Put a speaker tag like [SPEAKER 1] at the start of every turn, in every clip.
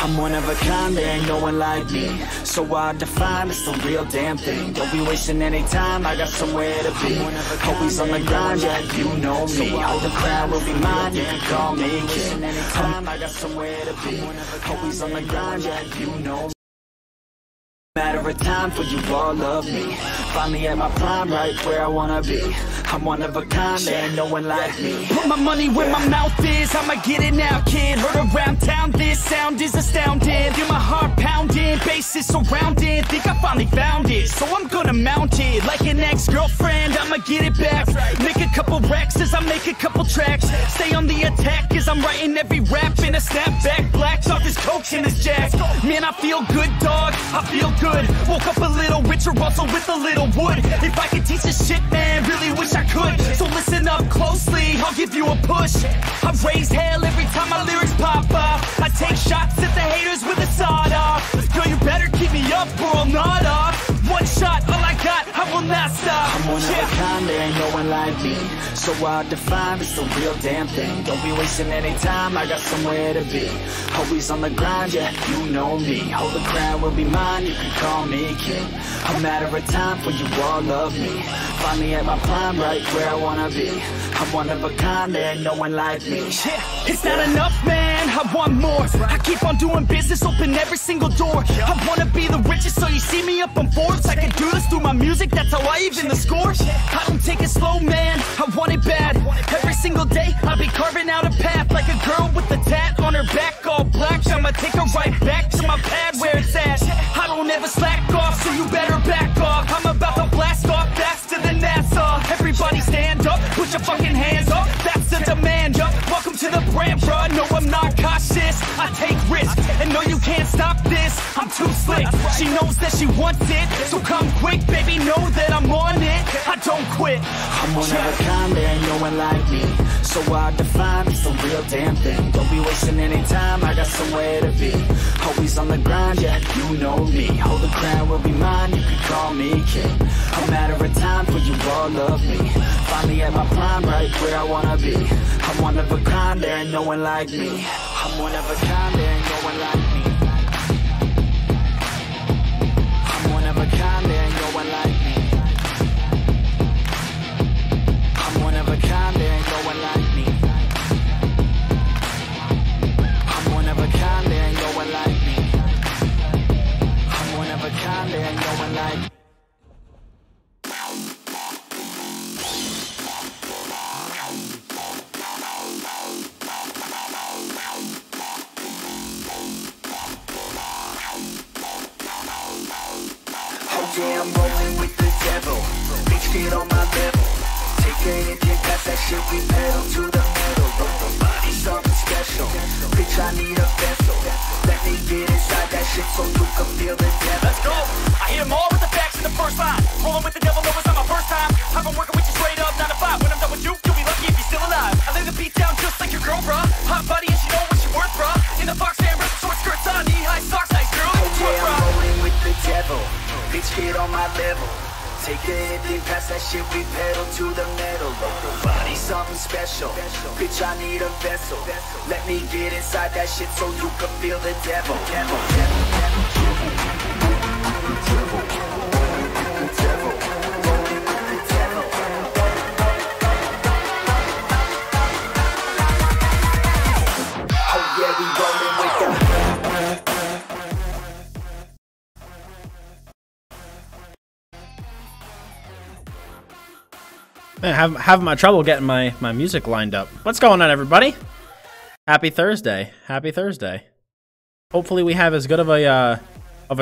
[SPEAKER 1] I'm one of a kind, there ain't no one like me. So hard to find, it's the real damn thing. Don't be wasting any time, I got somewhere to be. Always on the grind, yeah, you know me. Hold the crown will be mine, you can call me king. I got somewhere to be. Always on the grind, yeah, you know me. Matter of time for you all love me. Finally at my prime, right where I wanna be. I'm one of a kind, there ain't no one like me.
[SPEAKER 2] Put my money where my mouth is, I'ma get it now, kid. Heard around town, this sound is astounding. Feel my heart pounding, bass is surrounding. Think I finally found it, so I'm gonna mount it. Like an ex-girlfriend, I'ma get it back. Make a couple racks as I make a couple tracks. Stay on the attack as I'm writing every rap in a snapback. Blacks off his coke and his jack. Man, I feel good, dog, I feel good. Woke up a little richer, also with a little wood. If I could teach this shit, man, really wish I could. So listen up closely, I'll give you a push. I raise hell every time my lyrics pop off. I take shots at the haters with a sawed off. Girl, you better keep me up or I'll nod off. One shot, all I got, I will not stop.
[SPEAKER 1] I'm one of a kind, there ain't no one like me. So hard to find, it's the real damn thing. Don't be wasting any time, I got somewhere to be. Always on the grind, yeah, you know me. Hold the crown will be mine, you can call me king. A matter of time for you all love me. Finally at my prime, right where I wanna be. I'm one of a kind, there ain't no one like me.
[SPEAKER 2] Yeah, it's not enough, man, I want more. I keep on doing business, open every single door. I wanna be the richest, so you see me up on Forbes. I can do this through my music, that's how I even the score. I don't take it slow, man, I want it bad. Every single day, I'll be carving out a path. Like a girl with a tat on her back, all black. I'ma take her right back to my pad where it's at. I don't ever slack off, so you better back off. I'm about to blast off faster than NASA. Everybody stand up, put your fucking hands up. That's the demand, yup. Welcome to the brand, bruh. No, I'm not cautious, I take risks. And no, you can't stop this, I'm too slick. She knows that she wants it, so come quick, baby, know that I'm on it. I don't quit.
[SPEAKER 1] I'm one of a kind, there ain't no one like me. So hard to find, it's the real damn thing. Don't be wasting any time, I got somewhere to be. Always on the grind, yeah, you know me. Hold the crown will be mine, you can call me king. A matter of time for you all love me. Finally at my prime, right where I wanna be. I'm one of a kind, there ain't no one like me. I'm one of a kind, there ain't no one like me. I'm one of a kind, there ain't no one like me. I'm one of a kind, there ain't no one like me. I'm one of a kind, there ain't no one like me. I'm one of a kind, there ain't no one like me.
[SPEAKER 3] Yeah, I'm rolling with the devil. Bitch, get on my level. Take a hit, you got that shit, we pedal to the metal. Nobody something special. Bitch, I need a vessel. Let me get inside that shit so you can feel the devil.
[SPEAKER 2] Let's go! I hit them all with the facts in the first line. Rolling with the devil, no, it's not my first time. I've been working with you straight up, 9 to 5. When I'm done with you, you'll be lucky if you're still alive. I lay the beat down just like your girl, bruh. Hot body and she know what she worth, bruh. In the box fan, ripping short skirts on, knee-high socks, nice girl.
[SPEAKER 3] Oh yeah, I'm rolling with the devil. Bitch, get on my level. Take a hit, then pass that shit, we pedal to the metal. Nobody something special. Bitch, I need a vessel. Let me get inside that shit so you can feel the devil. Devil, devil, devil, devil, devil, devil, rolling with the devil. Oh yeah, we rolling with the.
[SPEAKER 4] Man, having my trouble getting my music lined up. What's going on, everybody? Happy Thursday. Happy Thursday. Hopefully we have as good of a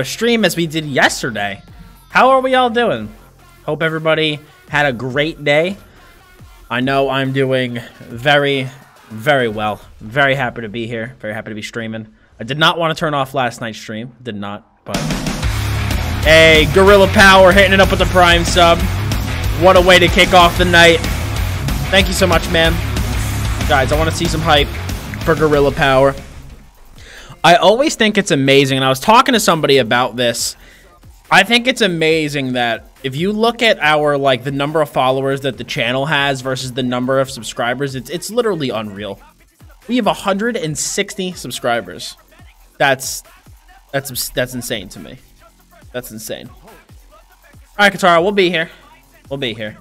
[SPEAKER 4] stream as we did yesterday. How are we all doing? Hope everybody had a great day. I know I'm doing very, very well. Very happy to be here. Very happy to be streaming. I did not want to turn off last night's stream. Did not, but... Hey, Gorilla Power hitting it up with the Prime sub. What a way to kick off the night. Thank you so much, man. Guys, I want to see some hype for Gorilla Power. I always think it's amazing, and I was talking to somebody about this. I think it's amazing that if you look at our, like, the number of followers that the channel has versus the number of subscribers, it's literally unreal. We have 160 subscribers. That's insane to me. That's insane. All right, Katara, we'll be here. We'll be here.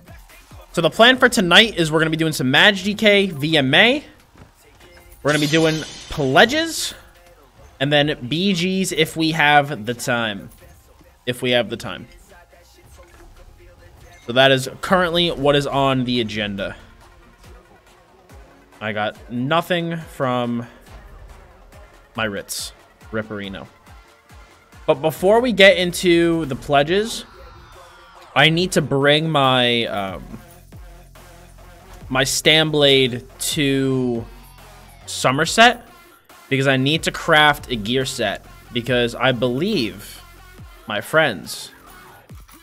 [SPEAKER 4] So the plan for tonight is we're going to be doing some MagDK vMA. We're going to be doing pledges. And then BGs if we have the time. If we have the time. So that is currently what is on the agenda. I got nothing from my Ritz. Ripperino. But before we get into the pledges, I need to bring my my Stamblade to Somerset because I need to craft a gear set because I believe, my friends,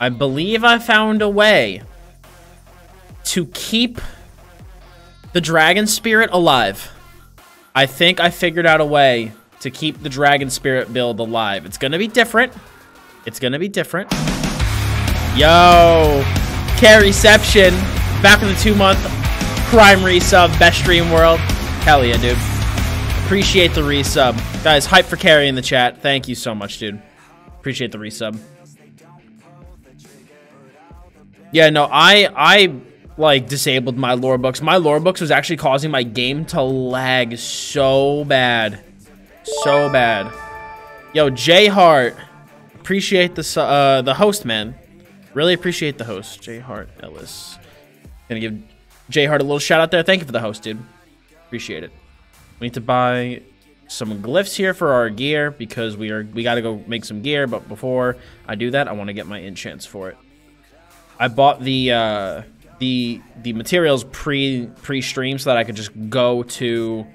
[SPEAKER 4] I believe I found a way to keep the dragon spirit alive. I think I figured out a way to keep the dragon spirit build alive. It's gonna be different. It's gonna be different. Yo, Carryception, back in the 2-month Prime resub, best stream world. Hell yeah, dude. Appreciate the resub. Guys, hype for Carry in the chat. Thank you so much, dude. Appreciate the resub. Yeah, no, I like disabled my lore books. My lore books was actually causing my game to lag so bad. So bad. Yo, J Hart. Appreciate the host, man. Really appreciate the host. J Hart Ellis. Gonna give J Hart a little shout out there. Thank you for the host, dude. Appreciate it. We need to buy some glyphs here for our gear because we gotta go make some gear, but before I do that, I want to get my enchants for it. I bought the materials pre-stream so that I could just go to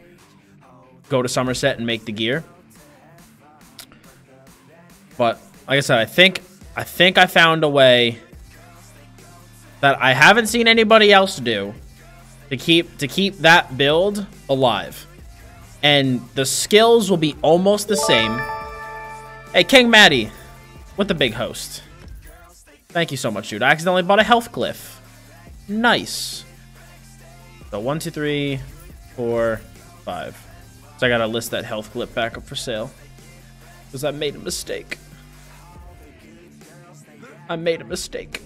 [SPEAKER 4] Somerset and make the gear. But like I said, I think I found a way that I haven't seen anybody else do to keep that build alive. And the skills will be almost the same. Hey, King Maddie with the big host. Thank you so much, dude. I accidentally bought a health glyph. Nice. So 1, 2, 3, 4, 5. So I gotta list that health glyph back up for sale. Because I made a mistake. I made a mistake.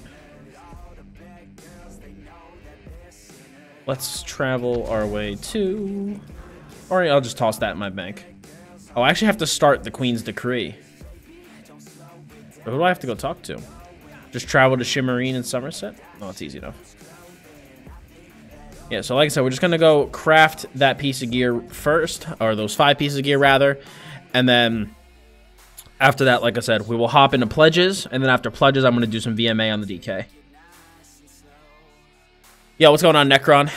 [SPEAKER 4] Let's travel our way to... Or I'll just toss that in my bank. Oh, I actually have to start the Queen's Decree. But who do I have to go talk to? Just travel to Shimmerine and Somerset? Oh, it's easy enough. Yeah, so like I said, we're just going to go craft that piece of gear first. Or those 5 pieces of gear, rather. And then after that, like I said, we will hop into pledges. And then after pledges, I'm going to do some VMA on the DK. Yo, what's going on, Necron?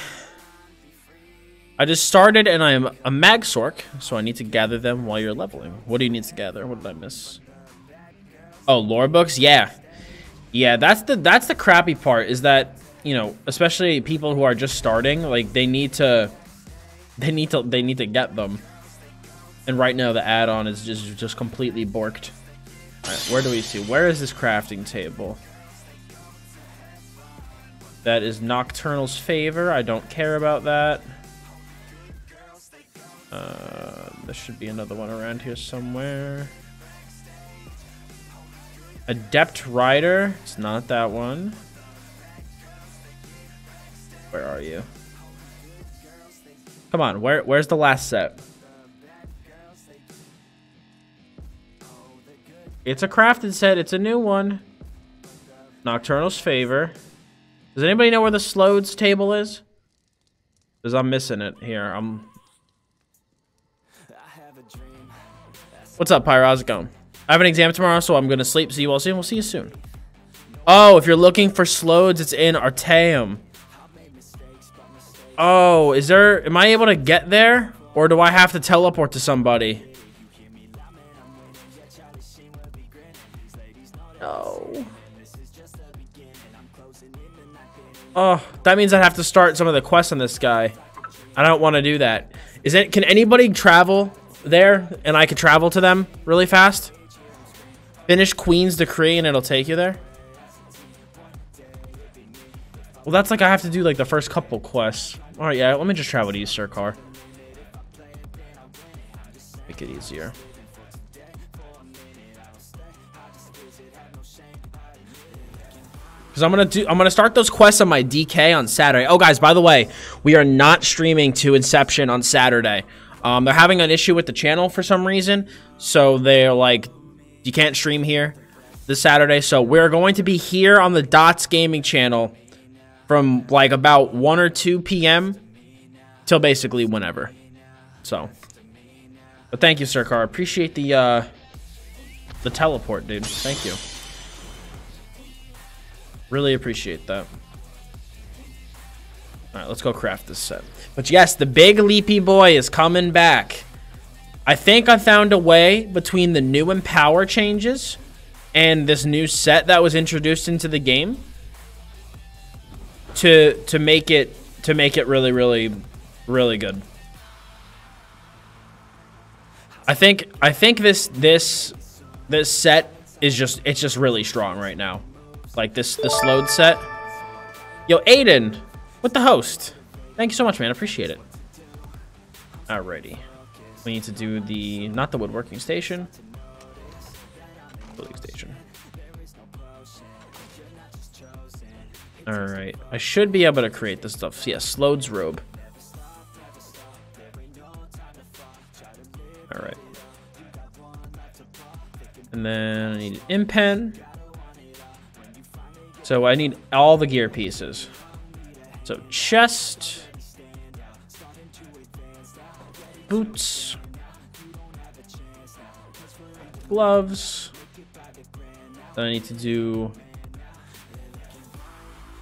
[SPEAKER 4] I just started and I'm a Magsork, so I need to gather them while you're leveling. What do you need to gather? What did I miss? Oh, lore books? Yeah. Yeah, that's the crappy part is that, you know, especially people who are just starting, like they need to get them. And right now the add-on is just completely borked. All right, where do we see? Where is this crafting table? That is Nocturnal's Favor. I don't care about that. There should be another one around here somewhere. Adept Rider. It's not that one. Where are you? Come on, where's the last set? It's a crafted set. It's a new one. Nocturnal's Favor. Does anybody know where the Slodes table is? Because I'm missing it here. What's up, Pyro? How's it going? I have an exam tomorrow, so I'm going to sleep. See you all soon. We'll see you soon. Oh, if you're looking for Slodes, it's in Artaeum. Oh, am I able to get there? Or do I have to teleport to somebody? No. Oh, that means I have to start some of the quests on this guy. I don't want to do that. Can anybody travel there and I could travel to them really fast? Finish Queen's Decree and it'll take you there? Well, that's like I have to do like the first couple quests. All right, yeah, let me just travel to you, Sir Car. Make it easier. because I'm gonna start those quests on my DK on Saturday. Oh, guys, by the way, we are not streaming to Inception on Saturday. They're having an issue with the channel for some reason, so they're like, you can't stream here this Saturday. So we're going to be here on the Dottz Gaming channel from like about 1 or 2 p.m. till basically whenever. So, but thank you, Sir Car. Appreciate the teleport, dude. Thank you. Really appreciate that. All right, let's go craft this set. But yes, the big leapy boy is coming back. I think I found a way between the new Empower changes and this new set that was introduced into the game to make it really, really, really good. I think this set is just really strong right now. Like the slowed set. Yo, Aiden, with the host. Thank you so much, man. I appreciate it. Alrighty. We need to do not the woodworking station. Building station. Alright. I should be able to create this stuff. Yeah, Slode's robe. Alright. And then I need an impen. So I need all the gear pieces. So chest, boots, gloves. Then I need to do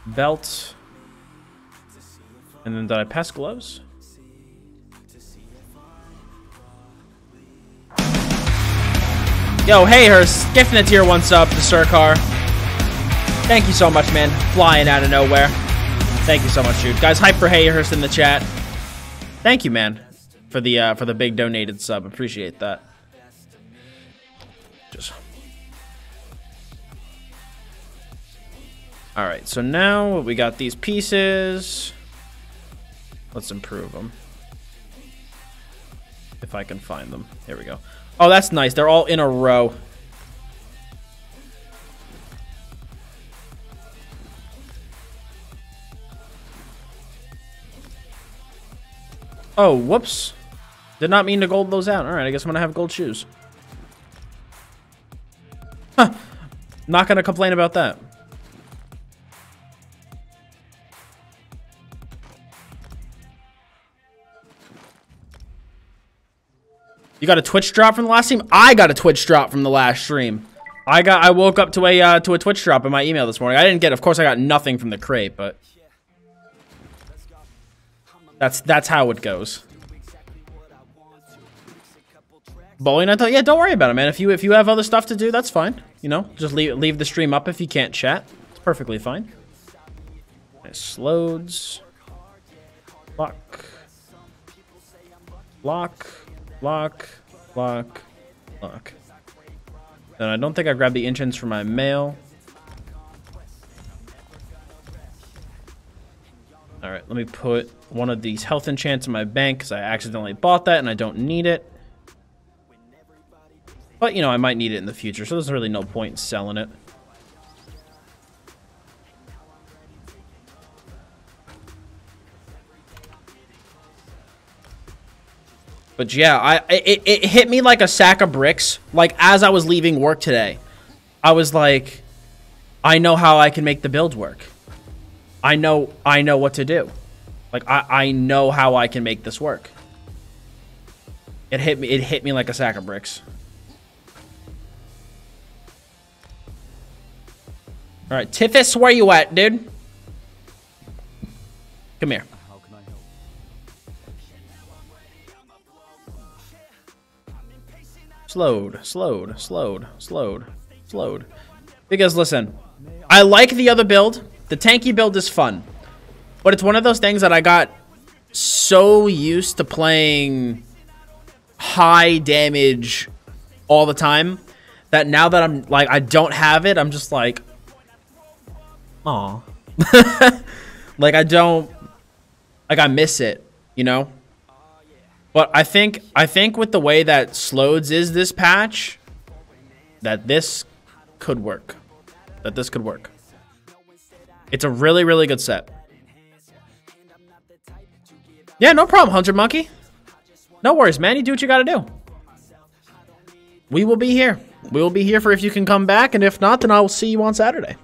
[SPEAKER 4] belt. And then did I pass gloves? Yo, Hayhurst, gifting a tier 1 sub to Sircar. Thank you so much, man. Flying out of nowhere. Thank you so much, dude. Guys, hype for Hayhurst in the chat. Thank you, man, for the big donated sub. Appreciate that. Just. All right, so now we got these pieces. Let's improve them. If I can find them. Here we go. Oh, that's nice. They're all in a row. Oh, whoops. Did not mean to gold those out. All right, I guess I'm going to have gold shoes. Huh. Not going to complain about that. You got a Twitch drop from the last stream? I got a Twitch drop from the last stream. I woke up to a Twitch drop in my email this morning. I didn't get, of course, I got nothing from the crate, but that's how it goes. Bowling, I thought, yeah, don't worry about it, man. If you have other stuff to do, that's fine. You know, just leave the stream up if you can't chat. It's perfectly fine. Nice loads. Block. Block. Lock, lock, lock. Then I don't think I grabbed the entrance for my mail. All right, let me put one of these health enchants in my bank because I accidentally bought that and I don't need it. But, you know, I might need it in the future, so there's really no point in selling it. But yeah, it hit me like a sack of bricks. Like, as I was leaving work today, I was like, I know how I can make the build work. I know what to do. Like, I know how I can make this work. It hit me like a sack of bricks. All right, Tiffus, where you at, dude? Come here. Slowed. Because, listen, I like the other build. The tanky build is fun. But it's one of those things that I got so used to playing high damage all the time that now that I'm, like, I don't have it, I'm just like, aw. Like, I miss it, you know? But I think with the way that Slodes is this patch, that this could work. It's a really, really good set. Yeah, no problem, Hunter Monkey. No worries, man. You do what you gotta do. We will be here. We will be here for if you can come back, and if not, then I will see you on Saturday.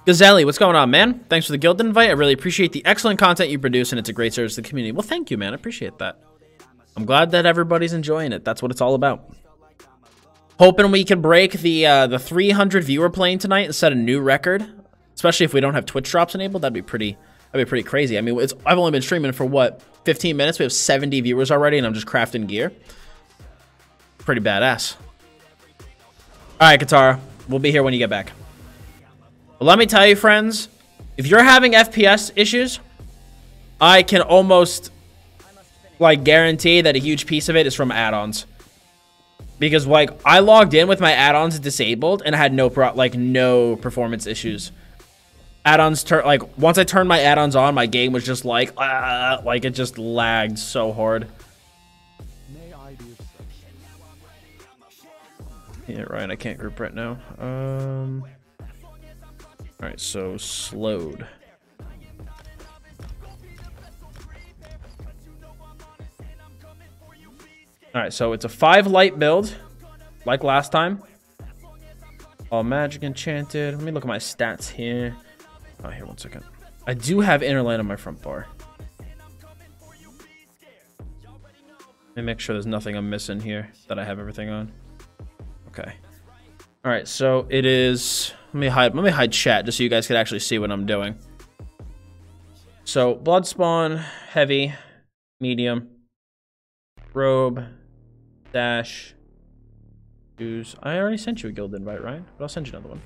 [SPEAKER 4] Gazelle, what's going on, man? Thanks for the guild invite. I really appreciate the excellent content you produce, and it's a great service to the community. Well, thank you, man. I appreciate that. I'm glad that everybody's enjoying it. That's what it's all about. Hoping we can break the 300 viewer plane tonight and set a new record, especially if we don't have Twitch drops enabled. That'd be pretty crazy. I mean, I've only been streaming for what, 15 minutes. We have 70 viewers already, and I'm just crafting gear. Pretty badass. All right, Katara, we'll be here when you get back. But let me tell you, friends, if you're having FPS issues, I can almost like guarantee that a huge piece of it is from add-ons. Because like I logged in with my add-ons disabled and I had no performance issues. Add-ons like once I turned my add-ons on, my game was just like it just lagged so hard. Yeah, Ryan, I can't group right now. All right, so slowed. All right, so it's a 5 light build, like last time. All magic enchanted. Let me look at my stats here. Oh, here, 1 second. I do have Interland on my front bar. Let me make sure there's nothing I'm missing here, that I have everything on. Okay. All right, so it is. Let me hide chat just so you guys can actually see what I'm doing. So Bloodspawn, heavy, medium, robe, dash, shoes. I already sent you a guild invite, right? But I'll send you another one.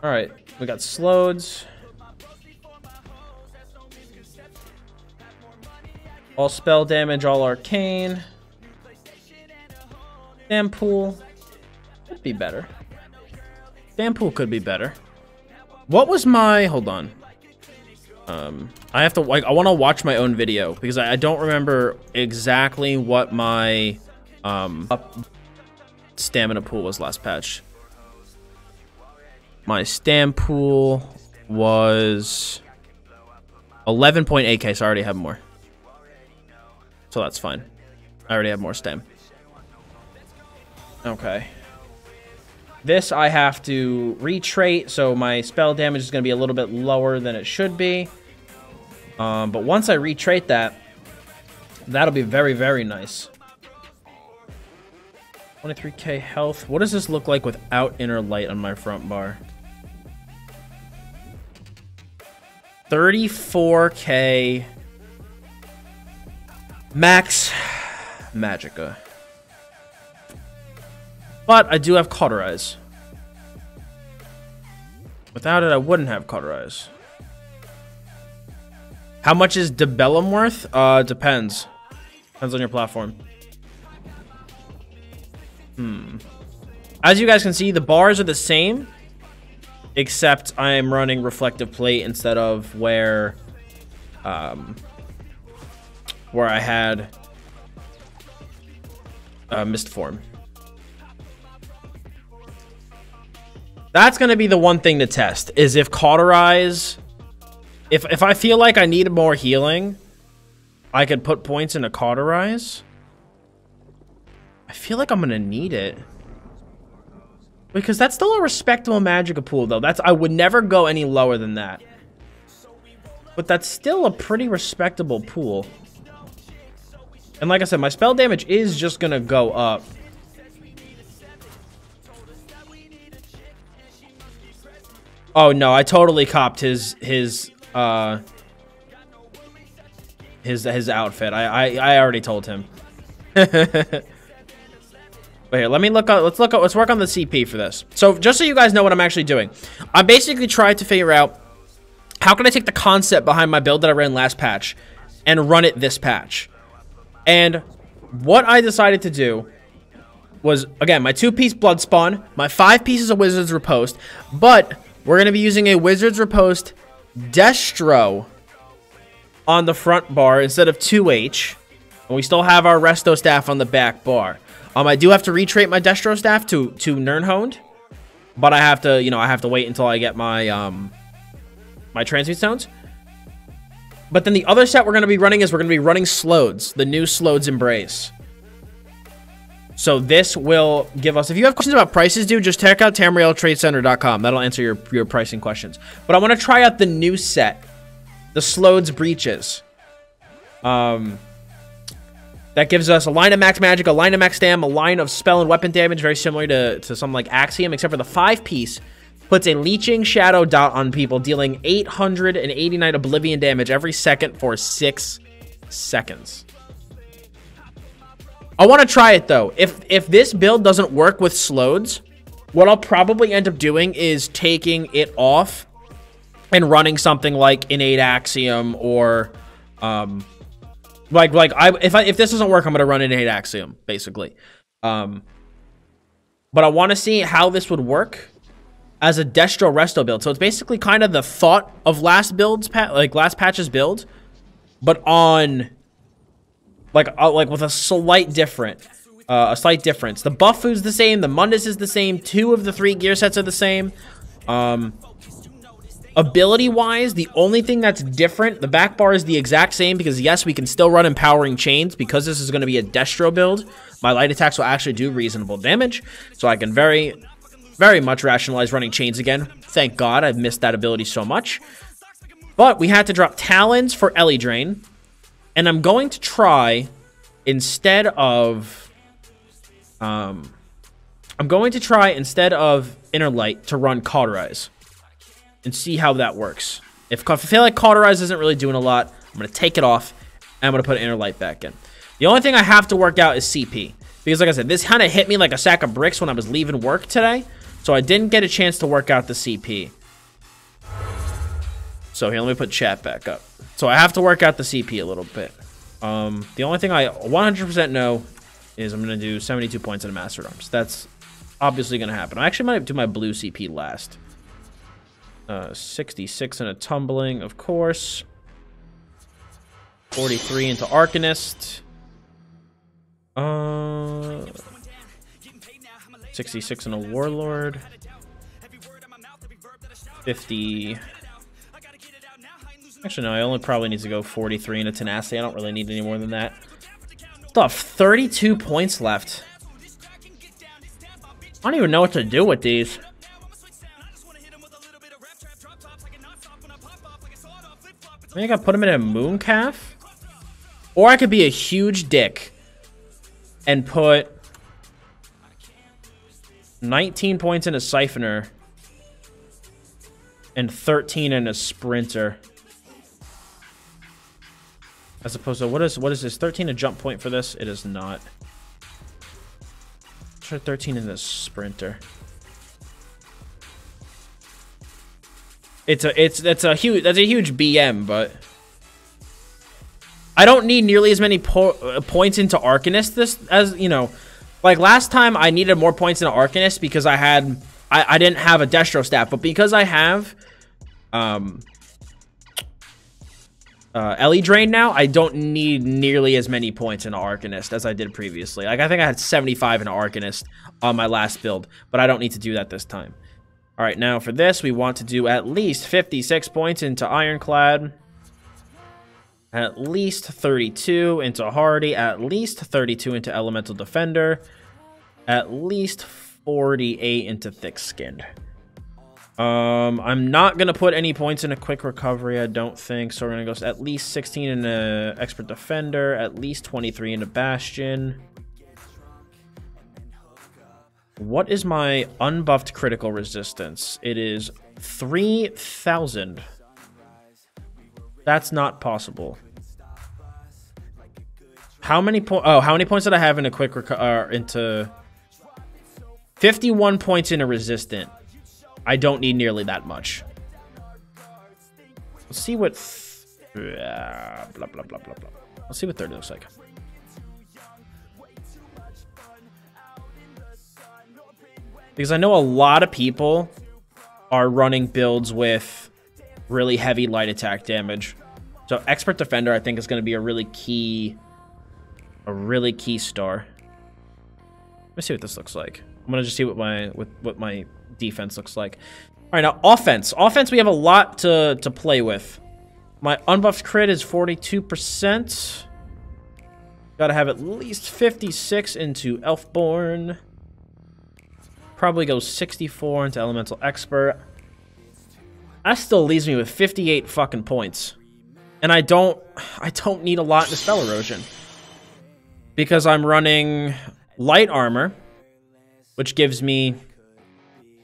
[SPEAKER 4] All right, we got sloads. All spell damage, all arcane. Damn pool. Could be better. Damn pool could be better. What was my... Hold on. I have to... like, I want to watch my own video because I don't remember exactly what my stamina pool was last patch. My stam pool was 11.8k, so I already have more. So that's fine. I already have more stam. Okay. This I have to retrait, so my spell damage is going to be a little bit lower than it should be. But once I retrait that, that'll be very, very nice. 23k health. What does this look like without inner light on my front bar? 34k max magicka. But I do have Cauterize. Without it, I wouldn't have Cauterize. How much is Debellum worth? Depends. Depends on your platform. As you guys can see, the bars are the same, except I am running Reflective Plate instead of where I had Mist Form. That's going to be the one thing to test, is if Cauterize... If I feel like I need more healing, I could put points into Cauterize. I feel like I'm going to need it. Because that's still a respectable Magicka pool, though. I would never go any lower than that. But that's still a pretty respectable pool. And like I said, my spell damage is just going to go up. Oh no, I totally copped his outfit. I already told him. But here, let me look up. Let's work on the CP for this. So just so you guys know what I'm actually doing, I basically tried to figure out how can I take the concept behind my build that I ran last patch and run it this patch. And what I decided to do was, again, my 2-piece Bloodspawn, my 5 pieces of Wizard's Riposte, but we're going to be using a Wizard's Riposte Destro on the front bar instead of 2H. And we still have our resto staff on the back bar. I do have to retrait my destro staff to Nernhoned, but I have to, you know, I have to wait until I get my my transmute stones. But then the other set we're going to be running is we're going to be running Slodes, the new Slodes Embrace. So this will give us, if you have questions about prices, dude, just check out tamrieltradecenter.com. That'll answer your pricing questions. But I want to try out the new set, the Slodes Breaches. That gives us a line of max magic, a line of max stam, a line of spell and weapon damage, very similar to something like Axiom, except for the 5-piece puts a leeching shadow dot on people, dealing 889 oblivion damage every second for 6 seconds. I want to try it, though. If this build doesn't work with Slodes, what I'll probably end up doing is taking it off and running something like Innate Axiom or... if this doesn't work, I'm gonna run Innate Axiom, basically. But I want to see how this would work as a Destro Resto build. So it's basically kind of the thought of last patch's build, but on like with a slight difference. The buff food's the same, the Mundus is the same, 2 of the 3 gear sets are the same. Ability-wise, the only thing that's different, the back bar is the exact same because, yes, we can still run Empowering Chains. Because this is going to be a Destro build, my light attacks will actually do reasonable damage. So I can very, very much rationalize running Chains again. Thank God, I've missed that ability so much. But we had to drop Talons for Ellie Drain. And I'm going to try, instead of... Inner Light to run Cauterize. And see how that works. If I feel like Cauterize isn't really doing a lot, I'm going to take it off, and I'm going to put Inner Light back in. The only thing I have to work out is CP. Because like I said, this kind of hit me like a sack of bricks when I was leaving work today. So I didn't get a chance to work out the CP. So here, let me put chat back up. So I have to work out the CP a little bit. The only thing I 100% know is I'm going to do 72 points in a Master Arms. That's obviously going to happen. I actually might do my blue CP last. 66 in a Tumbling, of course. 43 into Arcanist. 66 in a Warlord. 50. Actually, no, I only probably need to go 43 in a Tenacity. I don't really need any more than that. Still have 32 points left. I don't even know what to do with these. I think I put him in a Mooncalf. Or I could be a huge dick and put 19 points in a Siphoner and 13 in a Sprinter. As opposed to, what is this? 13 a jump point for this? It is not. Try 13 in the Sprinter. That's a huge BM, but I don't need nearly as many points into Arcanist as you know. Like last time, I needed more points into Arcanist because I didn't have a Destro staff, but because I have Ellie Drain now, I don't need nearly as many points in Arcanist as I did previously. Like I think I had 75 in Arcanist on my last build, but I don't need to do that this time. All right, now for this, we want to do at least 56 points into Ironclad, at least 32 into Hardy, at least 32 into Elemental Defender, at least 48 into Thick-Skinned. I'm not going to put any points in a Quick Recovery, I don't think, so we're going to go at least 16 in a Expert Defender, at least 23 into Bastion. What is my unbuffed critical resistance? It is 3,000. That's not possible. How many points did I have in a quick into 51 points in a resistant? I don't need nearly that much. Let's see what blah blah blah blah blah. Let's see what 30 looks like. Because I know a lot of people are running builds with really heavy light attack damage. So Expert Defender, I think, is going to be a really key a really key star. Let's see what this looks like. I'm gonna just see what my defense looks like. All right, now offense. Offense, we have a lot to play with. My unbuffed crit is 42%. Gotta have at least 56 into Elfborn. Probably go 64 into Elemental Expert. That still leaves me with 58 fucking points. And I don't need a lot into Spell Erosion. Because I'm running Light Armor, which gives me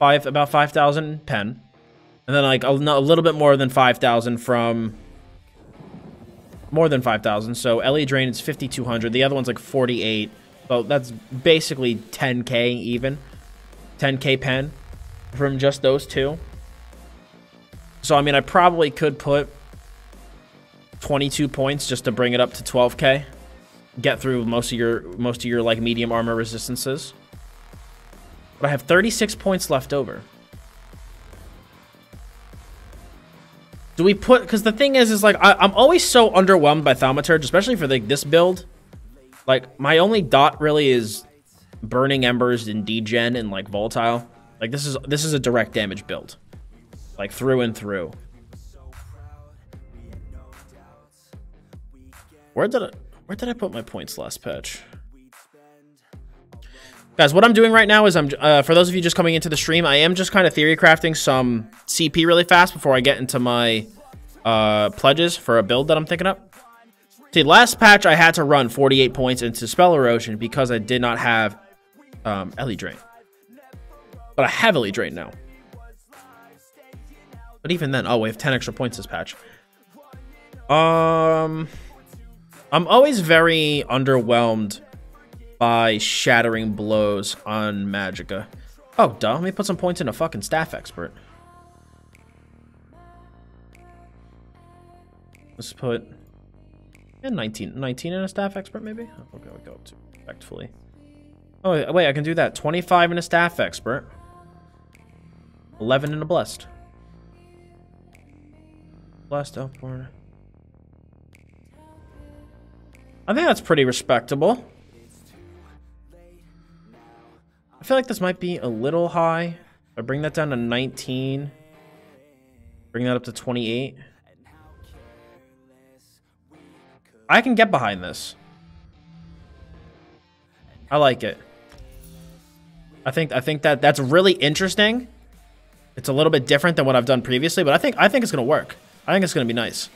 [SPEAKER 4] about 5,000 pen. And then like a little bit more than 5,000 from... More than 5,000. So LE Drain is 5,200. The other one's like 48. So that's basically 10k even. 10k pen from just those two. So, I mean, I probably could put 22 points just to bring it up to 12k. Get through most of your like medium armor resistances. But I have 36 points left over. Do we put... Because the thing is like, I'm always so underwhelmed by Thaumaturge, especially for like this build. Like, my only dot really is Burning Embers in Degen and like Volatile. Like, this is a direct damage build. Like, through and through. Where did I put my points last patch? Guys, what I'm doing right now is for those of you just coming into the stream, I am just kind of theory crafting some CP really fast before I get into my pledges for a build that I'm thinking up. See, last patch I had to run 48 points into Spell Erosion because I did not have LE Drain. But I have LE Drain now. But even then, oh, we have 10 extra points this patch. I'm always very underwhelmed by Shattering Blows on Magicka. Oh, duh. Let me put some points in a fucking Staff Expert. Let's put 19 in a Staff Expert, maybe? Oh, okay, we go up to effectively. Oh, wait, I can do that. 25 in a Staff Expert. 11 in a Blessed. Blessed Elfborn. I think that's pretty respectable. I feel like this might be a little high. If I bring that down to 19, bring that up to 28. I can get behind this. I like it. I think that's really interesting. It's a little bit different than what I've done previously, but I think it's gonna work. I think it's gonna be nice.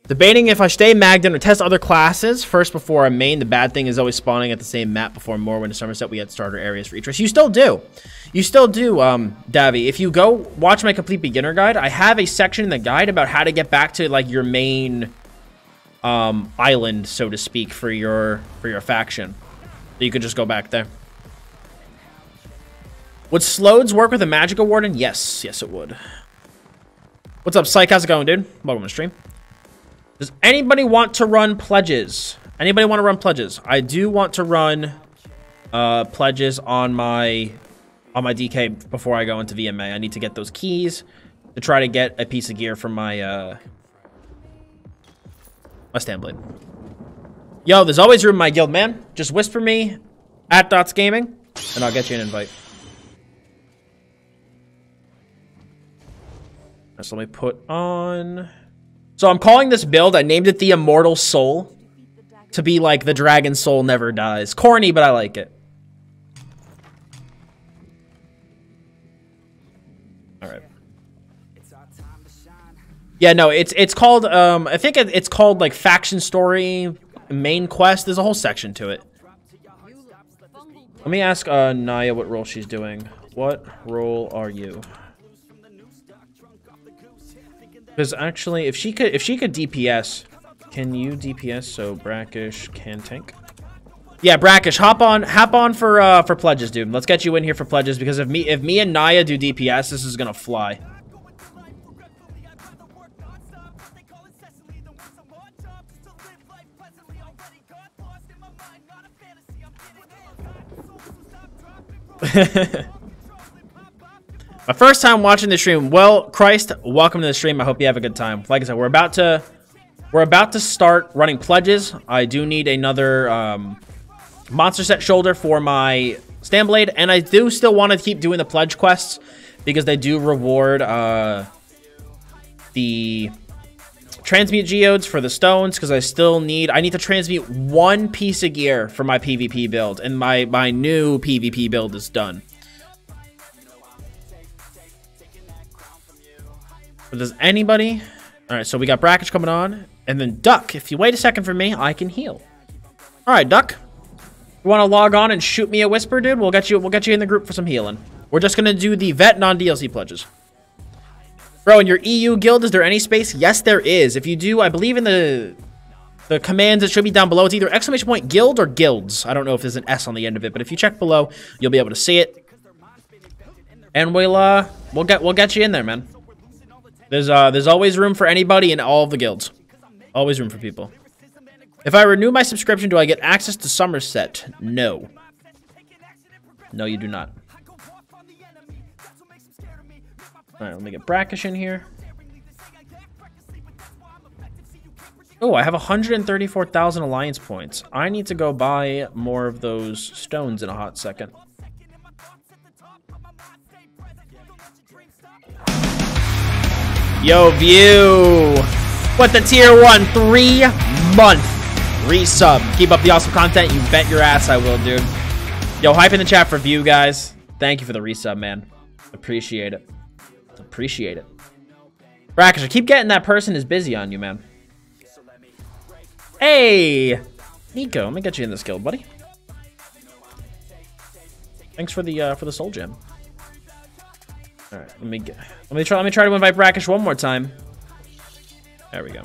[SPEAKER 4] Debating if I stay magged in or test other classes first before I main. The bad thing is always spawning at the same map before Morrowind and Somerset. We had starter areas for each race. You still do. You still do, Davy. If you go watch my complete beginner guide, I have a section in the guide about how to get back to like your main island, so to speak, for your faction. So you could just go back there. Would Slodes work with a Magicka Warden? Yes. Yes, it would. What's up, Psych? How's it going, dude? Welcome to the stream. Does anybody want to run pledges? Anybody want to run pledges? I do want to run pledges on my DK before I go into VMA. I need to get those keys to try to get a piece of gear from my my stand blade. Yo, there's always room in my guild, man. Just whisper me at Dottz Gaming, and I'll get you an invite. So let me put on... So I'm calling this build, I named it the Immortal Soul, to be like the Dragon Soul never dies. Corny, but I like it. Alright. Yeah, no, it's called, I think it's called like Faction Story, Main Quest. There's a whole section to it. Let me ask Naya what role she's doing. What role are you? Because actually, if she could DPS, can you DPS? So Brackish can tank. Yeah, Brackish, hop on for pledges, dude. Let's get you in here for pledges because if me and Naya do DPS, this is gonna fly. My first time watching the stream. Well, Christ, welcome to the stream. I hope you have a good time. Like I said, we're about We're about to start running pledges. I do need another monster set shoulder for my stand blade, and I do still want to keep doing the pledge quests because they do reward the transmute geodes for the stones, because I need to transmute one piece of gear for my PvP build, and my new PvP build is done. But does anybody? All right, so we got Brackish coming on, and then Duck. If you wait a second for me, I can heal. All right, Duck. You want to log on and shoot me a whisper, dude? We'll get you in the group for some healing. We're just gonna do the vet non-DLC pledges. Bro, in your EU guild, is there any space? Yes, there is. If you do, I believe in the commands, it should be down below. It's either ! guild or guilds. I don't know if there's an S on the end of it, but if you check below, you'll be able to see it. And we'll get you in there, man. There's always room for anybody in all of the guilds. Always room for people. If I renew my subscription, do I get access to Somerset? No. No, you do not. All right, let me get Brackish in here. Oh, I have 134,000 alliance points. I need to go buy more of those stones in a hot second. Yo, View! What the tier 1 3-month resub. Keep up the awesome content. You bet your ass I will, dude. Yo, hype in the chat for View, guys. Thank you for the resub, man. Appreciate it. Appreciate it. Brackish, I keep getting that person is busy on you, man. Hey! Nico, let me get you in this guild, buddy. Thanks for the soul gem. Alright, let me try to invite Brackish one more time. There we go.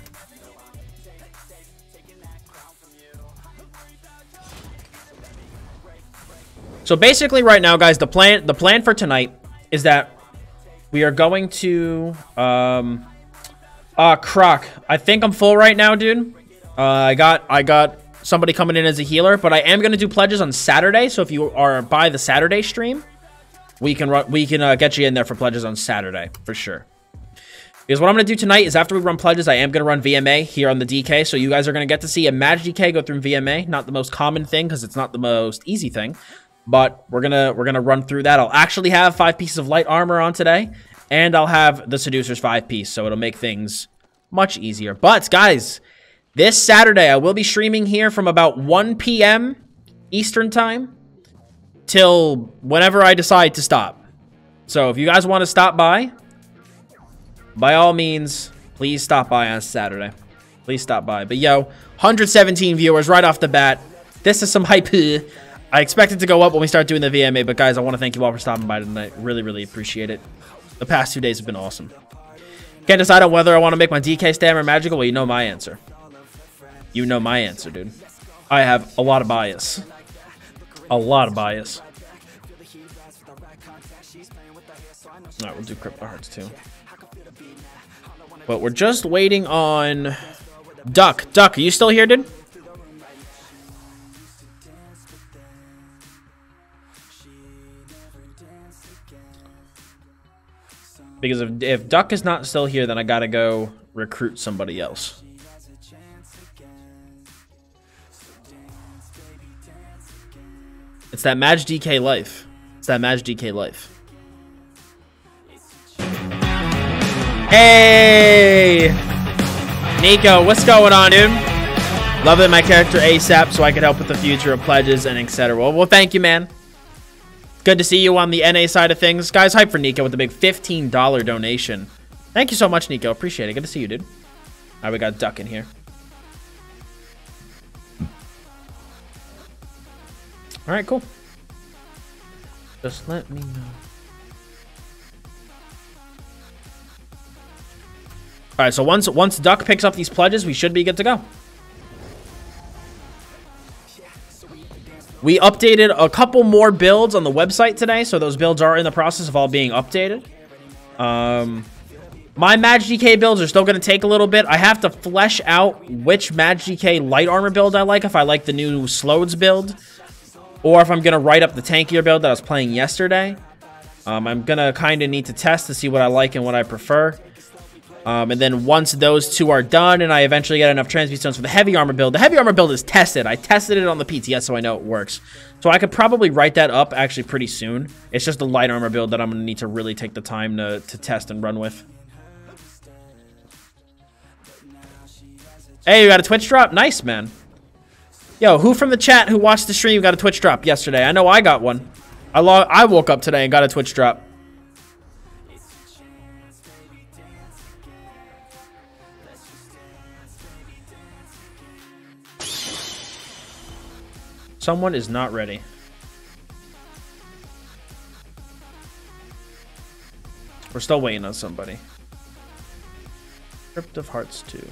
[SPEAKER 4] So basically right now, guys, the plan for tonight is that we are going to Croc. I think I'm full right now, dude. I got somebody coming in as a healer, but I am gonna do pledges on Saturday. So if you are by the Saturday stream, we can get you in there for pledges on Saturday for sure. Because what I'm gonna do tonight is after we run pledges, I am gonna run VMA here on the DK. So you guys are gonna get to see a MagDK go through VMA. Not the most common thing because it's not the most easy thing. But we're gonna run through that. I'll actually have 5 pieces of light armor on today, and I'll have the Seducer's 5-piece, so it'll make things much easier. But guys, this Saturday I will be streaming here from about 1 p.m. Eastern time till whenever I decide to stop. So if you guys want to stop by all means, please stop by on Saturday. Please stop by. But yo, 117 viewers right off the bat. This is some hype. I expect it to go up when we start doing the VMA, but guys, I want to thank you all for stopping by tonight. Really, really appreciate it. The past 2 days have been awesome. Can't decide on whether I want to make my DK stammer magical. Well, you know my answer. You know my answer, dude. I have a lot of bias. A lot of bias. Alright, we'll do Crypto Hearts too. But we're just waiting on Duck. Duck, are you still here, dude? Because if Duck is not still here, then I gotta go recruit somebody else. It's that MagDK life. It's that MagDK life. Hey! Nico, what's going on, dude? Loving my character ASAP so I can help with the future of pledges and etc. Well, thank you, man. Good to see you on the NA side of things. Guys, hype for Nico with the big $15 donation. Thank you so much, Nico. Appreciate it. Good to see you, dude. All right, we got Duck in here. All right, cool. Just let me know. All right, so once Duck picks up these pledges, we should be good to go. We updated a couple more builds on the website today, so those builds are in the process of all being updated. My MagDK builds are still going to take a little bit. I have to flesh out which MagDK light armor build I like, if I like the new Slodes build, or if I'm going to write up the tankier build that I was playing yesterday. I'm going to kind of need to test to see what I like and what I prefer. And then once those two are done and I eventually get enough transmute stones for the heavy armor build, the heavy armor build is tested. I tested it on the PTS, so I know it works. So I could probably write that up actually pretty soon. It's just the light armor build that I'm going to need to really take the time to test and run with. Hey, you got a Twitch drop? Nice, man. Yo, who from the chat who watched the stream got a Twitch drop yesterday? I know I got one. I woke up today and got a Twitch drop. Someone is not ready. We're still waiting on somebody. Crypt of Hearts 2.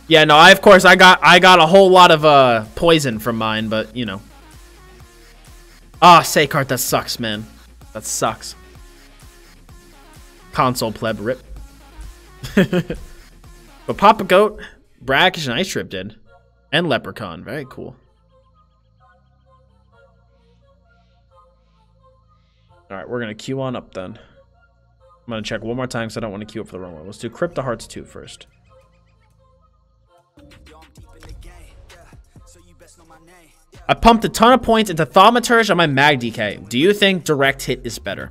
[SPEAKER 4] Yeah, no, of course I got a whole lot of poison from mine, but you know. Ah, Seikart, that sucks, man. That sucks. Console pleb rip. But Papa Goat, Brackish, and Ice Trip did. And Leprechaun. Very cool. Alright, we're gonna queue on up then. I'm gonna check one more time because I don't want to queue up for the wrong one. Let's do Crypt of Hearts 2 first. I pumped a ton of points into Thaumaturge on my MagDK. Do you think direct hit is better?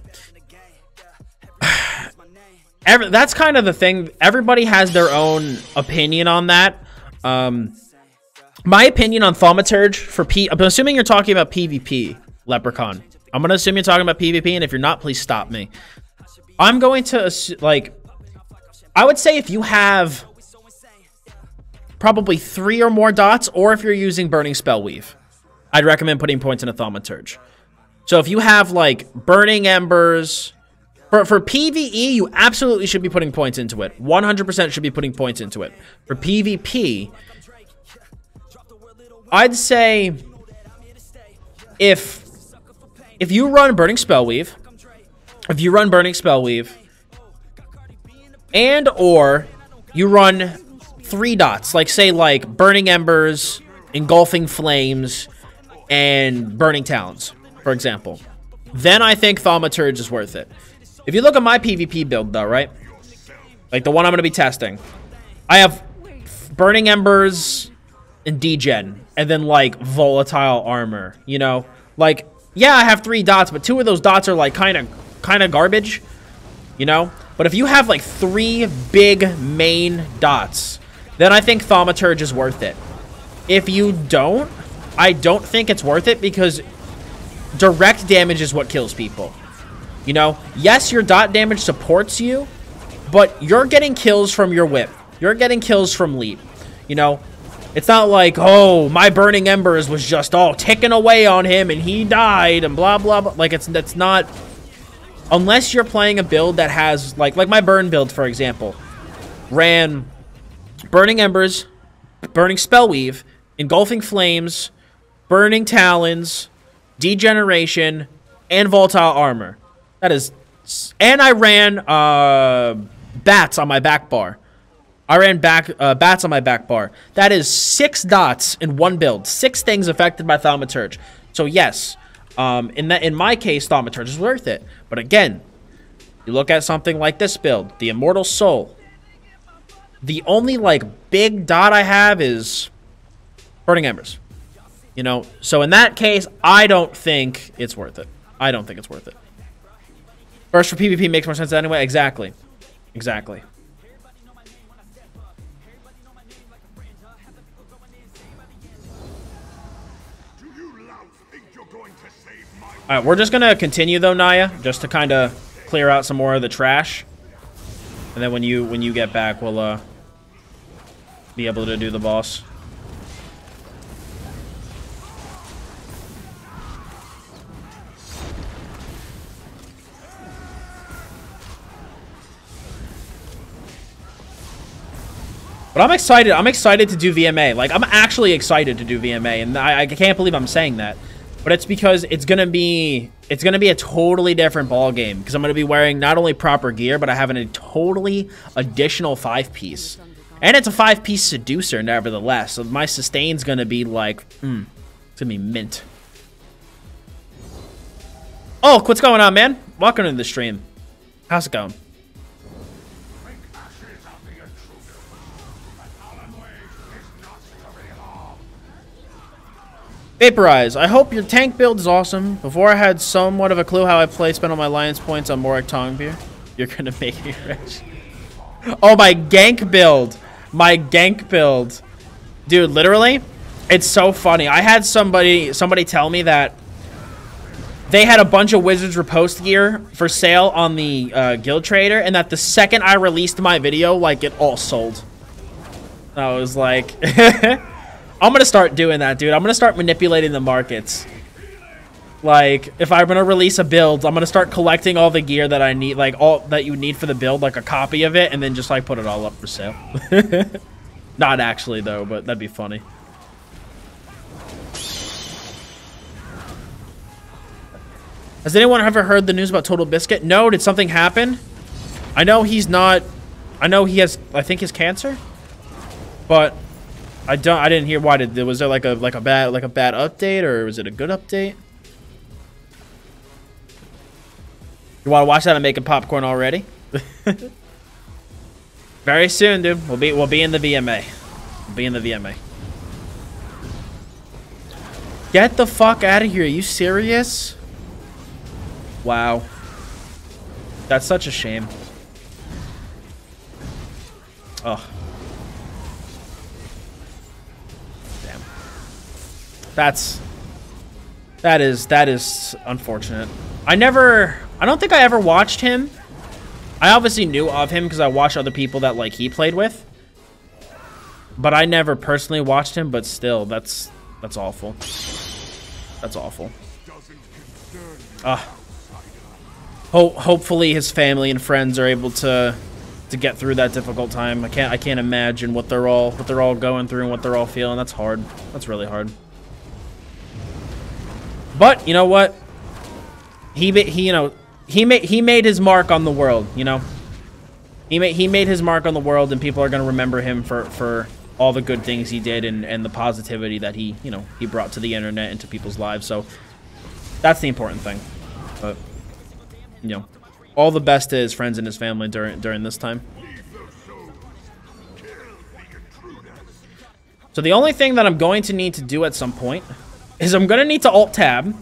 [SPEAKER 4] That's kind of the thing. Everybody has their own opinion on that. My opinion on Thaumaturge for I'm assuming you're talking about PvP, Leprechaun. I'm going to assume you're talking about PvP, and if you're not, please stop me. I'm going to, like, I would say if you have probably 3 or more dots, or if you're using Burning Spell Weave, I'd recommend putting points in a Thaumaturge. So if you have, like, Burning Embers, for PvE, you absolutely should be putting points into it. 100% should be putting points into it. For PvP, I'd say if you run Burning Spell Weave, and or you run 3 dots, like say like Burning Embers, Engulfing Flames, and Burning Talons, for example, then I think Thaumaturge is worth it. If you look at my PvP build though, right? Like the one I'm going to be testing, I have Burning Embers and Degen, and then like Volatile Armor, you know? Like, yeah, I have 3 dots, but 2 of those dots are like kind of garbage, you know? But if you have like 3 big main dots, then I think Thaumaturge is worth it. If you don't, I don't think it's worth it because direct damage is what kills people. You know, yes, your dot damage supports you, but you're getting kills from your whip. You're getting kills from leap. You know, it's not like, oh, my Burning Embers was just all ticking away on him and he died and blah, blah, blah. Like, that's not, unless you're playing a build that has, like my burn build, for example, ran Burning Embers, Burning Spellweave, Engulfing Flames, Burning Talons, Degeneration, and Volatile Armor. That is, and I ran bats on my back bar. Bats on my back bar. That is 6 dots in one build. 6 things affected by Thaumaturge. So yes, in my case, Thaumaturge is worth it. But again, you look at something like this build, the Immortal Soul. The only like big dot I have is Burning Embers. You know, so in that case, I don't think it's worth it. I don't think it's worth it. First for PvP makes more sense anyway. Exactly. Exactly. Alright, we're just gonna continue though, Naya, just to kind of clear out some more of the trash. And then when you get back, we'll be able to do the boss. But I'm excited. I'm excited to do VMA. Like, I'm actually excited to do VMA, and I can't believe I'm saying that. But it's because it's gonna be a totally different ball game because I'm gonna be wearing not only proper gear, but I have a totally additional 5-piece, and it's a 5-piece seducer nevertheless. So my sustain's gonna be like, it's gonna be mint. Oh, what's going on, man? Welcome to the stream. How's it going? Vaporize, I hope your tank build is awesome. Before I had somewhat of a clue how I play, spent all my alliance points on Morik Tong beer. You're gonna make me rich. Oh, my gank build. My gank build. Dude, literally, it's so funny. I had somebody tell me that they had a bunch of Wizards Riposte gear for sale on the Guild Trader, and that the second I released my video, like, it all sold. I was like... I'm gonna start doing that, dude. I'm gonna start manipulating the markets. Like, if I'm gonna release a build, I'm gonna start collecting all the gear that I need, like, all that you need for the build, like a copy of it, and then just, like, put it all up for sale. Not actually, though, but that'd be funny. Has anyone ever heard the news about Total Biscuit? No, did something happen? I know he's not... I know he has... I think he's cancer? But... I didn't hear why. Was there like a bad update, or was it a good update? You want to watch that? I'm making popcorn already. Very soon, dude. We'll be in the VMA. We'll be in the VMA. Get the fuck out of here. Are you serious? Wow. That's such a shame. Ugh. That is unfortunate. I don't think I ever watched him. I obviously knew of him because I watched other people that like he played with. But I never personally watched him, but still, that's awful. That's awful. Hopefully his family and friends are able to get through that difficult time. I can't imagine what they're all going through and what they're all feeling. That's hard. That's really hard. But you know what? He made his mark on the world. You know, he made his mark on the world, and people are gonna remember him for all the good things he did and the positivity that he brought to the internet and to people's lives. So that's the important thing. But all the best to his friends and his family during this time. So the only thing that I'm going to need to do at some point is I'm gonna need to Alt-Tab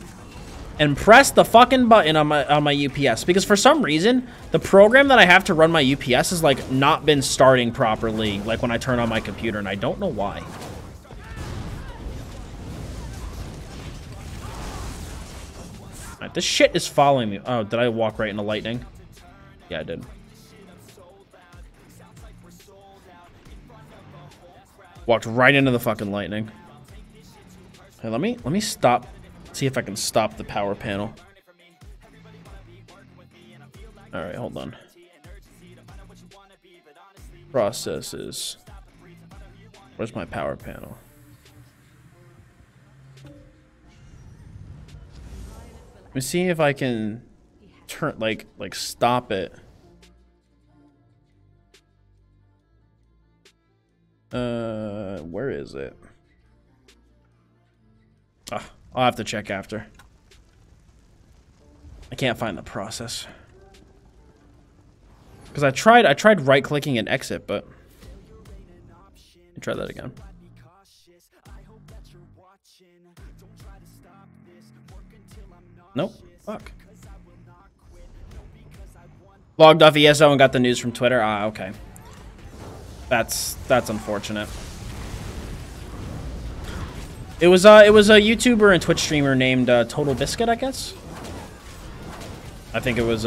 [SPEAKER 4] and press the fucking button on my UPS, because for some reason the program that I have to run my UPS has like not been starting properly, like when I turn on my computer, and I don't know why. Alright, this shit is following me. Oh, did I walk right into lightning? Yeah, I did. Walked right into the fucking lightning. Hey, let me stop. See if I can stop the power panel. All right, hold on. Processes. Where's my power panel? Let me see if I can turn like stop it. Where is it? I'll have to check after. I can't find the process. Because I tried right-clicking and exit, but... Let me try that again. Nope. Fuck. Logged off ESO and got the news from Twitter. Ah, okay. That's unfortunate. It was a YouTuber and Twitch streamer named Total Biscuit, I guess. I think it was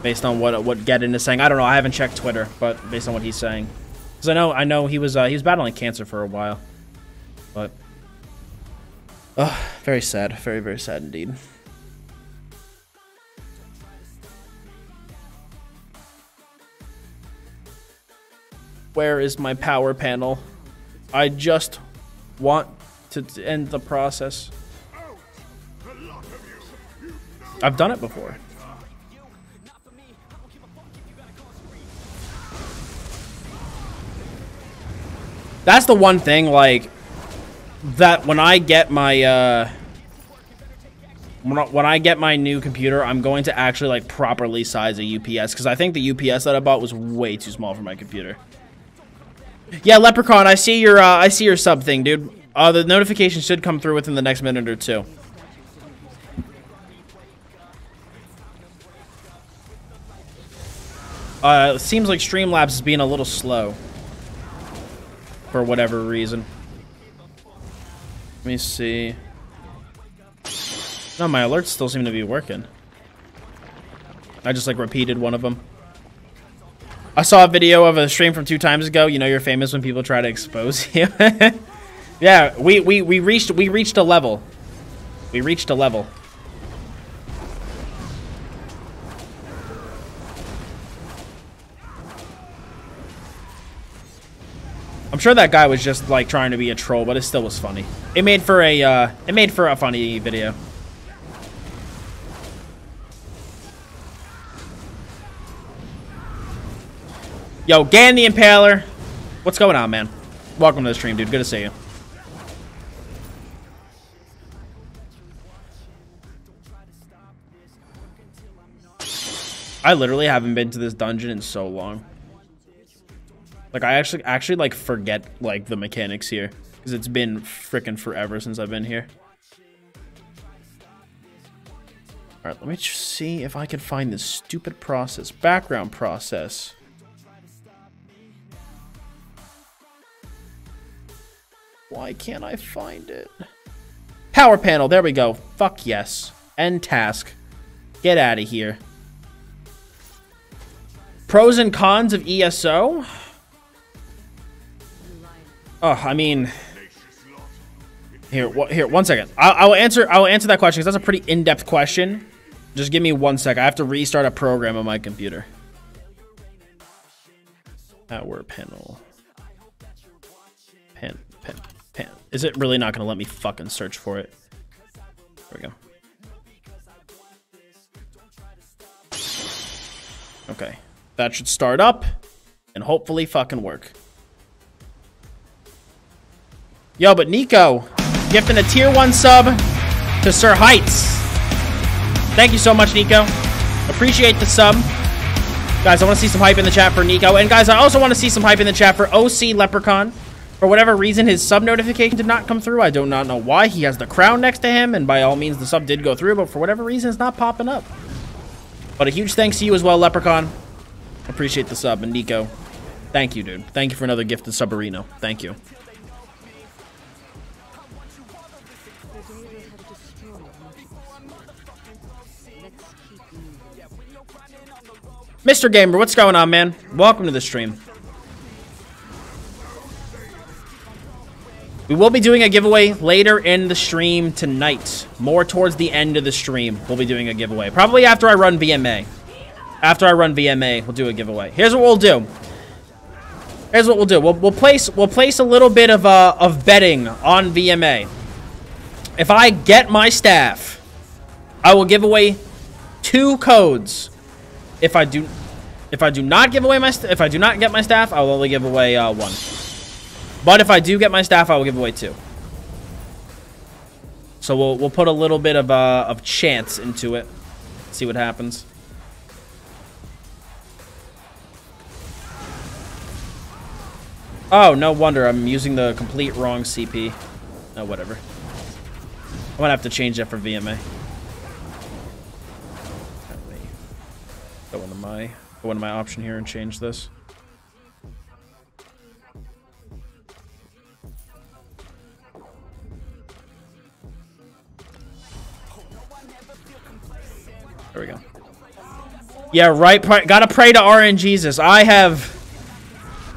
[SPEAKER 4] based on what Geddon is saying. I don't know. I haven't checked Twitter, but based on what he's saying, because I know he was battling cancer for a while. But very sad, very very sad indeed. Where is my power panel? I just want to end the process. I've done it before. That's the one thing, like, that when I get my when I get my new computer, I'm going to actually like properly size a UPS because I think the UPS that I bought was way too small for my computer. Yeah, Leprechaun, I see your sub thing, dude. The notification should come through within the next minute or two. It seems like Streamlabs is being a little slow for whatever reason. Let me see. No, my alerts still seem to be working. I just like repeated one of them. I saw a video of a stream from 2 times ago. You know you're famous when people try to expose you. Yeah, we reached a level. We reached a level. I'm sure that guy was just like trying to be a troll, but it still was funny. It made for a funny video. Yo, Gan the Impaler. What's going on, man? Welcome to the stream, dude. Good to see you. I literally haven't been to this dungeon in so long. Like, I actually like forget like the mechanics here because it's been freaking forever since I've been here. All right, let me just see if I can find this stupid process, background process. Why can't I find it? Power panel, there we go. Fuck yes. End task. Get out of here. Pros and cons of ESO? Oh, I mean, here, one second. I will answer that question because that's a pretty in-depth question. Just give me 1 sec. I have to restart a program on my computer. Power panel. Pen. Is it really not going to let me fucking search for it? There we go. Okay. That should start up and hopefully fucking work. Yo, but Nico, gifting a tier 1 sub to Sir Heights. Thank you so much, Nico. Appreciate the sub. Guys, I want to see some hype in the chat for Nico. And guys, I also want to see some hype in the chat for OC Leprechaun. For whatever reason, his sub notification did not come through. I do not know why. He has the crown next to him, and by all means, the sub did go through, but for whatever reason, it's not popping up. But a huge thanks to you as well, Leprechaun. Appreciate the sub. And Nico, thank you, dude. Thank you for another gifted subarino. Thank you. Mr. Gamer, what's going on, man? Welcome to the stream. We will be doing a giveaway later in the stream tonight. More towards the end of the stream, we'll be doing a giveaway. Probably after I run VMA. After I run VMA, we'll do a giveaway. Here's what we'll do. Here's what we'll do. We'll place a little bit of betting on VMA. If I get my staff, I will give away 2 codes. If I do not get my staff, I will only give away 1. But if I do get my staff, I will give away 2. So we'll put a little bit of chance into it. See what happens. Oh, no wonder I'm using the complete wrong CP. Oh, whatever. I'm gonna have to change that for VMA. Go into my option here and change this. There we go. Yeah, right. Gotta pray to RNGesus. I have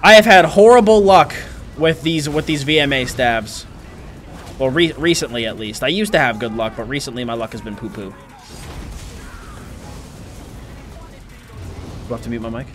[SPEAKER 4] had horrible luck with these VMA stabs. Well, recently at least. I used to have good luck, but recently my luck has been poo-poo. Do I have to mute my mic?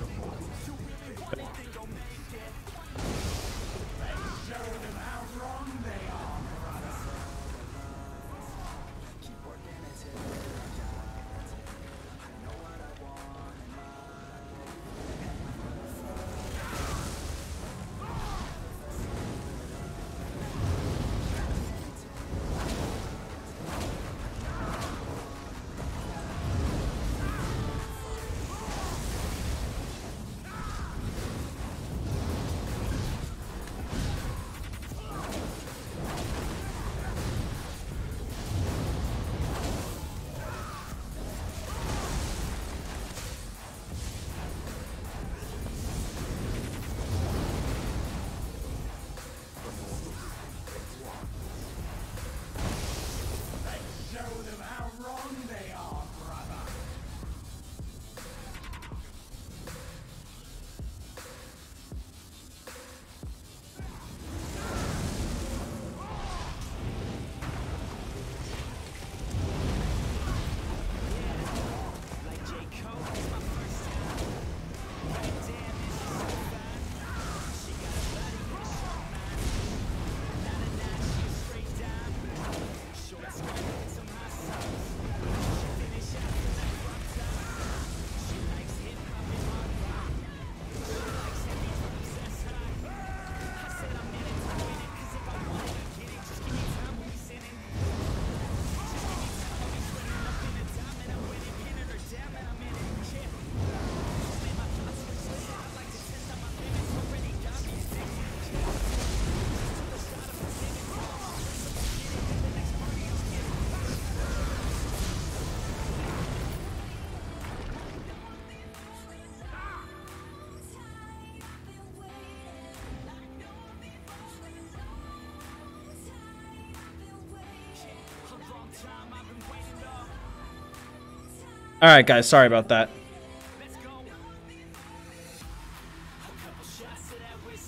[SPEAKER 4] All right, guys. Sorry about that.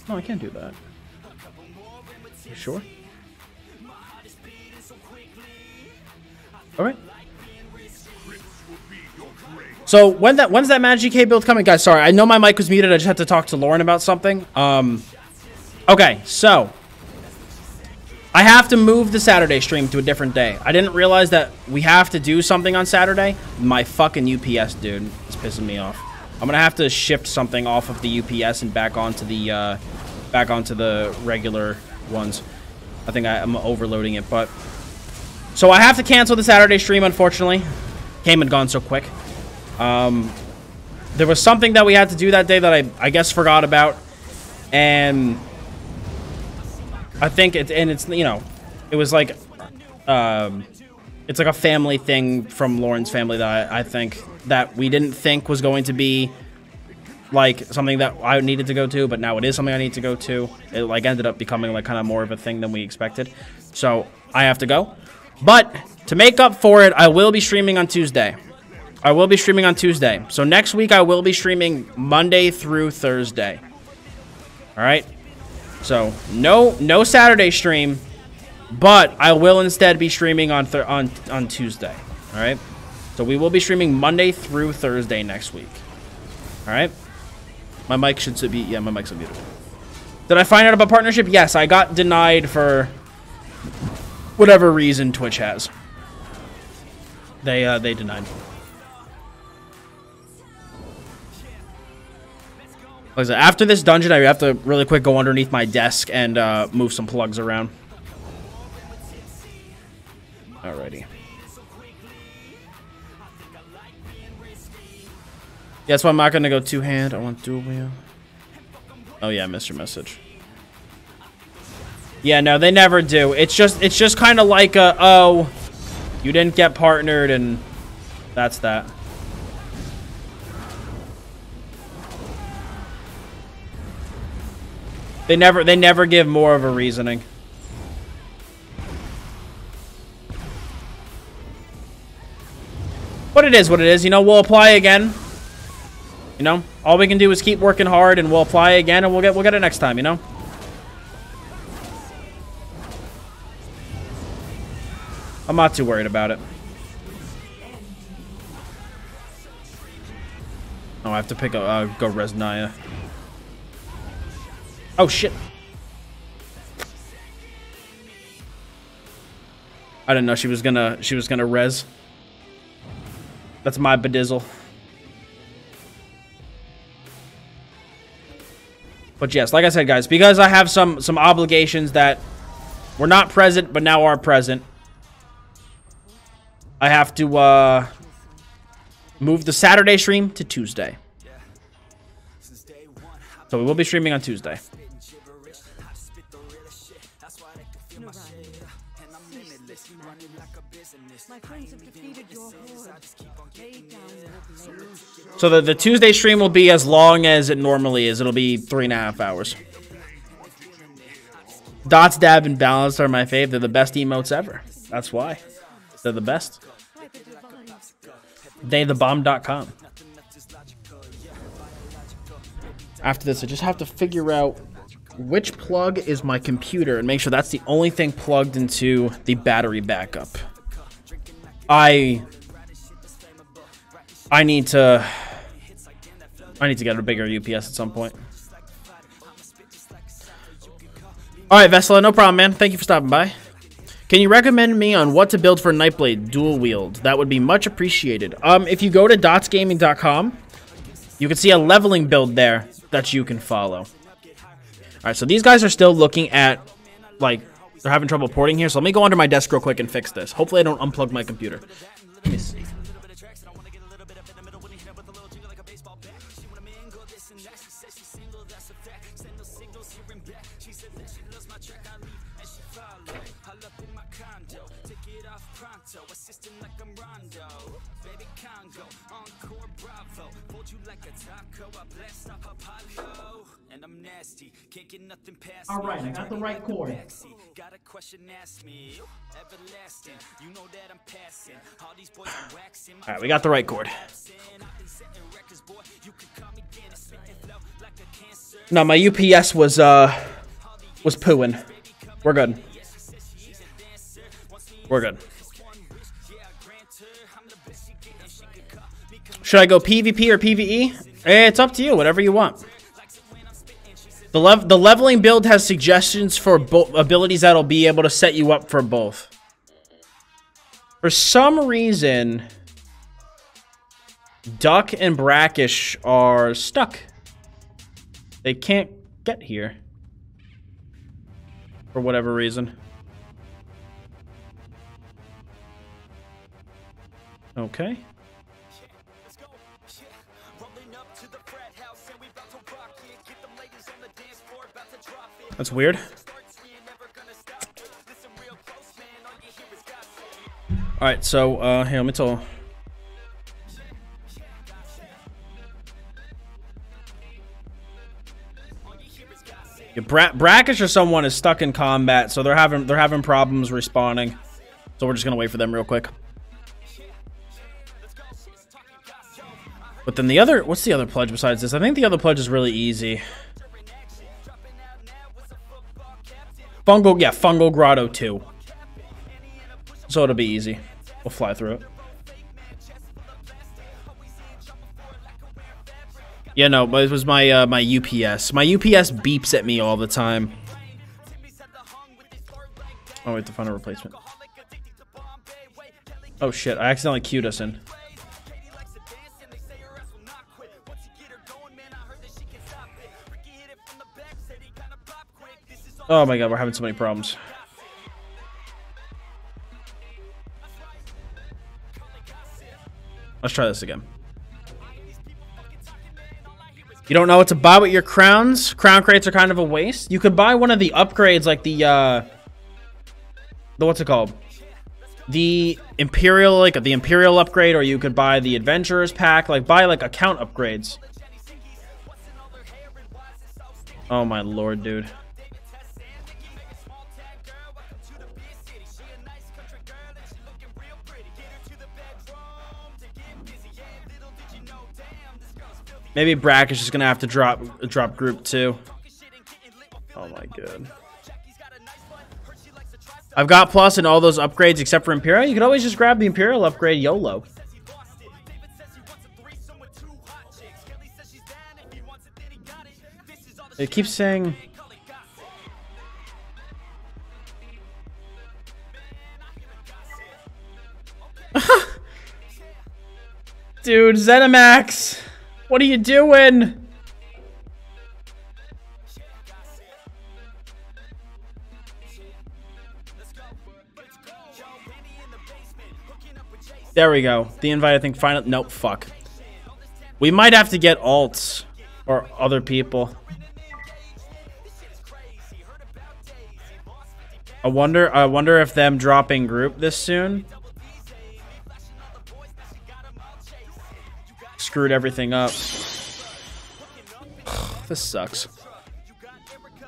[SPEAKER 4] No, I can't do that. You sure? All right. So when's that MagDK build coming, guys? Sorry, I know my mic was muted. I just had to talk to Lauren about something. Okay, so I have to move the Saturday stream to a different day. I didn't realize that we have to do something on Saturday. My fucking UPS, dude, is pissing me off. I'm gonna have to shift something off of the UPS and back onto the regular ones. I think I'm overloading it, but so I have to cancel the Saturday stream. Unfortunately, came and gone so quick. There was something that we had to do that day that I guess forgot about, and I think it's you know, it was like it's like a family thing from Lauren's family that I think that we didn't think was going to be like something that I needed to go to, but now it is something I need to go to. It like ended up becoming like kind of more of a thing than we expected, so I have to go. But to make up for it, I will be streaming on Tuesday. I will be streaming on Tuesday. So next week I will be streaming Monday through Thursday. All right. So no Saturday stream, but I will instead be streaming on Tuesday. All right. So we will be streaming Monday through Thursday next week. All right. My mic should be, yeah, my mic's muted. Did I find out about partnership? Yes, I got denied for whatever reason Twitch has. They denied. Like I said, after this dungeon, I have to really quick go underneath my desk and move some plugs around. Alrighty. Yeah, that's why I'm not gonna go two-hand. I want dual wheel. Oh yeah, I missed your message. Yeah, no, they never do. It's just kind of like a, oh, you didn't get partnered, and that's that. They never give more of a reasoning. But it is what it is. You know, we'll apply again. You know, all we can do is keep working hard, and we'll apply again, and we'll get it next time. You know. I'm not too worried about it. Oh, I have to pick a go res Naya. Oh shit! I didn't know she was gonna res. That's my bedizzle. But yes, like I said, guys, because I have some obligations that were not present but now are present, I have to move the Saturday stream to Tuesday. So we will be streaming on Tuesday. So the Tuesday stream will be as long as it normally is. It'll be 3.5 hours. Dottz, Dab, and Balance are my fave. They're the best emotes ever. That's why. They're the best. Theythebomb.com. After this, I just have to figure out which plug is my computer and make sure that's the only thing plugged into the battery backup. I need to get a bigger UPS at some point. Alright, Vesela, no problem, man. Thank you for stopping by. Can you recommend me on what to build for Nightblade dual wield? That would be much appreciated. If you go to dottsgaming.com, you can see a leveling build there that you can follow. Alright, so these guys are still looking at, like, they're having trouble porting here. So let me go under my desk real quick and fix this. Hopefully I don't unplug my computer. Let me see. All right, I got the right chord. All right, we got the right chord. No, my UPS was pooing. We're good. We're good. Should I go PvP or PvE? It's up to you, whatever you want. The leveling build has suggestions for abilities that'll be able to set you up for both. For some reason, Duck and Brackish are stuck. They can't get here. For whatever reason. Okay. That's weird. Alright, so, here, let me tell. Yeah, Brackish or someone is stuck in combat, so they're having problems respawning. So we're just gonna wait for them real quick. But then the other, what's the other pledge besides this? I think the other pledge is really easy. Fungal Grotto 2. So it'll be easy. We'll fly through it. Yeah, no, but it was my my UPS. My UPS beeps at me all the time. Oh, we have to find a replacement. Oh shit, I accidentally queued us in. Oh my god, we're having so many problems. Let's try this again. You don't know what to buy with your crowns? Crown crates are kind of a waste. You could buy one of the upgrades, like the what's it called? The Imperial, like the Imperial upgrade, or you could buy the Adventurers pack. Like, buy like account upgrades. Oh my lord, dude. Maybe Brackish is gonna have to drop group 2. Oh my god. I've got plus in all those upgrades except for Imperial. You could always just grab the Imperial upgrade YOLO. It keeps saying... Dude, Zenimax! What are you doing? There we go. The invite, I think, finally... Nope, fuck. We might have to get alts or other people. I wonder if them dropping group this soon screwed everything up. This sucks.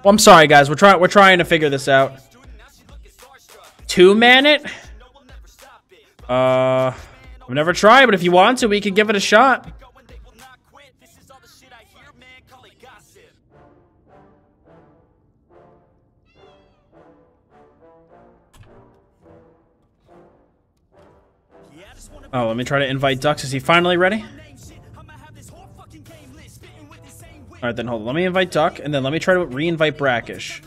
[SPEAKER 4] Well, I'm sorry, guys. We're trying to figure this out. 2-man it? I've never tried, but if you want to, we could give it a shot. Oh, let me try to invite Ducks. Is he finally ready? Alright, then hold on. Let me invite Duck, and then let me try to re-invite Brackish.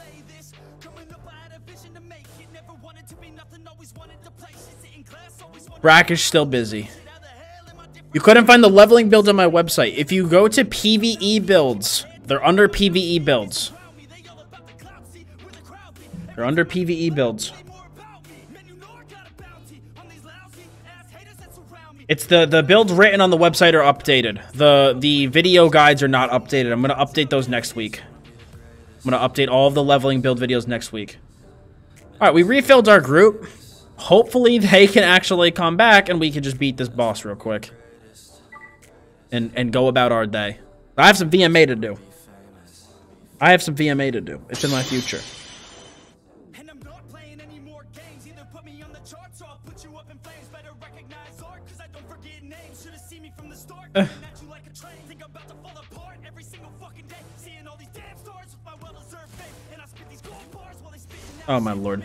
[SPEAKER 4] Brackish still busy. You couldn't find the leveling builds on my website. If you go to PvE builds, they're under PvE builds. They're under PvE builds. It's the builds written on the website are updated. The video guides are not updated. I'm gonna update those next week. I'm gonna update all of the leveling build videos next week. Alright, we refilled our group. Hopefully they can actually come back and we can just beat this boss real quick. And go about our day. I have some VMA to do. It's in my future.
[SPEAKER 2] And I'm not playing any more games. Either put me on the charts or I'll put you up in flames. Better recognize art, cause I don't forget names. Should've seen me from the start. At you like a train. Think I'm about to fall apart every single fucking day. Seeing all these damn stars with my well-deserved fame. And I spit these gold bars while they spit.
[SPEAKER 4] Oh my lord.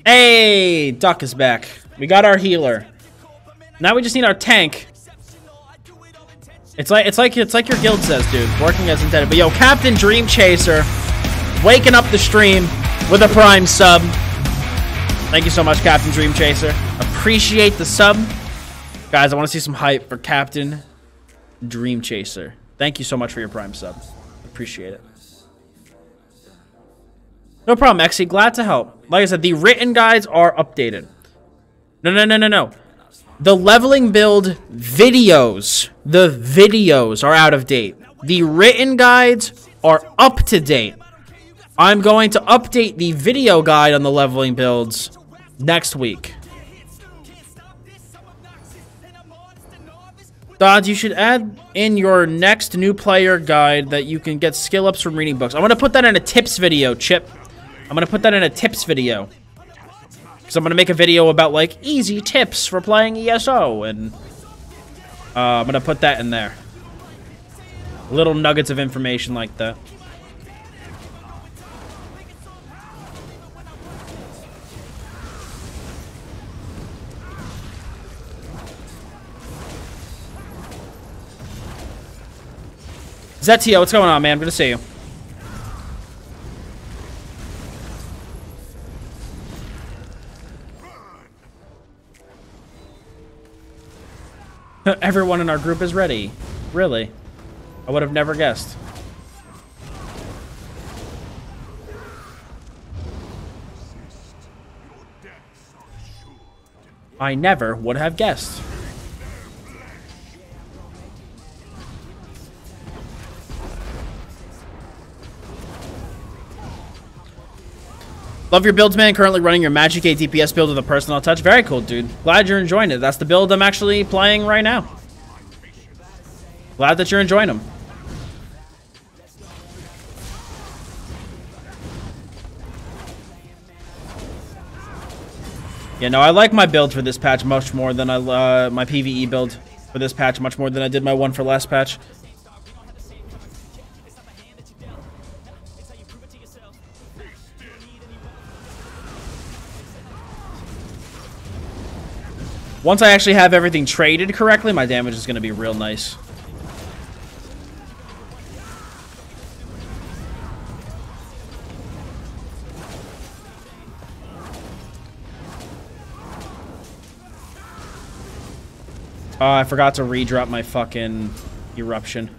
[SPEAKER 4] Hey, Duck is back. We got our healer. Now we just need our tank. It's like your guild says, dude. Working as intended. But yo, Captain Dream Chaser, waking up the stream with a Prime sub. Thank you so much, Captain Dream Chaser. Appreciate the sub. Guys, I want to see some hype for Captain Dream Chaser. Thank you so much for your Prime sub. Appreciate it. No problem, Exy. Glad to help. Like I said, the written guides are updated. No. The leveling build videos, the videos are out of date. The written guides are up to date. I'm going to update the video guide on the leveling builds next week. Dottz, you should add in your next new player guide that you can get skill ups from reading books. I'm going to put that in a tips video, Chip. I'm going to put that in a tips video. Because I'm going to make a video about, like, easy tips for playing ESO. And I'm going to put that in there. Little nuggets of information like that. Zetio, what's going on, man? Good to see you. Everyone in our group is ready. Really? I would have never guessed. I never would have guessed. Love your builds, man. Currently running your MagDK DPS build with a personal touch. Very cool, dude. Glad you're enjoying it. That's the build I'm actually playing right now. Glad that you're enjoying them. Yeah, no, I like my build for this patch much more than I my PvE build for this patch much more than I did my one for last patch. Once I actually have everything traded correctly, my damage is going to be real nice. Oh, I forgot to redrop my fucking eruption.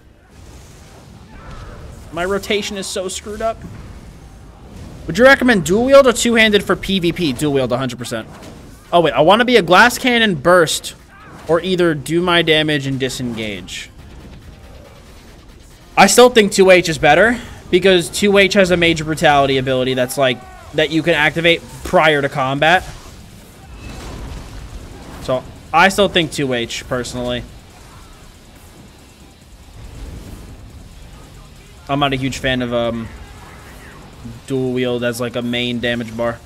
[SPEAKER 4] My rotation is so screwed up. Would you recommend dual wield or two-handed for PvP? Dual wield, 100%. Oh, wait. I want to be a glass cannon burst or either do my damage and disengage. I still think 2H is better because 2H has a major brutality ability that's like that you can activate prior to combat. So I still think 2H personally. I'm not a huge fan of dual wield as like a main damage bar.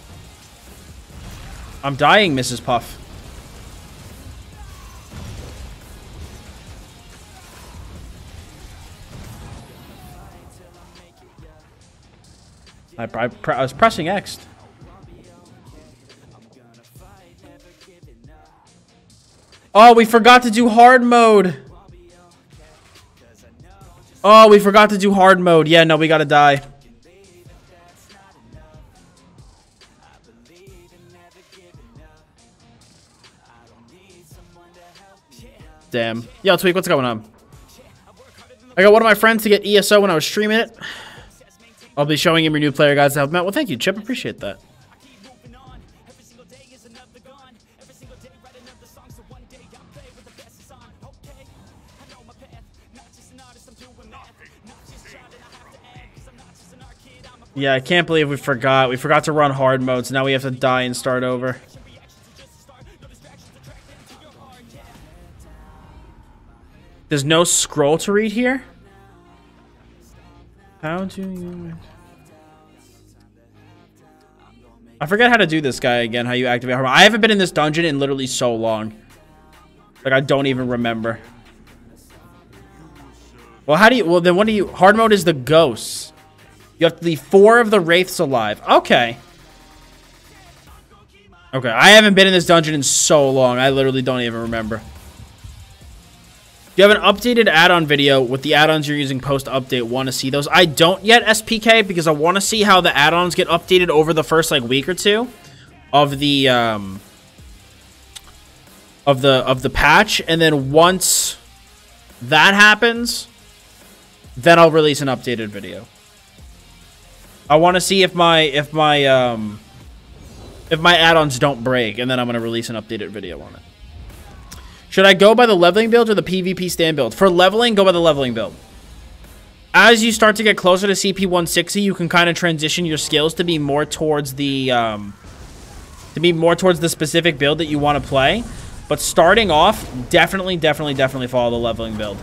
[SPEAKER 4] I'm dying, Mrs. Puff. I was pressing X. Oh, we forgot to do hard mode. Oh, we forgot to do hard mode. Yeah, no, we gotta die. Damn. Yo, Tweak, what's going on? I got one of my friends to get ESO when I was streaming it. I'll be showing him your new player guides to help him out. Well, thank you, Chip. Appreciate that. Yeah, I can't believe we forgot. We forgot to run hard mode, so now we have to die and start over. There's no scroll to read here? How do you... I forget how to do this guy again, how you activate hard mode. I haven't been in this dungeon in literally so long. Like, I don't even remember. Well, how do you... Well, then what do you... Hard mode is the ghosts. You have to leave 4 of the wraiths alive. Okay. Okay, I haven't been in this dungeon in so long. I literally don't even remember. You have an updated add-on video with the add-ons you're using post-update. Want to see those? I don't yet, SPK, because I want to see how the add-ons get updated over the first, like, week or two of the, of the patch. And then once that happens, then I'll release an updated video. I want to see if my add-ons don't break, and then I'm going to release an updated video on it. Should I go by the leveling build or the PvP stand build? For leveling, go by the leveling build. As you start to get closer to CP 160, you can kind of transition your skills to be more towards the specific build that you want to play. But starting off, definitely follow the leveling build.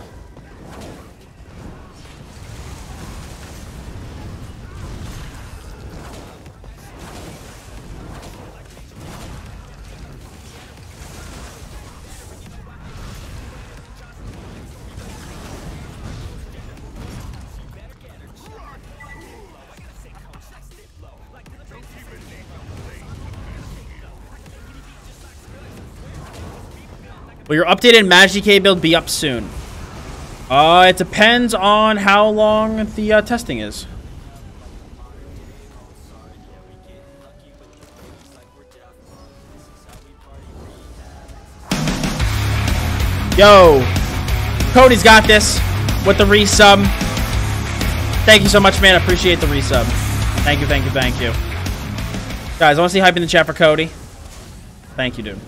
[SPEAKER 4] Will your updated MagDK build be up soon? It depends on how long the testing is. Yo, Cody's got this with the resub. Thank you so much, man. I appreciate the resub. Thank you. Guys, I want to see hype in the chat for Cody. Thank you, dude.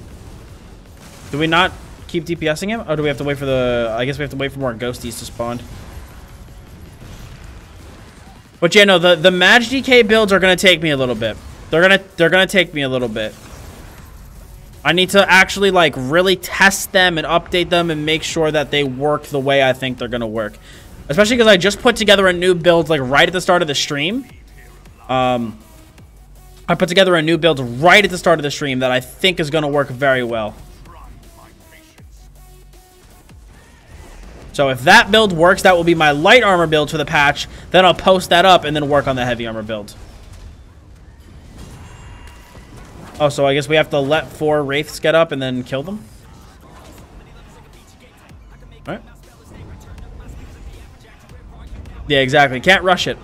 [SPEAKER 4] Do we not keep DPSing him? Or do we have to wait for the... I guess we have to wait for more ghosties to spawn. But yeah, no, the MagDK builds are going to take me a little bit. They're gonna take me a little bit. I need to actually, like, really test them and update them and make sure that they work the way I think they're going to work. Especially because I just put together a new build, like, right at the start of the stream. I put together a new build right at the start of the stream that I think is going to work very well. So if that build works, that will be my light armor build for the patch. Then I'll post that up and then work on the heavy armor build. Oh, so I guess we have to let 4 wraiths get up and then kill them? All right. Yeah, exactly. Can't rush it.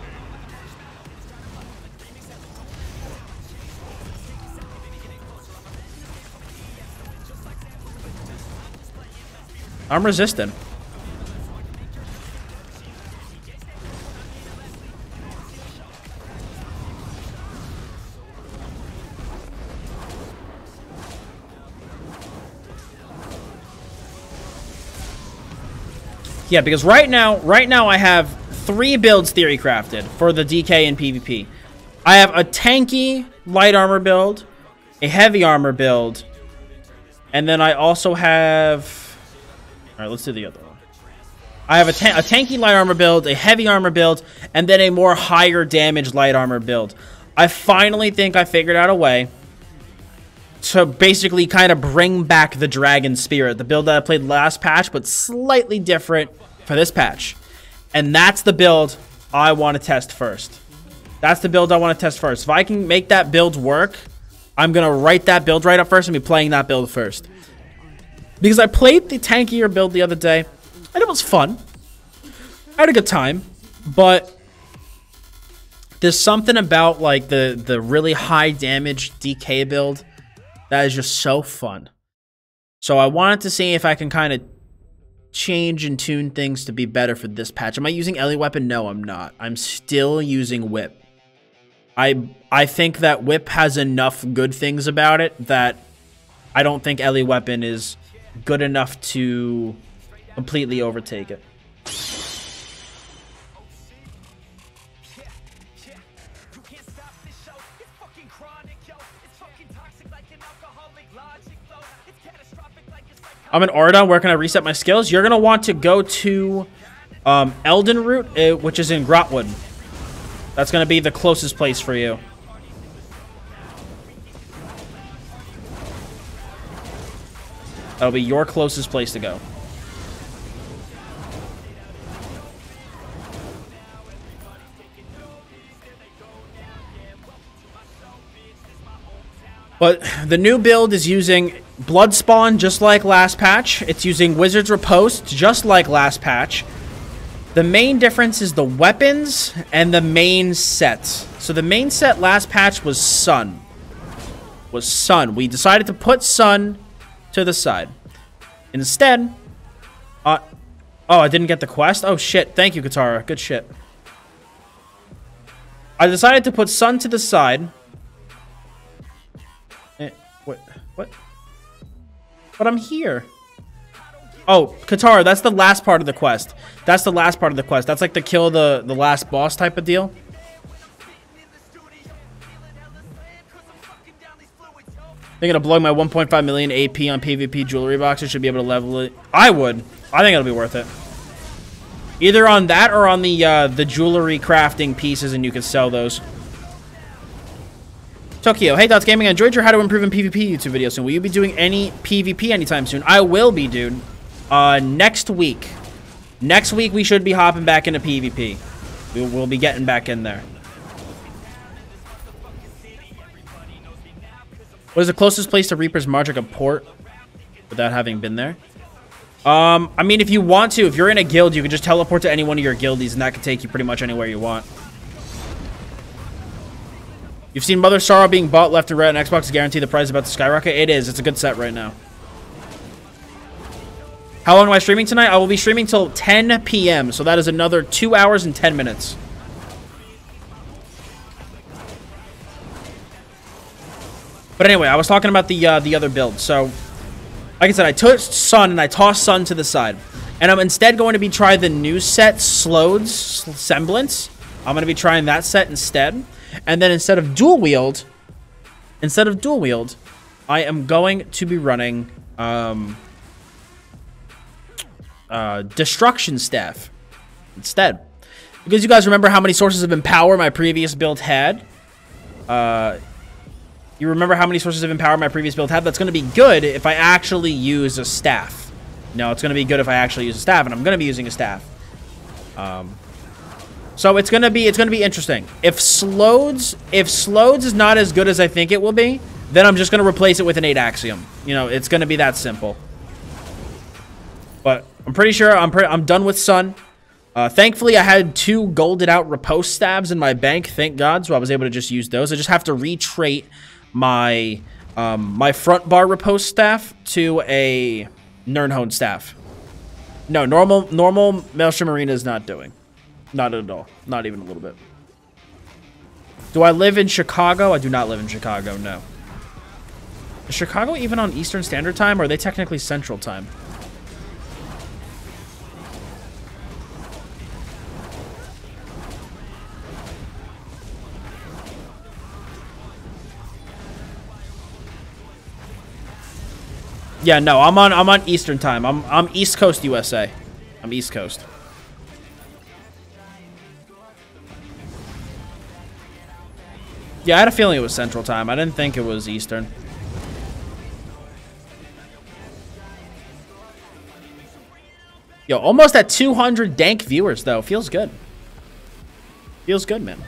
[SPEAKER 4] I'm resistant. Yeah, because right now I have 3 builds theory crafted for the DK and PvP. I have a tanky light armor build, a heavy armor build, and then I also have... Alright, let's do the other one. I have a tanky light armor build, a heavy armor build, and then a more higher damage light armor build. I finally think I figured out a way to basically kind of bring back the Dragon Spirit, the build that I played last patch, but slightly different for this patch. And that's the build I want to test first. That's the build I want to test first. If I can make that build work, I'm going to write that build right up first and be playing that build first. Because I played the tankier build the other day, and it was fun. I had a good time, but there's something about like the really high damage DK build that is just so fun. So I wanted to see if I can kind of change and tune things to be better for this patch. Am I using Ellie Weapon? No, I'm not. I'm still using Whip. I think that Whip has enough good things about it that I don't think Ellie Weapon is good enough to completely overtake it. I'm in Oridon. Where can I reset my skills? You're going to want to go to Elden Root, which is in Grotwood. That's going to be the closest place for you. That'll be your closest place to go. But the new build is using Bloodspawn, just like last patch. It's using Wizard's Riposte, just like last patch. The main difference is the weapons and the main sets. So the main set last patch was Sun. We decided to put Sun to the side. Instead, oh, I didn't get the quest? Oh, shit. Thank you, Katara. Good shit. I decided to put Sun to the side. What? But I'm here. Oh, Katara, that's the last part of the quest. That's the last part of the quest. That's like the kill the last boss type of deal. Thinking of blowing my 1.5 million AP on PvP jewelry boxes. Should be able to level it. I would. I think it'll be worth it. Either on that or on the jewelry crafting pieces, and you can sell those. Tokyo, hey Dottz Gaming, I enjoyed your How to Improve in PvP YouTube video soon. Will you be doing any PvP anytime soon? I will be, dude. Next week. Next week we should be hopping back into PvP. We'll be getting back in there. What is the closest place to Reaper's March? Like a port without having been there? I mean, if you want to, if you're in a guild, you can just teleport to any one of your guildies, and that can take you pretty much anywhere you want. You've seen Mother Sorrow being bought left and right on Xbox to guarantee the price is about to skyrocket? It is. It's a good set right now. How long am I streaming tonight? I will be streaming till 10 p.m. So that is another 2 hours and 10 minutes. But anyway, I was talking about the other build. So, like I said, I took Sun and I tossed Sun to the side. And I'm instead going to be trying the new set, Slode's Semblance. I'm going to be trying that set instead. And then instead of dual wield, I am going to be running Destruction Staff instead. Because you guys remember how many sources of empower my previous build had. You remember how many sources of empower my previous build had? That's going to be good if I actually use a staff. No, it's going to be good if I actually use a staff, and I'm going to be using a staff. So it's gonna be interesting. If Slode's is not as good as I think it will be, then I'm just gonna replace it with an 8 Axiom. You know, it's gonna be that simple. But I'm pretty sure I'm done with Sun. Thankfully, I had 2 golded out riposte stabs in my bank, thank God, so I was able to just use those. I just have to retrait my my front bar riposte staff to a Nirnhone staff. No, normal Maelstrom Arena is not doing. Not at all. Not even a little bit. Do I live in Chicago? I do not live in Chicago, no. Is Chicago even on Eastern Standard Time, or are they technically Central Time? Yeah, no, I'm on Eastern Time. I'm East Coast USA. I'm East Coast. Yeah, I had a feeling it was Central Time. I didn't think it was Eastern. Yo, almost at 200 dank viewers, though. Feels good. Feels good, man.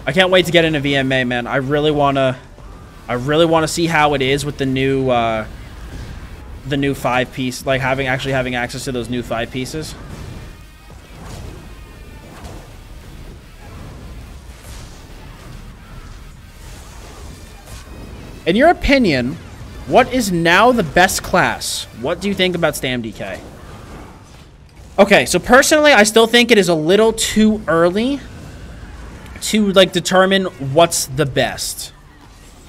[SPEAKER 4] I can't wait to get into VMA, man. I really want to see how it is with the new 5-piece, like actually having access to those new 5 pieces. In your opinion, what is now the best class? What do you think about StamDK? Okay, so personally, I still think it is a little too early to like determine what's the best.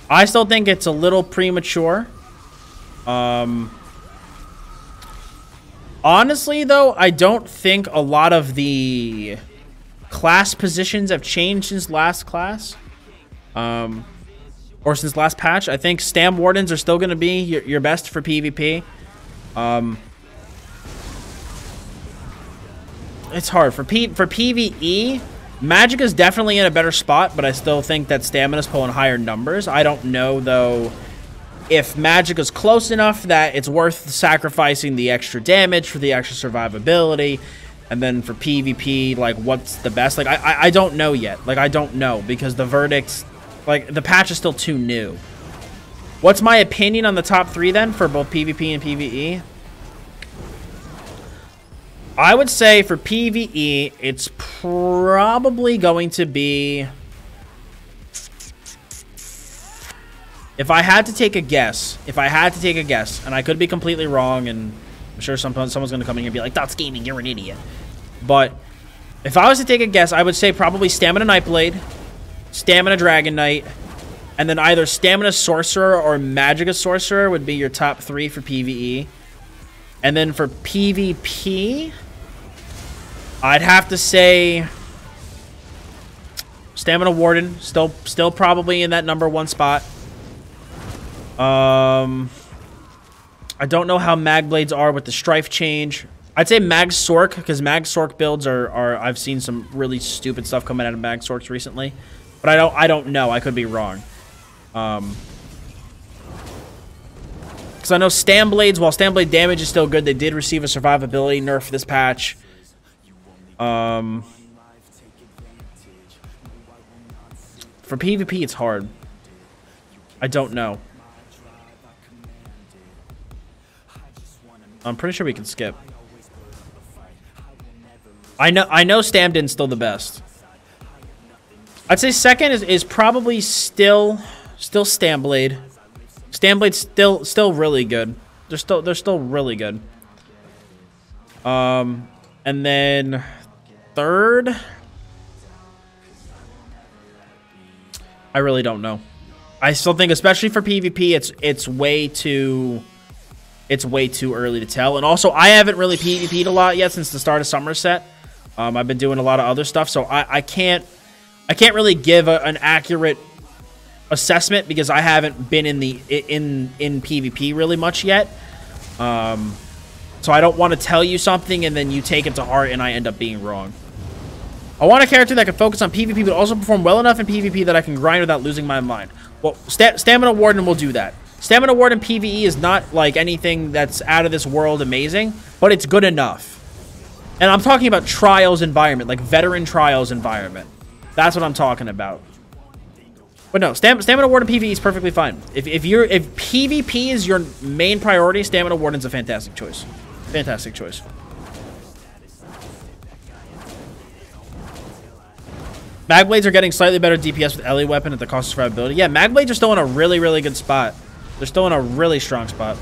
[SPEAKER 4] I still think it's a little premature. Honestly, though, I don't think a lot of the class positions have changed since last class. Or since last patch. I think Stam Wardens are still going to be your best for PvP. It's hard. For PvE, Magic is definitely in a better spot, but I still think that Stamina's pulling higher numbers. I don't know, though, if Magic is close enough that it's worth sacrificing the extra damage for the extra survivability. And then for PvP, like, what's the best? Like, I don't know yet. Like, I don't know, because the verdicts, like, the patch is still too new. What's my opinion on the top 3, then, for both PvP and PvE? I would say for PvE, it's probably going to be... If I had to take a guess, and I could be completely wrong, and I'm sure someone's going to come in here and be like, Dottz Gaming, you're an idiot. But if I was to take a guess, I would say probably Stamina Nightblade, Stamina Dragon Knight, and then either Stamina Sorcerer or Magicka Sorcerer would be your top 3 for PvE. And then for PvP, I'd have to say Stamina Warden, still probably in that #1 spot. I don't know how Mag Blades are with the Strife change. I'd say Mag Sork, because Mag Sork builds are I've seen some really stupid stuff coming out of Mag Sorks recently. But I don't know. I could be wrong. Because I know Stam Blades, while Stam Blade damage is still good, they did receive a survivability nerf this patch. For PvP, it's hard. I don't know. I'm pretty sure we can skip. I know Stamden's still the best. I'd say second is probably still Stamblade. Stamblade's still really good. They're still really good. And then third, I really don't know. I still think, especially for PvP, it's way too early to tell. And also, I haven't really PvP'd a lot yet since the start of Somerset. I've been doing a lot of other stuff, so I can't really give an accurate assessment because I haven't been in PvP really much yet. So I don't want to tell you something and then you take it to heart and I end up being wrong. I want a character that can focus on PvP but also perform well enough in PvP that I can grind without losing my mind. Well, Stamina Warden will do that. Stamina Warden PvE is not like anything that's out of this world amazing, but it's good enough. And I'm talking about Trials environment, like veteran Trials environment. That's what I'm talking about. But no, Stamina Warden PvE is perfectly fine. If PvP is your main priority, Stamina Warden's a fantastic choice. Fantastic choice. Mag Blades are getting slightly better DPS with LE weapon at the cost of survivability. Yeah, Mag Blades are still in a really, really good spot. They're still in a really strong spot.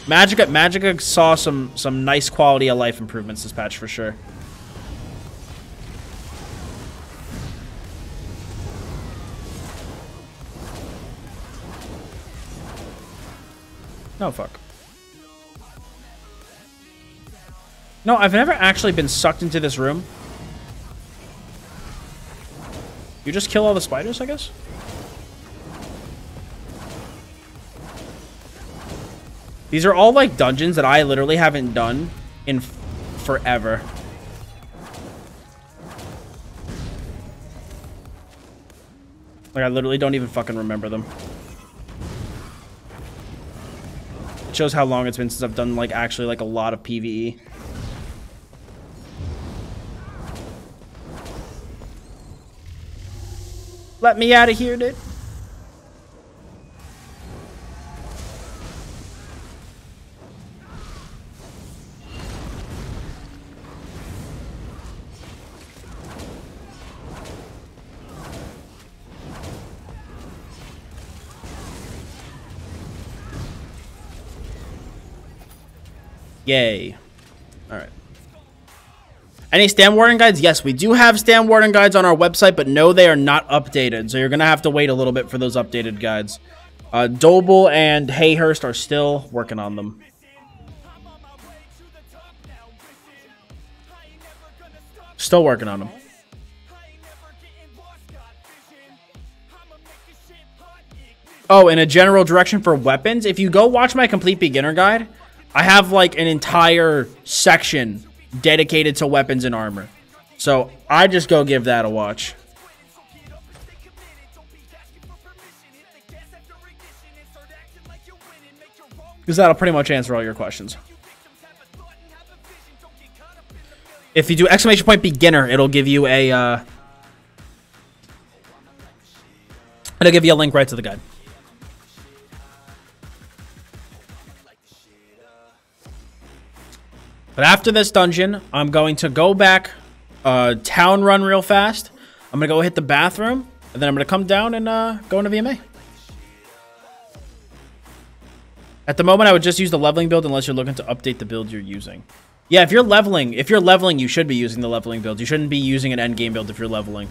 [SPEAKER 4] Magicka saw some nice quality of life improvements this patch for sure. Oh, fuck. No, I've never actually been sucked into this room. You just kill all the spiders, I guess? These are all, like, dungeons that I literally haven't done in forever. Like, I literally don't even fucking remember them. It shows how long it's been since I've done, like, actually, like, a lot of PvE. Let me out of here, dude. Yay. Alright. Any Stam Warden guides? Yes, we do have Stam Warden guides on our website, but no, they are not updated. So you're going to have to wait a little bit for those updated guides. Doble and Hayhurst are still working on them. Still working on them. Oh, in a general direction for weapons, if you go watch my complete beginner guide, I have like an entire section dedicated to weapons and armor. So I just go give that a watch. Because that'll pretty much answer all your questions. If you do exclamation point beginner, it'll give you a it'll give you a link right to the guide. But after this dungeon, I'm going to go back, town run real fast. I'm going to go hit the bathroom, and then I'm going to come down and go into VMA. At the moment, I would just use the leveling build unless you're looking to update the build you're using. Yeah, if you're leveling, you should be using the leveling build. You shouldn't be using an endgame build if you're leveling.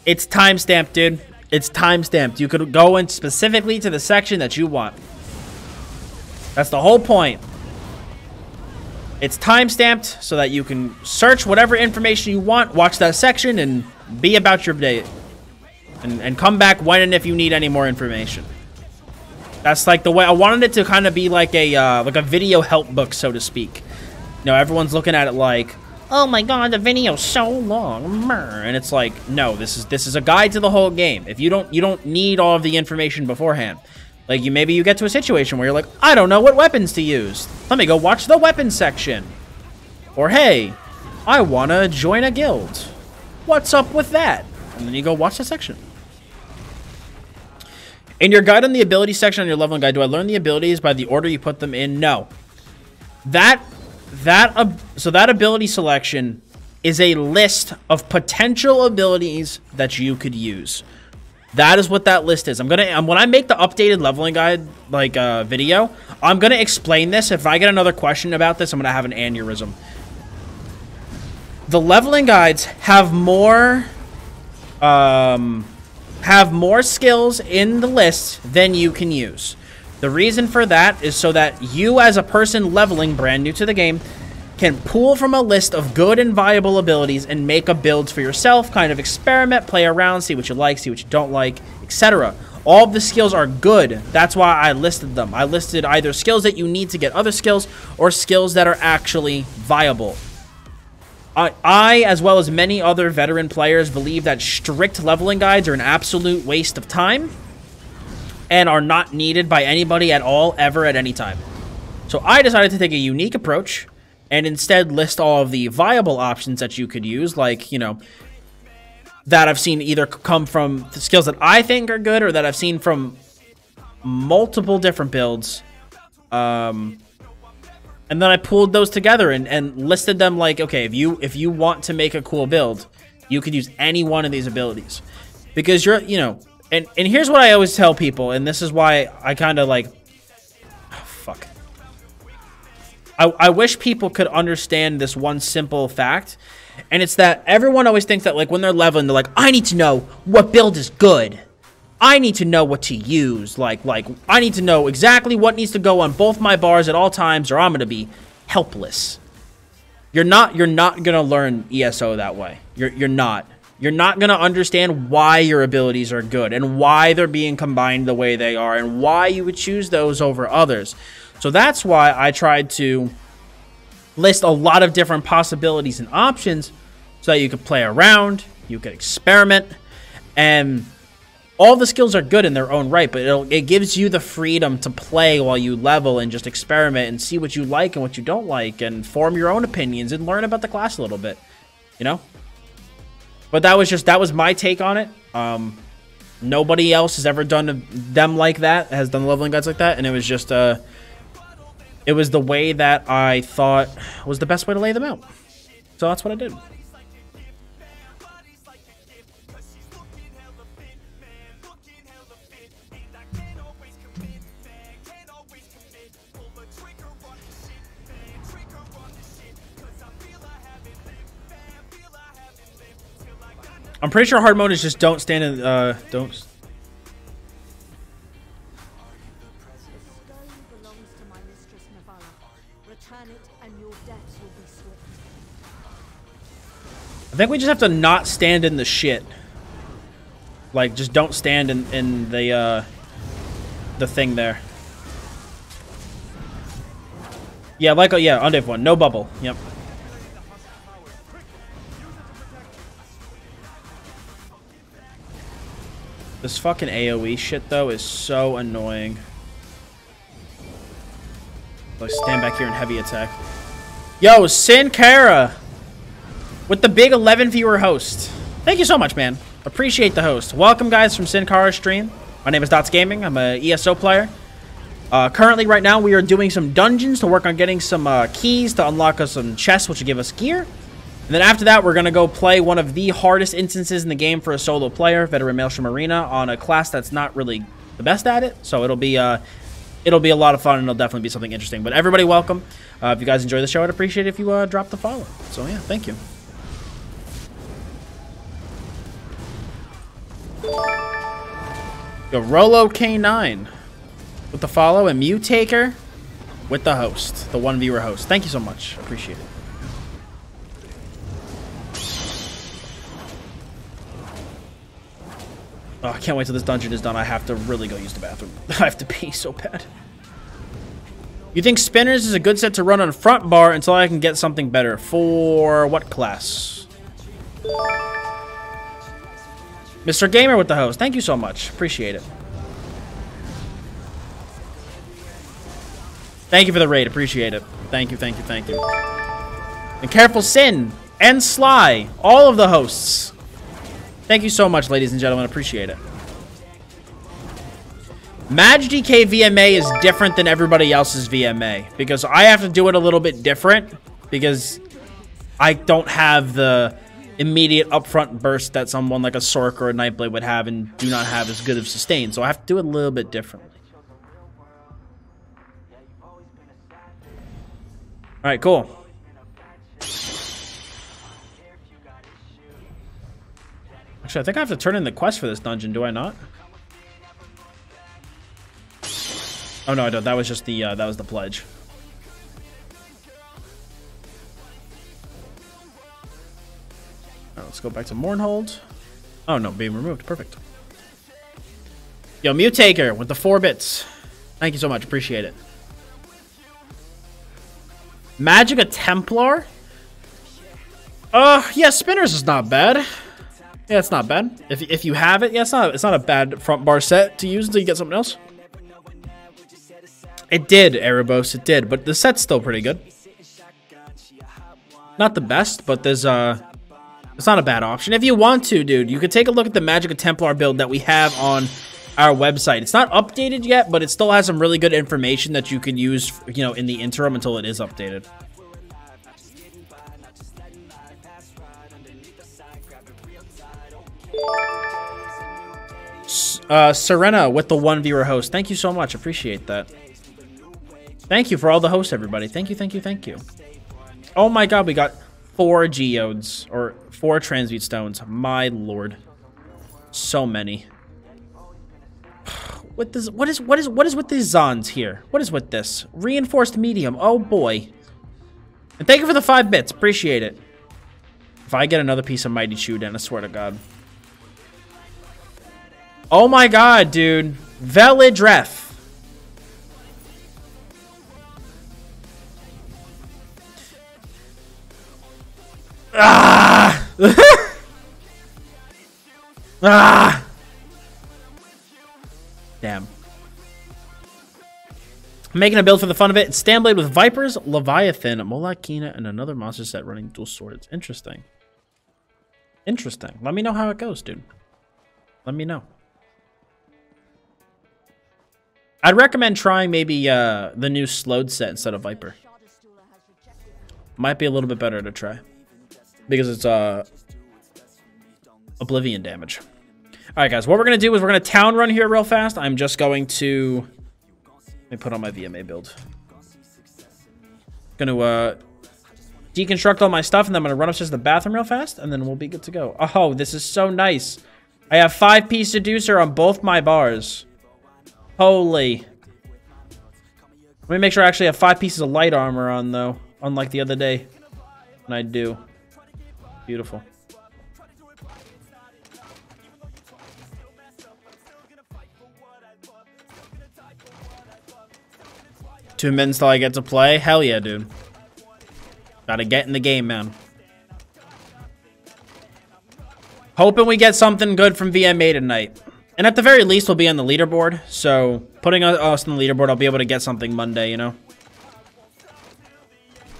[SPEAKER 4] It's timestamped, dude. It's timestamped. You could go in specifically to the section that you want. That's the whole point. It's timestamped so that you can search whatever information you want, watch that section, and be about your day. And come back when and if you need any more information. That's like the way I wanted it to kind of be like a video help book, so to speak. You know, everyone's looking at it like, oh my god, the video's so long, and it's like, no, this is a guide to the whole game. If you don't need all of the information beforehand. Like, maybe you get to a situation where you're like, I don't know what weapons to use. Let me go watch the weapons section. Or, hey, I want to join a guild. What's up with that? And then you go watch the section. In your guide on the ability section on your leveling guide, do I learn the abilities by the order you put them in? No. So that ability selection is a list of potential abilities that you could use. That is what that list is. When I make the updated leveling guide video, I'm gonna explain this. If I get another question about this, I'm gonna have an aneurysm. The leveling guides have more skills in the list than you can use. The reason for that is so that you, as a person leveling brand new to the game, can pull from a list of good and viable abilities and make a build for yourself, kind of experiment, play around, see what you like, see what you don't like, etc. All of the skills are good. That's why I listed them. I listed either skills that you need to get other skills or skills that are actually viable. I, as well as many other veteran players, believe that strict leveling guides are an absolute waste of time and are not needed by anybody at all, ever, at any time. So I decided to take a unique approach and instead list all of the viable options that you could use, like, you know, that I've seen either come from the skills that I think are good or that I've seen from multiple different builds. And then I pulled those together and listed them like, okay, if you want to make a cool build, you could use any one of these abilities. Because you're, you know, and here's what I always tell people, and this is why I kind of like, oh, fuck. I wish people could understand this one simple fact, and it's that everyone always thinks that, like, when they're leveling, they're like, I need to know what build is good. I need to know what to use. Like I need to know exactly what needs to go on both my bars at all times, or I'm gonna be helpless. You're not gonna learn ESO that way. You're not. You're not gonna understand why your abilities are good and why they're being combined the way they are and why you would choose those over others. So that's why I tried to list a lot of different possibilities and options so that you could play around, you could experiment, and all the skills are good in their own right, but it gives you the freedom to play while you level and just experiment and see what you like and what you don't like and form your own opinions and learn about the class a little bit, you know? But that was my take on it. Nobody else has ever done them like that, has done leveling guides like that, and it was just it was the way that I thought was the best way to lay them out. So that's what I did. I'm pretty sure hard mode is just don't stand in, don't. I think we just have to not stand in the shit. Like, just don't stand in the thing there. Yeah, like, yeah, on div 1. No bubble. Yep. This fucking AoE shit, though, is so annoying. Like, stand back here and heavy attack. Yo, Sin Cara with the big 11 viewer host. Thank you so much, man. Appreciate the host. Welcome, guys, from Sin Cara's stream. My name is Dottz Gaming. I'm an ESO player. Currently, right now, we are doing some dungeons to work on getting some keys to unlock us some chests, which will give us gear. And then after that, we're going to go play one of the hardest instances in the game for a solo player, Veteran Maelstrom Arena, on a class that's not really the best at it. So it'll be a lot of fun, and it'll definitely be something interesting. But everybody, welcome. If you guys enjoy the show, I'd appreciate it if you drop the follow. So yeah, thank you. Go Rolo K9 with the follow, and Mutaker with the host, the 1 viewer host. Thank you so much. Appreciate it. Oh, I can't wait till this dungeon is done. I have to really go use the bathroom. I have to pee so bad. You think Spinners is a good set to run on front bar until I can get something better? For what class? Mr. Gamer with the host. Thank you so much. Appreciate it. Thank you for the raid. Appreciate it. Thank you, thank you, thank you. And Careful Sin and Sly. All of the hosts. Thank you so much, ladies and gentlemen. Appreciate it. MagDK VMA is different than everybody else's VMA because I have to do it a little bit different because I don't have the immediate upfront burst that someone like a Sork or a Nightblade would have and do not have as good of sustain. So I have to do it a little bit differently. All right, cool. Actually, I think I have to turn in the quest for this dungeon, do I not? Oh no, I don't. That was just the that was the pledge. All right, let's go back to Mournhold. Oh no, being removed. Perfect. Yo, Mutaker with the 4 bits. Thank you so much. Appreciate it. Magicka Templar? Yeah, Spinners is not bad. Yeah, it's not bad. If you have it, yeah, it's not a bad front bar set to use until you get something else. It did, Erebos, it did, but the set's still pretty good. Not the best, but there's it's not a bad option. If you want to, dude, you could take a look at the Magicka Templar build that we have on our website. It's not updated yet, but it still has some really good information that you can use, you know, in the interim until it is updated. Serena with the 1 viewer host. Thank you so much. Appreciate that. Thank you for all the hosts, everybody. Thank you, thank you, thank you. Oh my god, we got 4 geodes or 4 transmute stones. My lord. So many. What is with these Zons here? What is with this? Reinforced medium. Oh boy. And thank you for the 5 bits. Appreciate it. If I get another piece of Mighty Chew, then I swear to God. Oh my god, dude. Velidreth. Ah! Ah! Damn. I'm making a build for the fun of it. It's Standblade with Vipers, Leviathan, Molakina, and another monster set running dual swords. Interesting. Interesting. Let me know how it goes, dude. Let me know. I'd recommend trying maybe the new slowed set instead of Viper. Might be a little bit better to try. Because it's Oblivion damage. Alright guys, what we're going to do is we're going to town run here real fast. I'm just going to... Let me put on my VMA build. Going to deconstruct all my stuff, and then I'm going to run upstairs to the bathroom real fast, and then we'll be good to go. Oh, this is so nice. I have 5-piece Seducer on both my bars. Holy. Let me make sure I actually have 5 pieces of light armor on, though. Unlike the other day. And I do. Beautiful. 2 minutes till I get to play. Hell yeah, dude. Gotta get in the game, man. Hoping we get something good from VMA tonight. And at the very least, we'll be on the leaderboard. So, putting us on the leaderboard, I'll be able to get something Monday, you know?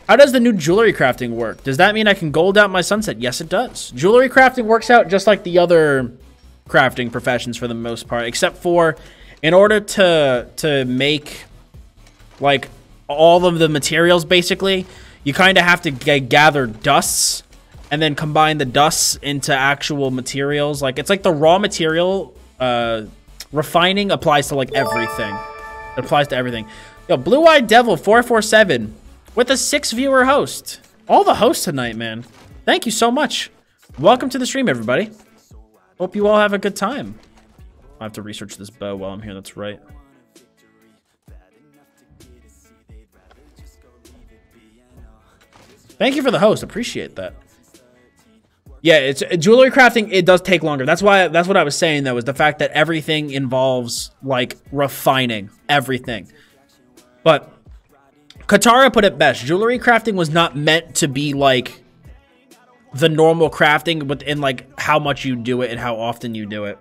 [SPEAKER 4] How does the new jewelry crafting work? Does that mean I can gold out my sunset? Yes, it does. Jewelry crafting works out just like the other crafting professions for the most part. Except for, in order to make, like, all of the materials, basically, you kind of have to gather dusts and then combine the dusts into actual materials. Like, it's like the raw material refining applies to, like, everything. It applies to everything. Yo, Blue-Eyed Devil 447 with a 6-viewer host. All the hosts tonight, man. Thank you so much. Welcome to the stream, everybody. Hope you all have a good time. I have to research this bow while I'm here. That's right. Thank you for the host. Appreciate that. Yeah, it's jewelry crafting. It does take longer. That's what I was saying, though, is the fact that everything involves, like, refining everything. But Katara put it best. Jewelry crafting was not meant to be, like, the normal crafting within, like, how much you do it and how often you do it.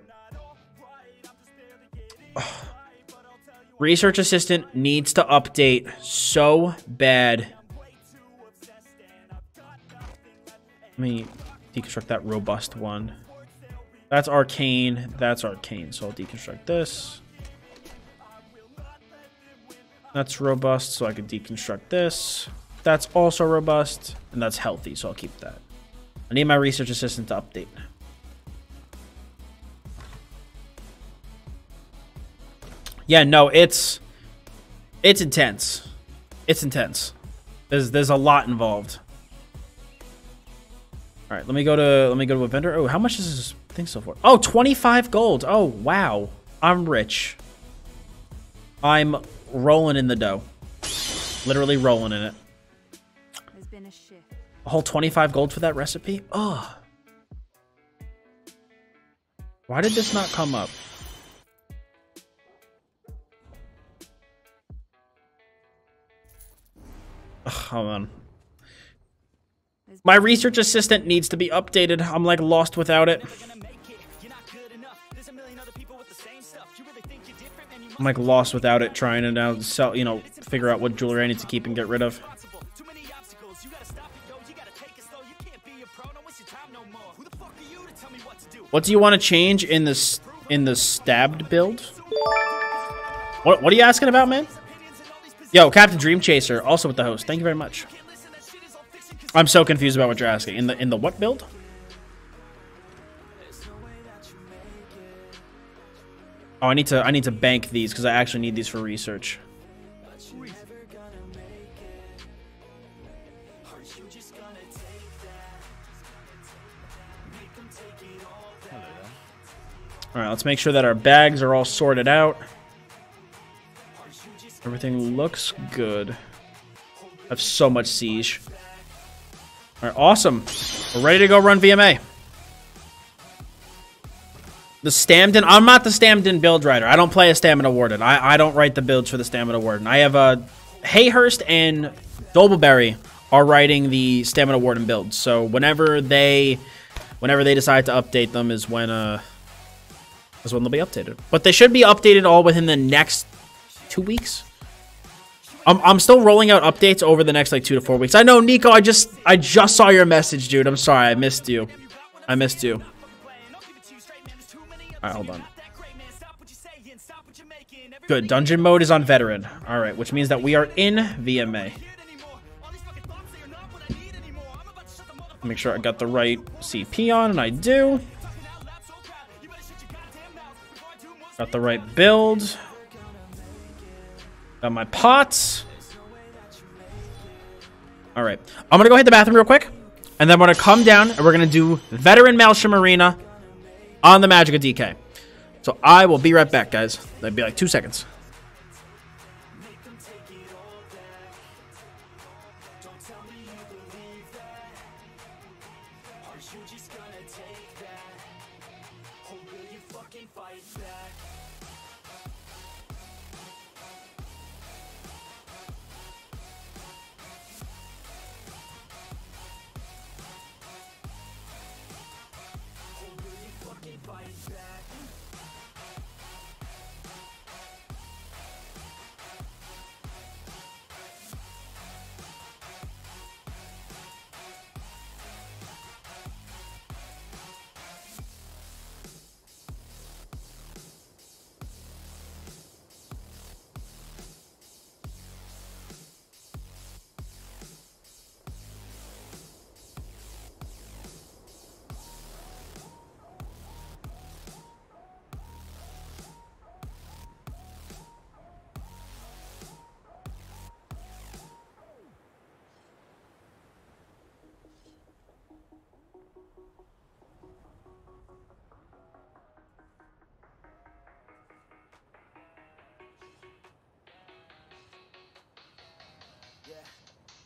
[SPEAKER 4] Research Assistant needs to update so bad. Let me deconstruct that robust one. That's arcane. That's arcane. So I'll deconstruct this. That's robust, so I can deconstruct this. That's also robust, and that's healthy, so I'll keep that. I need my research assistant to update. Yeah, no, it's intense. It's intense. There's a lot involved. All right, let me go to a vendor. Oh, how much is this thing so far? Oh, 25 gold. Oh, wow. I'm rich. I'm rolling in the dough. Literally rolling in it.
[SPEAKER 5] There's been a shift.
[SPEAKER 4] A whole 25 gold for that recipe? Ugh. Why did this not come up? Ugh, hold on. My research assistant needs to be updated. I'm like lost without it. I'm like lost without it, trying to now sell, you know, figure out what jewelry I need to keep and get rid of. What do you want to change in the stabbed build? What are you asking about, man? Yo, Captain Dream Chaser, also with the host. Thank you very much. I'm so confused about what you're asking. In the what build? Oh, I need to bank these because I actually need these for research. All right, let's make sure that our bags are all sorted out. Everything looks good. I have so much siege. All right, awesome. We're ready to go run VMA. The Stamden. I'm not the Stamden build writer. I don't play a Stamina Warden. I don't write the builds for the Stamina Warden. I have Hayhurst and Doubleberry are writing the Stamina Warden builds. So whenever they decide to update them is when they'll be updated. But they should be updated all within the next 2 weeks. I'm still rolling out updates over the next like 2 to 4 weeks. I know, Nico. I just saw your message, dude. I'm sorry. I missed you. I missed you. All right, hold on. Good. Dungeon mode is on veteran. All right, which means that we are in VMA. Make sure I got the right CP on, and I do. Got the right build. Got my pots. All right. I'm going to go hit the bathroom real quick. And then we're going to come down and we're going to do Veteran Maelstrom Arena on the MagDK. So I will be right back, guys. That'll be like 2 seconds.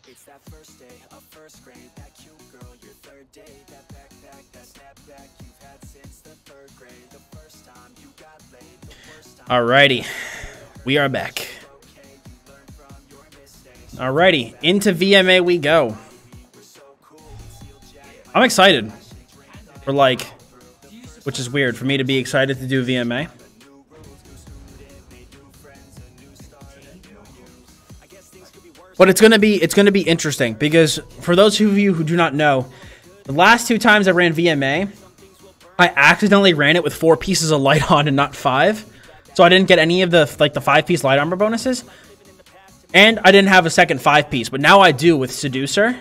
[SPEAKER 3] It's that first day of first grade, that cute girl, your third day, that backpack, that snapback you've had since the third grade, the first time you got laid, the worst time.
[SPEAKER 4] Alrighty, we are back. Alrighty, into VMA we go. I'm excited for like, which is weird for me to be excited to do VMA. But it's gonna be interesting because for those of you who do not know, the last 2 times I ran VMA, I accidentally ran it with 4 pieces of light on and not 5, so I didn't get any of the the 5-piece light armor bonuses, and I didn't have a second 5-piece. But now I do with Seducer,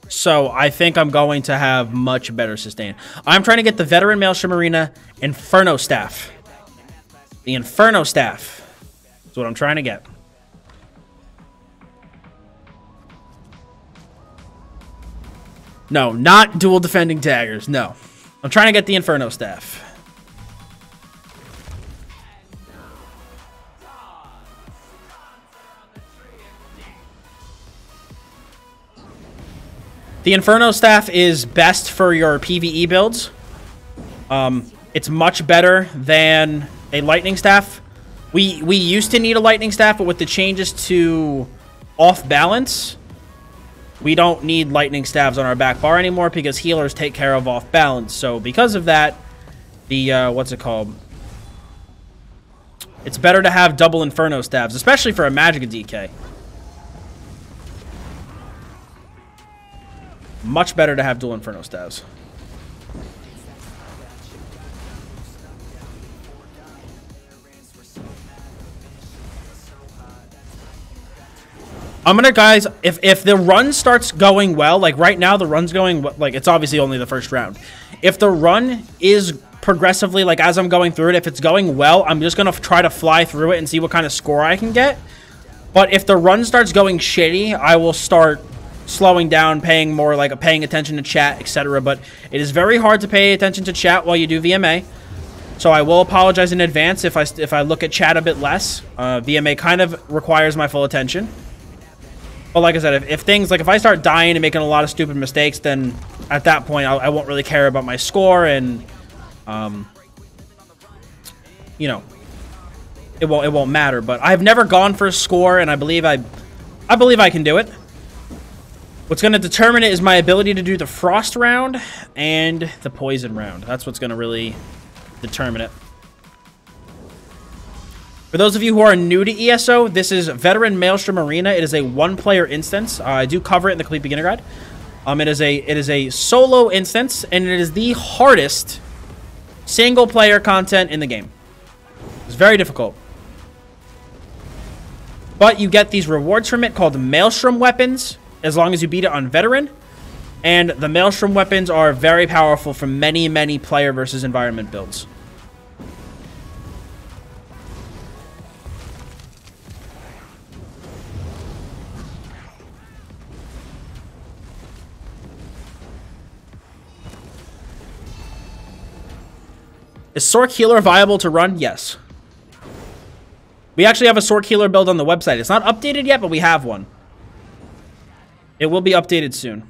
[SPEAKER 4] so I think I'm going to have much better sustain. I'm trying to get the Veteran Maelstrom Arena Inferno Staff. The Inferno Staff is what I'm trying to get. No, not dual defending daggers. No. I'm trying to get the Inferno Staff. The Inferno Staff is best for your PvE builds. It's much better than a Lightning Staff. We used to need a Lightning Staff, but with the changes to off balance, we don't need lightning staves on our back bar anymore because healers take care of off balance. So because of that, the what's it called? It's better to have double Inferno staves, especially for a MagDK. Much better to have dual Inferno staves. I'm gonna, guys, if the run starts going well, like right now the run's going, like it's obviously only the first round. If the run is progressively, like as I'm going through it, if it's going well, I'm just gonna try to fly through it and see what kind of score I can get. But if the run starts going shitty, I will start slowing down, paying attention to chat, etc. But it is very hard to pay attention to chat while you do VMA. So I will apologize in advance if I look at chat a bit less. VMA kind of requires my full attention. But like I said, if things, like if I start dying and making a lot of stupid mistakes, then at that point I won't really care about my score, and you know, it won't matter. But I've never gone for a score, and I believe I can do it. What's going to determine it is my ability to do the frost round and the poison round. That's what's going to really determine it. For those of you who are new to ESO, this is Veteran Maelstrom Arena. It is a 1-player instance. I do cover it in the Complete Beginner Guide. It is a solo instance, and it is the hardest single-player content in the game. It's very difficult. But you get these rewards from it called Maelstrom Weapons, as long as you beat it on Veteran. And the Maelstrom Weapons are very powerful for many, many player versus environment builds. Is Sork Healer viable to run? Yes. We actually have a Sork Healer build on the website. It's not updated yet, but we have one. It will be updated soon.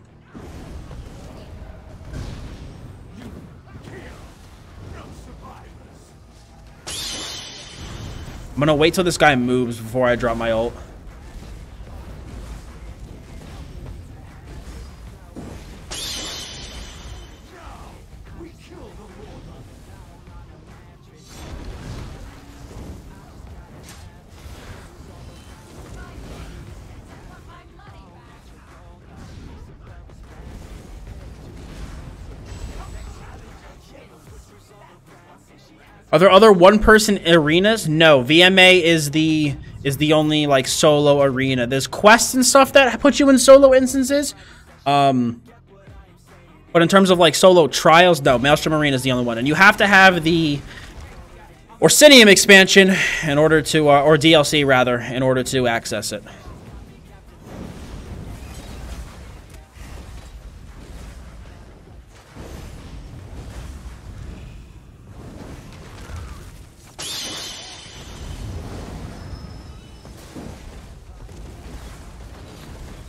[SPEAKER 4] I'm gonna wait till this guy moves before I drop my ult. Are there other one-person arenas? No, VMA is the only like solo arena. There's quests and stuff that put you in solo instances. But in terms of like solo trials, no, Maelstrom Arena is the only one, and you have to have the Orsinium expansion in order to, or DLC rather, in order to access it.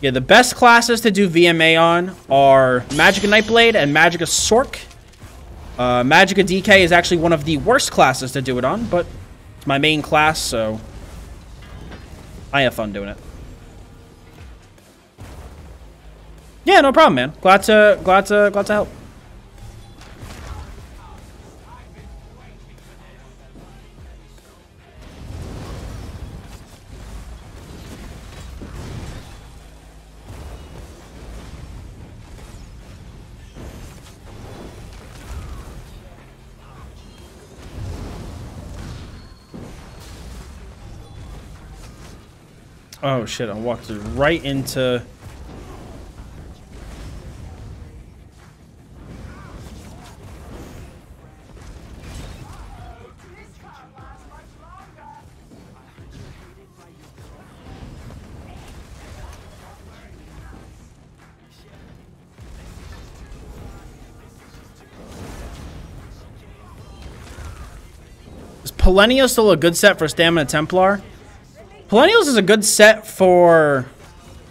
[SPEAKER 4] Yeah, the best classes to do VMA on are Magicka Nightblade and Magicka Sork. Magicka DK is actually one of the worst classes to do it on, but it's my main class, so I have fun doing it. Yeah, no problem, man. Glad to help. Oh shit, I walked right into... Is Pelennial still a good set for Stamina Templar? Pelennials is a good set for,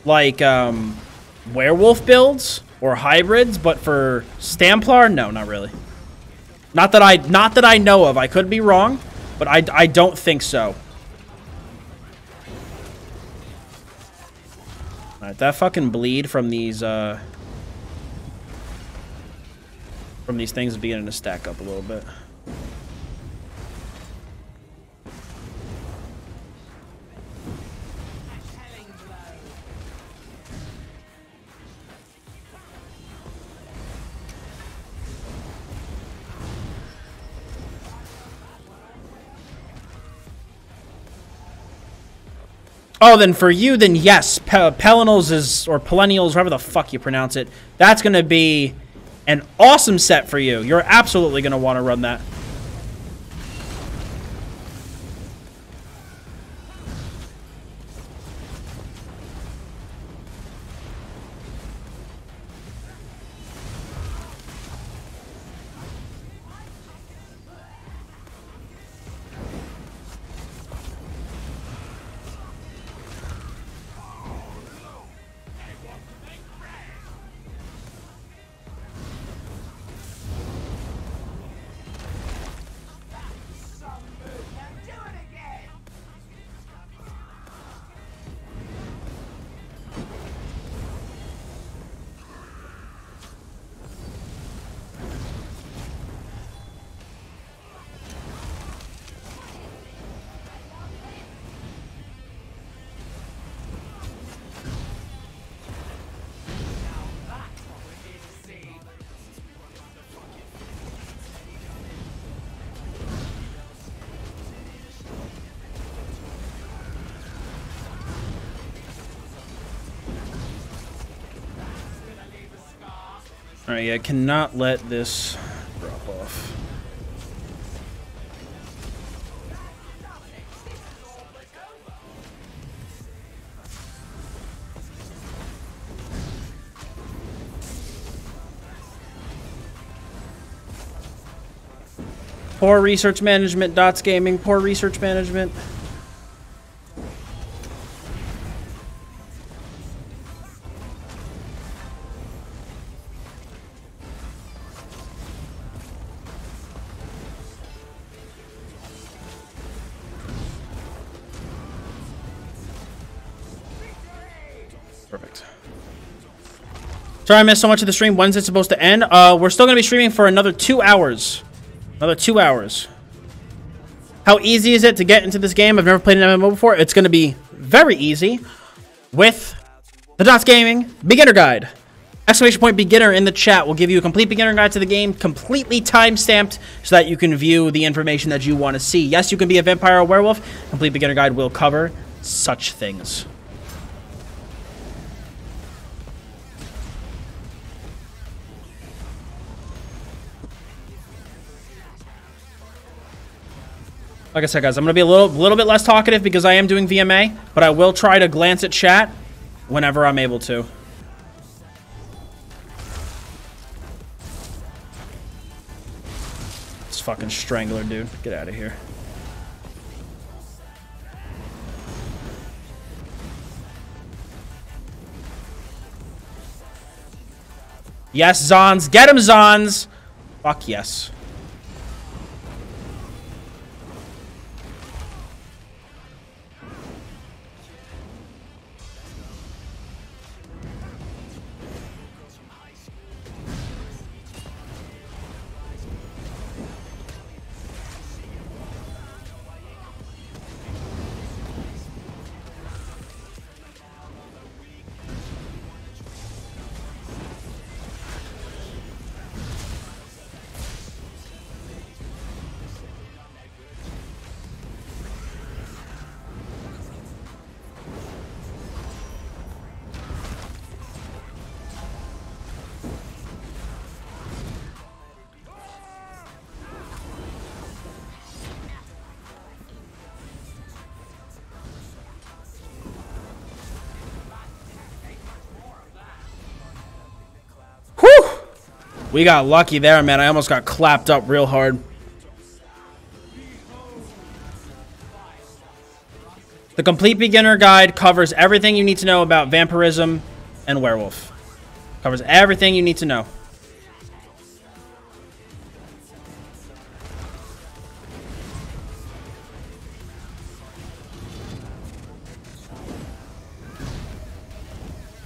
[SPEAKER 4] like, werewolf builds or hybrids, but for Stamplar, no, not really. Not that I know of. I could be wrong, but I don't think so. Alright, that fucking bleed from these things is beginning to stack up a little bit. Oh, then for you, then yes, Pelennials is, or Pelennials, however the fuck you pronounce it, that's going to be an awesome set for you. You're absolutely going to want to run that. Alright, yeah, I cannot let this drop off. Poor research management, Dottz Gaming, poor research management. Perfect. Sorry I missed so much of the stream. When's it supposed to end? We're still going to be streaming for another 2 hours. Another 2 hours. How easy is it to get into this game? I've never played an MMO before. It's going to be very easy with the Dottz Gaming Beginner Guide. Exclamation point beginner in the chat will give you a complete beginner guide to the game, completely time-stamped, so that you can view the information that you want to see. Yes, you can be a vampire or werewolf. Complete beginner guide will cover such things. Like I said, guys, I'm going to be a little bit less talkative because I am doing VMA, but I will try to glance at chat whenever I'm able to. This fucking strangler, dude. Get out of here. Yes, Zons. Get him, Zons. Fuck yes. We got lucky there, man. I almost got clapped up real hard. The complete beginner guide covers everything you need to know about vampirism and werewolf. Covers everything you need to know.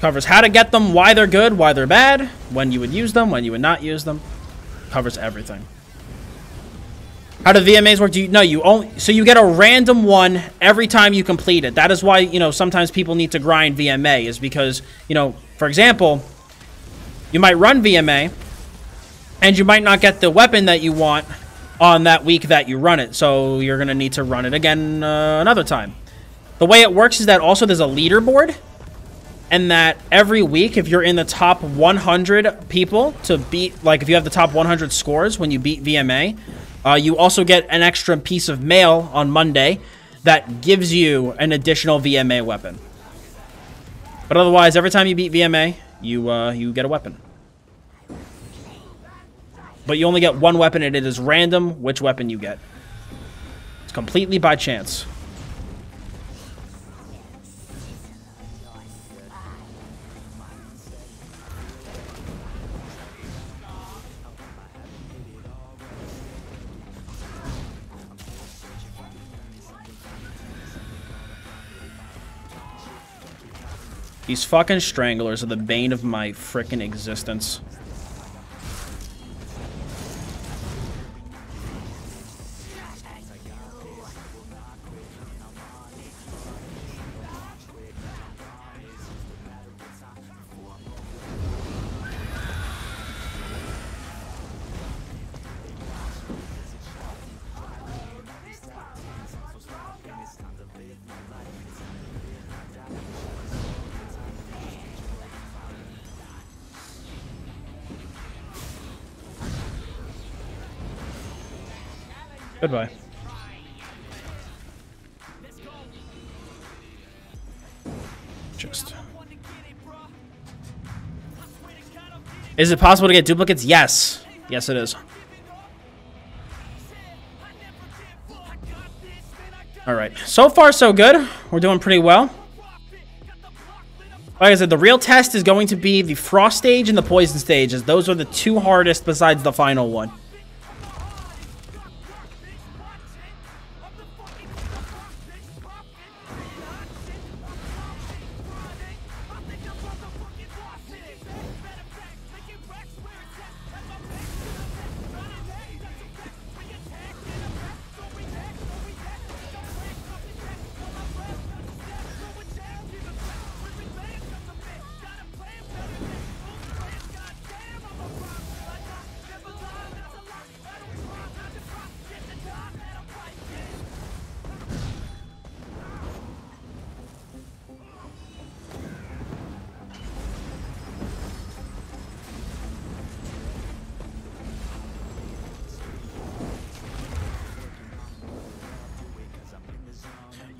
[SPEAKER 4] Covers how to get them, why they're good, why they're bad, when you would use them, when you would not use them. Covers everything. How do VMAs work? So you get a random one every time you complete it. That is why, sometimes people need to grind VMA, is because, for example, you might run VMA and you might not get the weapon that you want on that week that you run it. So you're going to need to run it again another time. The way it works is that also there's a leaderboard. And that every week, if you're in the top 100 people to beat, like if you have the top 100 scores when you beat VMA, you also get an extra piece of mail on Monday that gives you an additional VMA weapon. But otherwise, every time you beat VMA, you get a weapon. But you only get one weapon, and it is random which weapon you get. It's completely by chance. These fucking stranglers are the bane of my frickin' existence. Goodbye. Just. Is it possible to get duplicates? Yes. Yes, it is. All right. So far, so good. We're doing pretty well. Like I said, the real test is going to be the Frost stage and the Poison stage, as those are the two hardest besides the final one.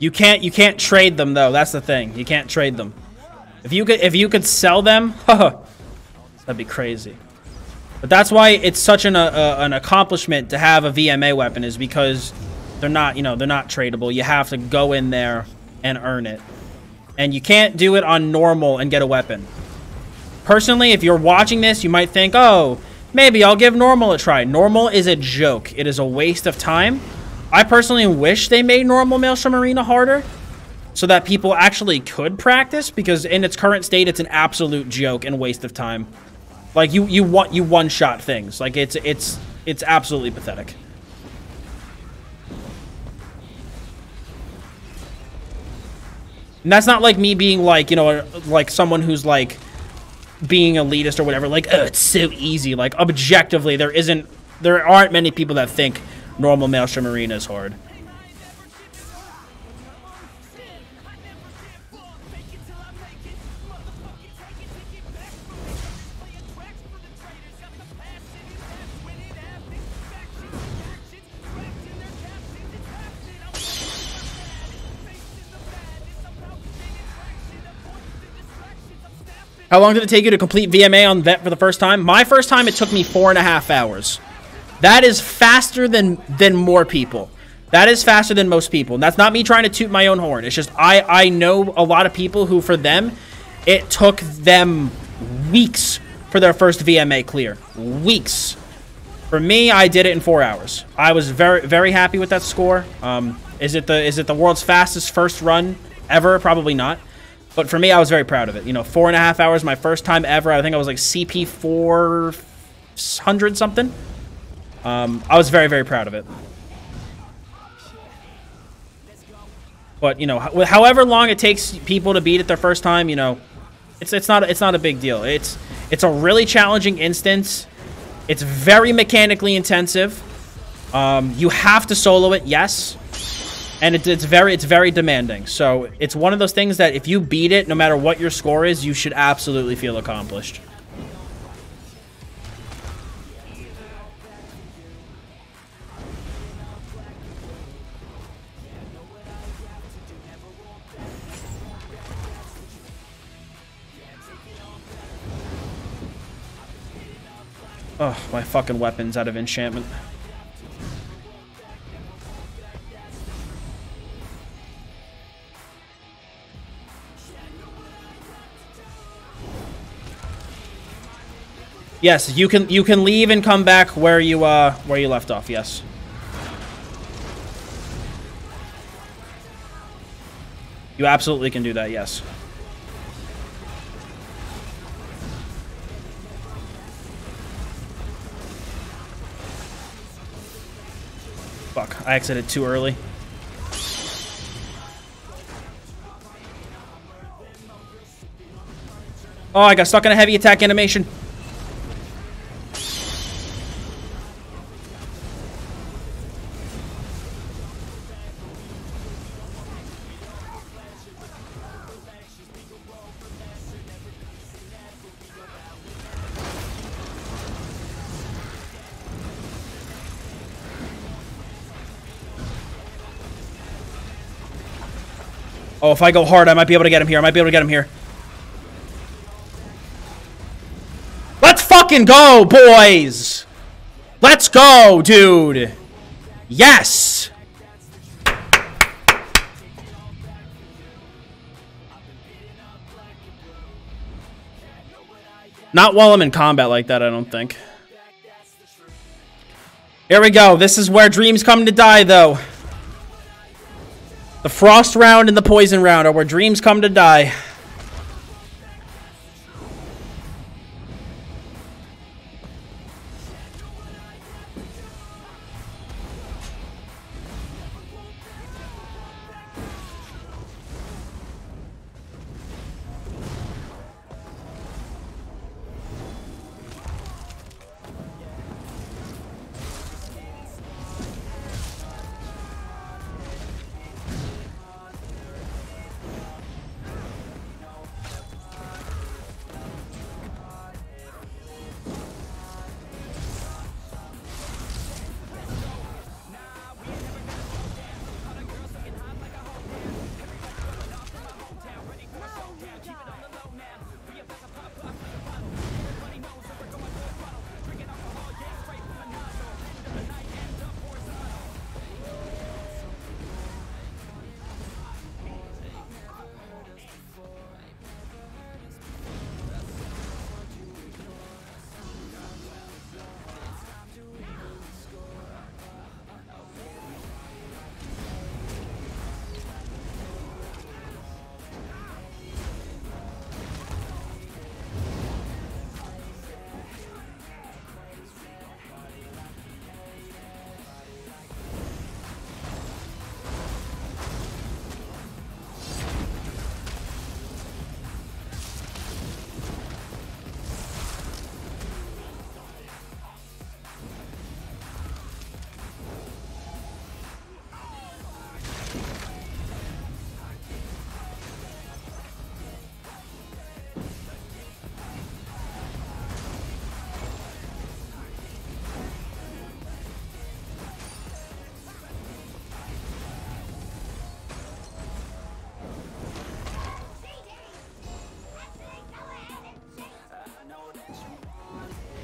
[SPEAKER 4] You can't trade them though. That's the thing. You can't trade them. If you could sell them, that'd be crazy. But that's why it's such an accomplishment to have a VMA weapon, is because they're not, you know, they're not tradable. You have to go in there and earn it. And you can't do it on normal and get a weapon. Personally, if you're watching this, you might think, oh, maybe I'll give normal a try. Normal is a joke. It is a waste of time. I personally wish they made normal Maelstrom Arena harder so that people actually could practice, because in its current state, it's an absolute joke and waste of time. Like, you one-shot things. Like, it's absolutely pathetic. And that's not like me being like, you know, like someone who's like being elitist or whatever. Like, oh, it's so easy. Like, objectively, there aren't many people that think normal Maelstrom Arena is hard. How long did it take you to complete VMA on Vet for the first time? My first time, it took me 4.5 hours. That is faster than more people. That is faster than most people. And that's not me trying to toot my own horn. It's just I know a lot of people who, for them, it took them weeks for their first VMA clear. Weeks. For me, I did it in 4 hours. I was very, very happy with that score. Is it the world's fastest first run ever? Probably not. But for me, I was very proud of it. You know, 4.5 hours, my first time ever. I think I was like CP 400 something. I was very, very proud of it. But, you know, however long it takes people to beat it their first time, you know, it's not a big deal. It's a really challenging instance. It's very mechanically intensive. You have to solo it, yes. And it's very demanding. So it's one of those things that if you beat it, no matter what your score is, you should absolutely feel accomplished. Oh, my fucking weapon's out of enchantment. Yes, you can leave and come back where you left off. Yes. You absolutely can do that. Yes. Fuck, I exited too early. Oh, I got stuck in a heavy attack animation. Oh, if I go hard, I might be able to get him here. Let's fucking go, boys! Let's go, dude! Yes! Not while I'm in combat like that, I don't think. Here we go. This is where dreams come to die, though. The frost round and the poison round are where dreams come to die.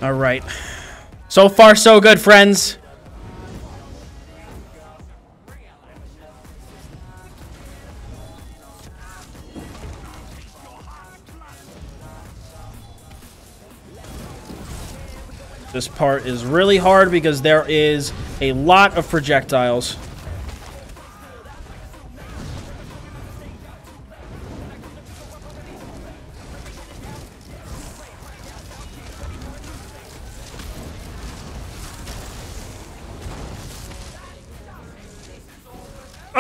[SPEAKER 4] All right. So far, so good, friends. This part is really hard because there is a lot of projectiles.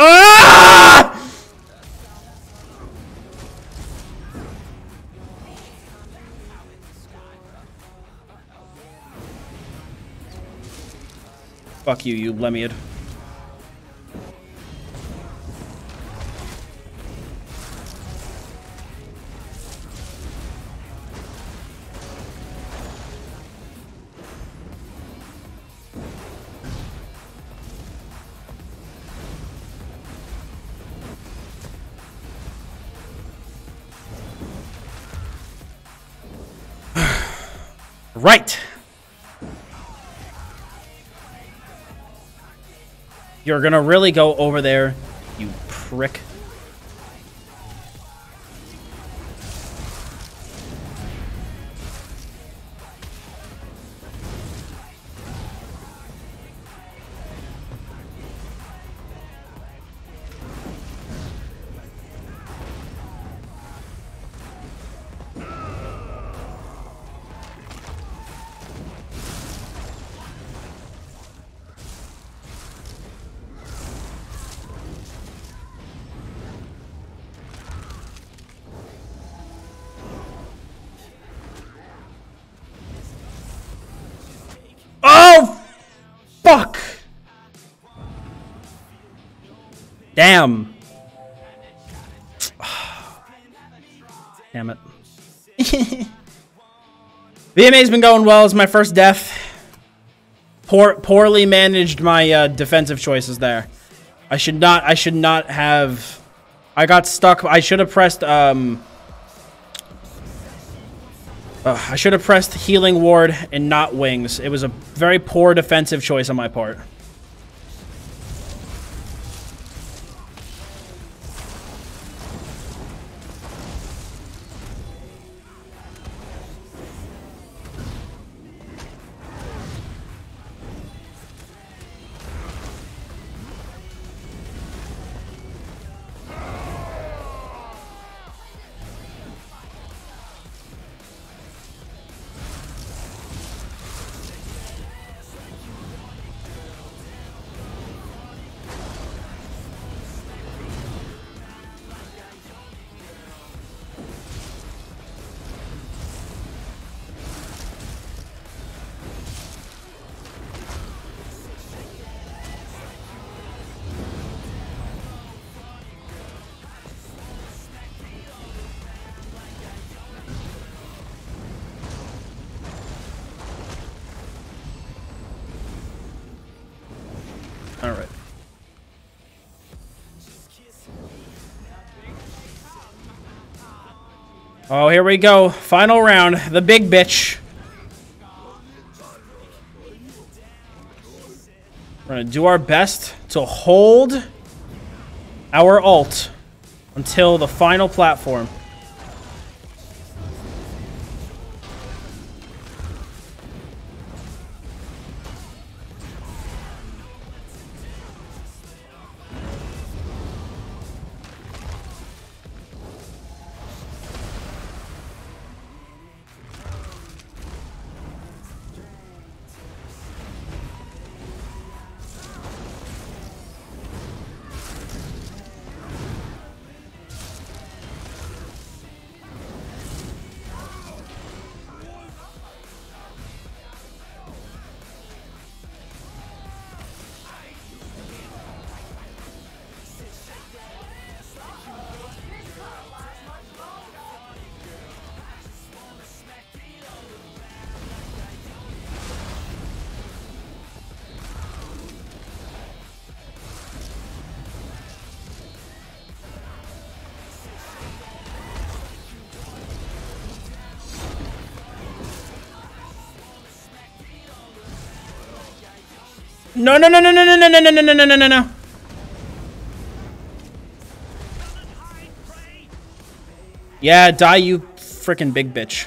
[SPEAKER 4] Ah! Fuck you, you Lemiad. Right. You're gonna really go over there, you prick. Oh! Fuck! Damn. Damn it. VMA's been going well. It's my first death. Poorly managed my defensive choices there. I should not have... I got stuck. I should have pressed... I should have pressed Healing Ward and not Wings. It was a very poor defensive choice on my part. All right. Oh, here we go. Final round. The big bitch. We're going to do our best to hold our ult until the final platform. No, no, no, no, no, no, no, no, no, no, no, no, no, no. Yeah, die, you freaking big bitch.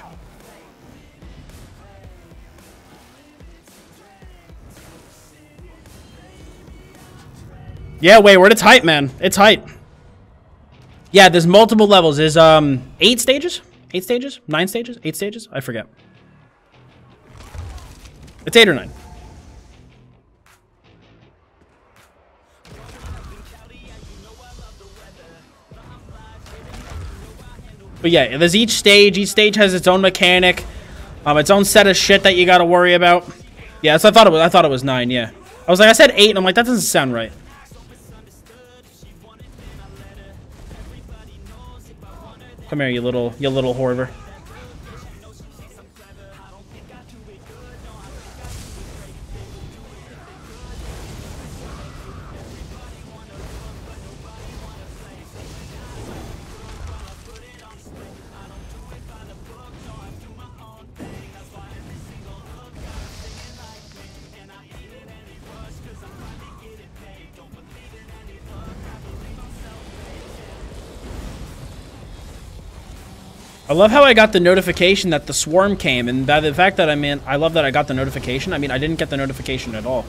[SPEAKER 4] Yeah, wait, word, it's hype, man. It's hype. Yeah, there's multiple levels. There's 8 stages? 8 stages? 9 stages? 8 stages? I forget. It's 8 or 9. But yeah, there's each stage. Each stage has its own mechanic, its own set of shit that you gotta worry about. Yeah, so I thought it was 9. Yeah, I was like, I said 8, and I'm like, that doesn't sound right. Come here, you little whoriver. I love how I got the notification that the swarm came, and by the fact that I love that I got the notification. I mean, I didn't get the notification at all.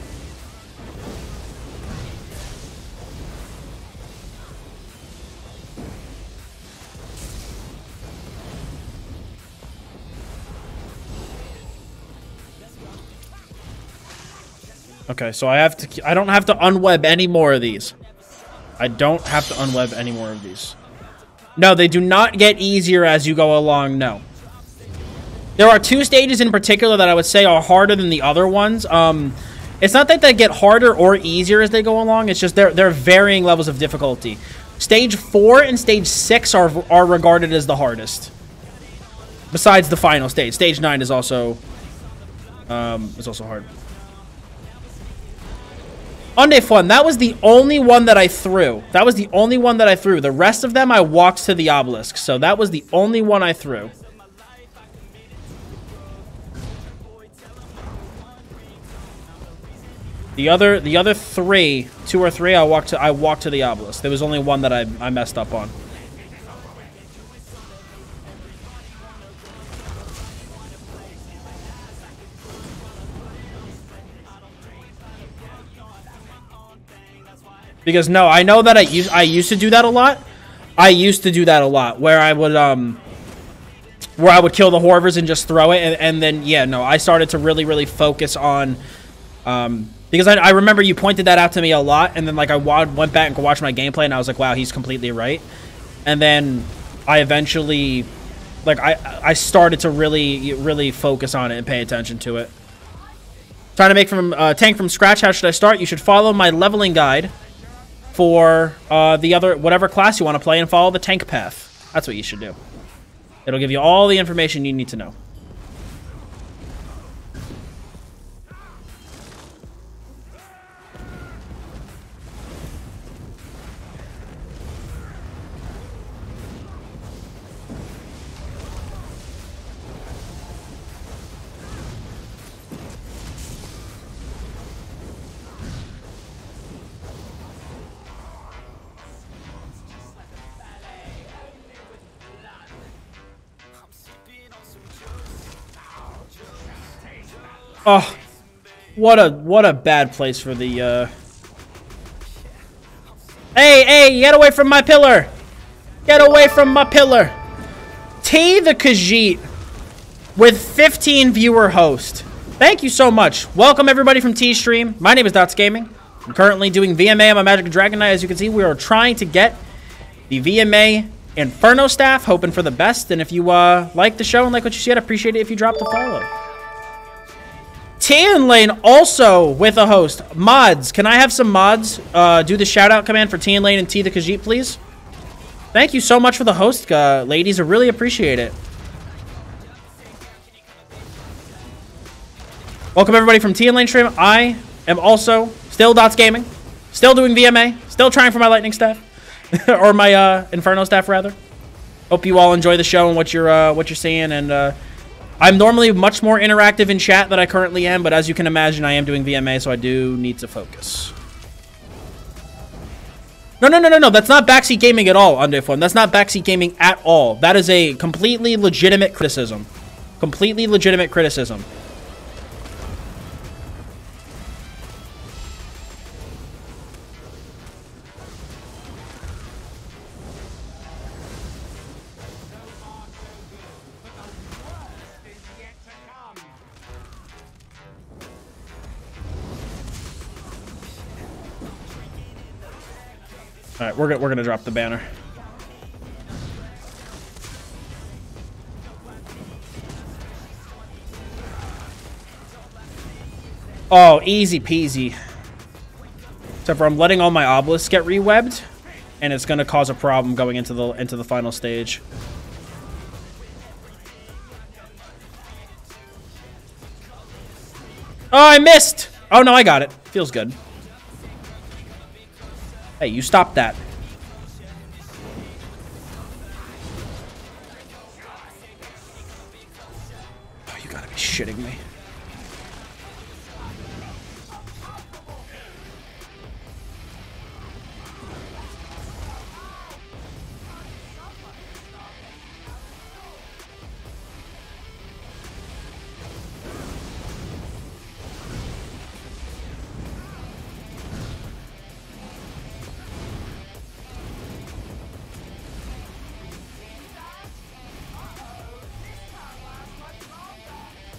[SPEAKER 4] Okay, so I don't have to unweb any more of these. I don't have to unweb any more of these. No, they do not get easier as you go along, no. There are 2 stages in particular that I would say are harder than the other ones. It's not that they get harder or easier as they go along, it's just they're varying levels of difficulty. Stage 4 and Stage 6 are regarded as the hardest. Besides the final stage. Stage 9 is also hard. Unday Fun, that was the only one that I threw. That was the only one that I threw. The rest of them I walked to the obelisk. So that was the only one I threw. The other 3, 2 or 3, I walked to the obelisk. There was only one that I messed up on. Because no, I know that I used to do that a lot. I used to do that a lot where I would kill the Horvers and just throw it, and then yeah, no, I started to really focus on because I remember you pointed that out to me a lot, and then like I went back and watched my gameplay, and I was like, wow, he's completely right. And then I eventually like I started to really focus on it and pay attention to it. Trying to make tank from scratch. How should I start? You should follow my leveling guide for the other whatever class you want to play, and follow the tank path. That's what you should do. It'll give you all the information you need to know. Oh, what a bad place for the, Hey, get away from my pillar! Get away from my pillar! T the Khajiit with 15 viewer host. Thank you so much. Welcome everybody from T Stream. My name is Dottz Gaming. I'm currently doing VMA on my Magic Dragon Knight. As you can see, we are trying to get the VMA Inferno staff, hoping for the best. And if you like the show and like what you see, I'd appreciate it if you dropped a follow. Tan Lane also with a host. Mods, can I have some mods do the shout out command for Tan Lane and T the Khajiit, please? Thank you so much for the host, ladies. I really appreciate it. Welcome everybody from Tan Lane stream. I am also still Dottz Gaming, still doing VMA, still trying for my lightning staff or my Inferno staff rather. Hope you all enjoy the show and what you're seeing, and I'm normally much more interactive in chat than I currently am, but as you can imagine, I am doing VMA, so I do need to focus. No, that's not backseat gaming at all, Undeformed. That's not backseat gaming at all. That is a completely legitimate criticism. Completely legitimate criticism. All right, we're gonna drop the banner. Oh, easy peasy. Except for I'm letting all my obelisks get rewebbed, and it's gonna cause a problem going into the final stage. Oh, I missed! Oh no, I got it. Feels good. Hey, you stop that. Oh, you gotta be shitting me.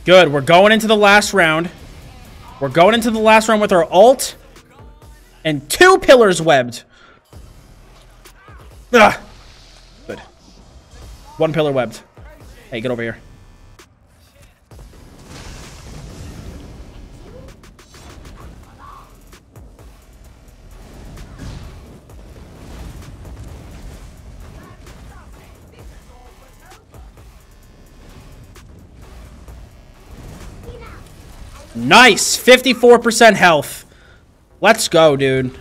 [SPEAKER 4] Good, we're going into the last round. We're going into the last round with our ult and 2 pillars webbed. Ugh. Good. 1 pillar webbed. Hey, get over here. Nice! 54% health. Let's go, dude.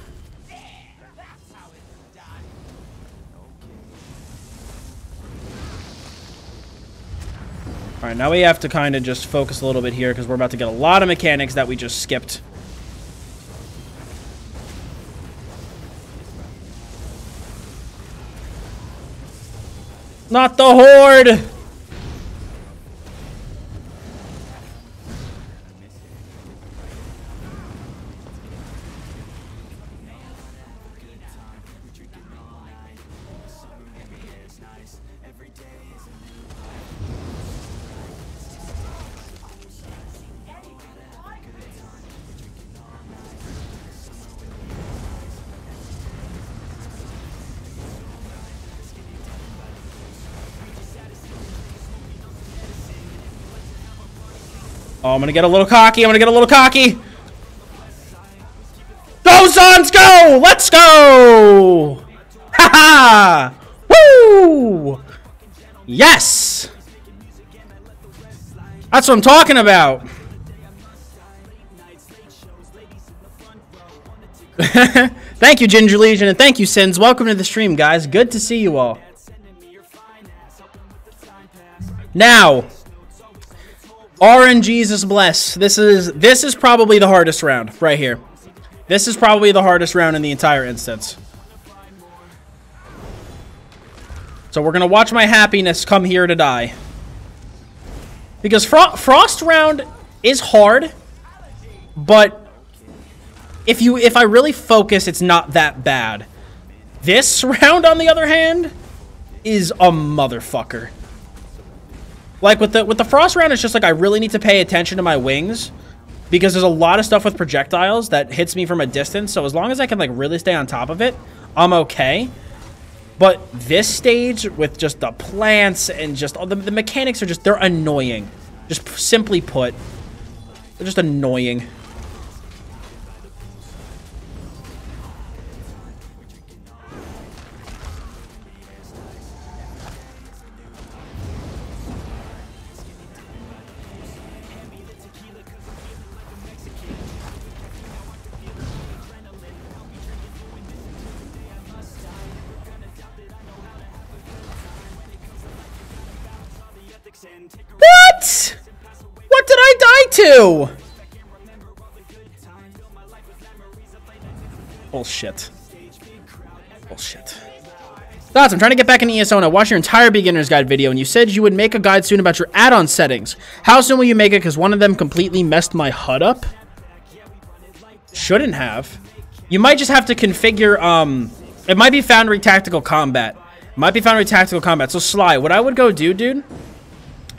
[SPEAKER 4] Alright, now we have to kind of just focus a little bit here because we're about to get a lot of mechanics that we just skipped. Not the horde! Oh, I'm gonna get a little cocky. I'm gonna get a little cocky. Go, Sons, go! Let's go! Ha ha! Woo! Yes! That's what I'm talking about. Thank you, Ginger Legion, and thank you, Sins. Welcome to the stream, guys. Good to see you all. Now, RNGesus bless. This is probably the hardest round right here. This is probably the hardest round in the entire instance. So we're gonna watch my happiness come here to die. Because Frost round is hard, but if I really focus, it's not that bad. This round, on the other hand, is a motherfucker. Like with the Frost round, it's just like I really need to pay attention to my wings because there's a lot of stuff with projectiles that hits me from a distance. So as long as I can like really stay on top of it, I'm okay. But this stage with just the plants and just all the mechanics are just, they're annoying. Just simply put, they're just annoying. What? What did I die to? Bullshit. Bullshit. Dottz, I'm trying to get back in ESO and I watched your entire beginner's guide video and you said you would make a guide soon about your add-on settings. How soon will you make it? Because one of them completely messed my HUD up. Shouldn't have. You might just have to configure, it might be Foundry Tactical Combat. It might be Foundry Tactical Combat. So Sly, what I would go do, dude,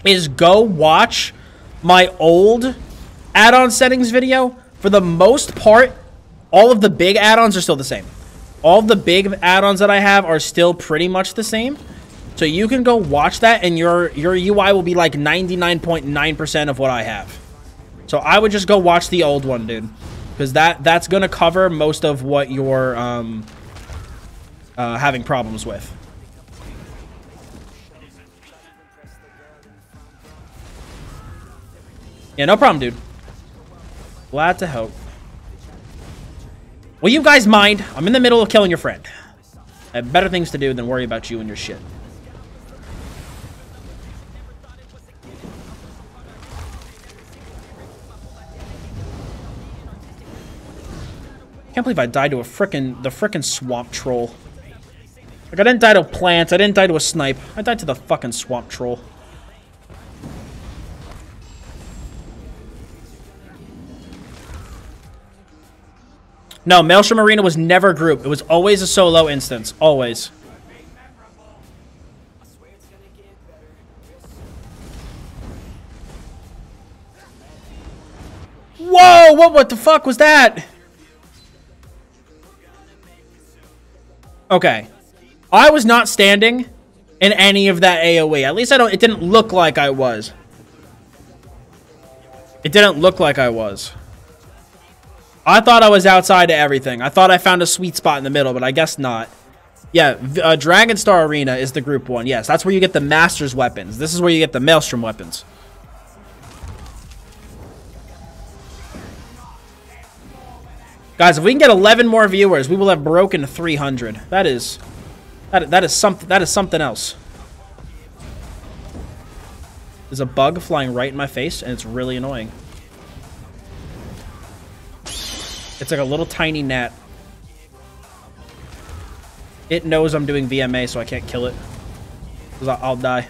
[SPEAKER 4] is go watch my old add-on settings video. For the most part, all of the big add-ons are still the same. All of the big add-ons that I have are still pretty much the same. So you can go watch that and your UI will be like 99.9% of what I have. So I would just go watch the old one, dude. Because that's going to cover most of what you're having problems with. Yeah, no problem, dude. Glad to help. Will you guys mind? I'm in the middle of killing your friend. I have better things to do than worry about you and your shit. Can't believe I died to the frickin' swamp troll. Like, I didn't die to plants, I didn't die to a snipe. I died to the fucking swamp troll. No, Maelstrom Arena was never group. It was always a solo instance. Always. Whoa! What the fuck was that? Okay. I was not standing in any of that AoE. At least it didn't look like I was. It didn't look like I was. I thought I was outside of everything. I thought I found a sweet spot in the middle, but I guess not. Yeah, Dragon Star Arena is the group one. Yes, that's where you get the Master's weapons. This is where you get the Maelstrom weapons. Guys, if we can get 11 more viewers, we will have broken 300. That is something else. There's a bug flying right in my face, and it's really annoying. It's like a little tiny gnat. It knows I'm doing VMA, so I can't kill it. Because I'll die.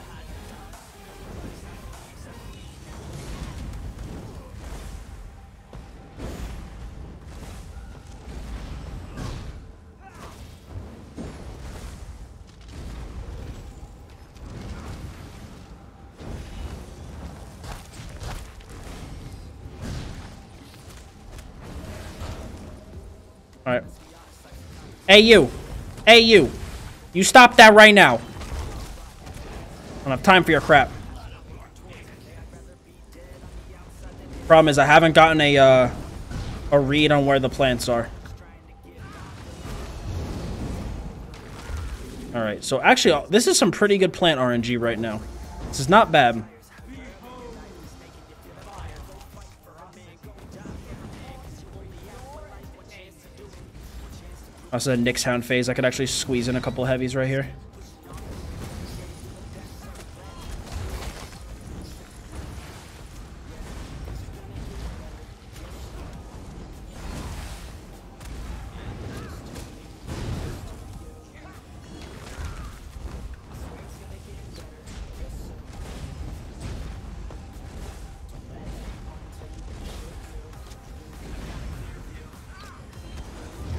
[SPEAKER 4] Alright. Hey, you. Hey, you. You stop that right now. I don't have time for your crap. Problem is, I haven't gotten a read on where the plants are. Alright, so actually, this is some pretty good plant RNG right now. This is not bad. Also, a Nyx Hound phase. I could actually squeeze in a couple heavies right here.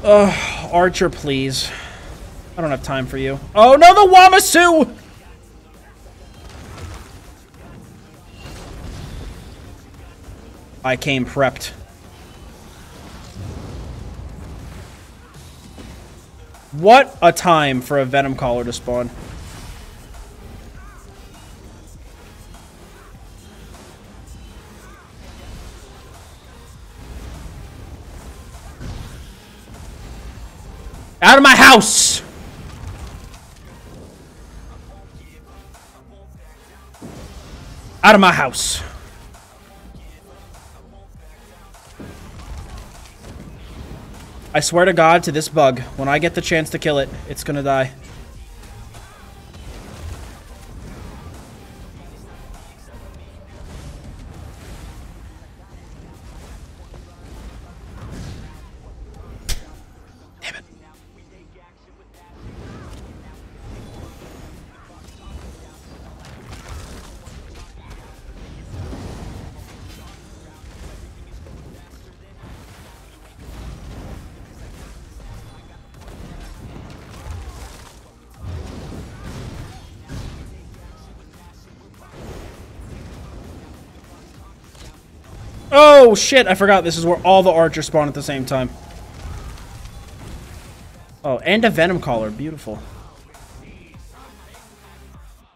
[SPEAKER 4] Ugh, Archer, please. I don't have time for you. Oh no, the Wamasu! I came prepped. What a time for a Venom Caller to spawn. Out of my house! Out of my house. I swear to God, to this bug, when I get the chance to kill it, it's gonna die. Oh, shit. I forgot this is where all the archers spawn at the same time. Oh, and a venom collar. Beautiful.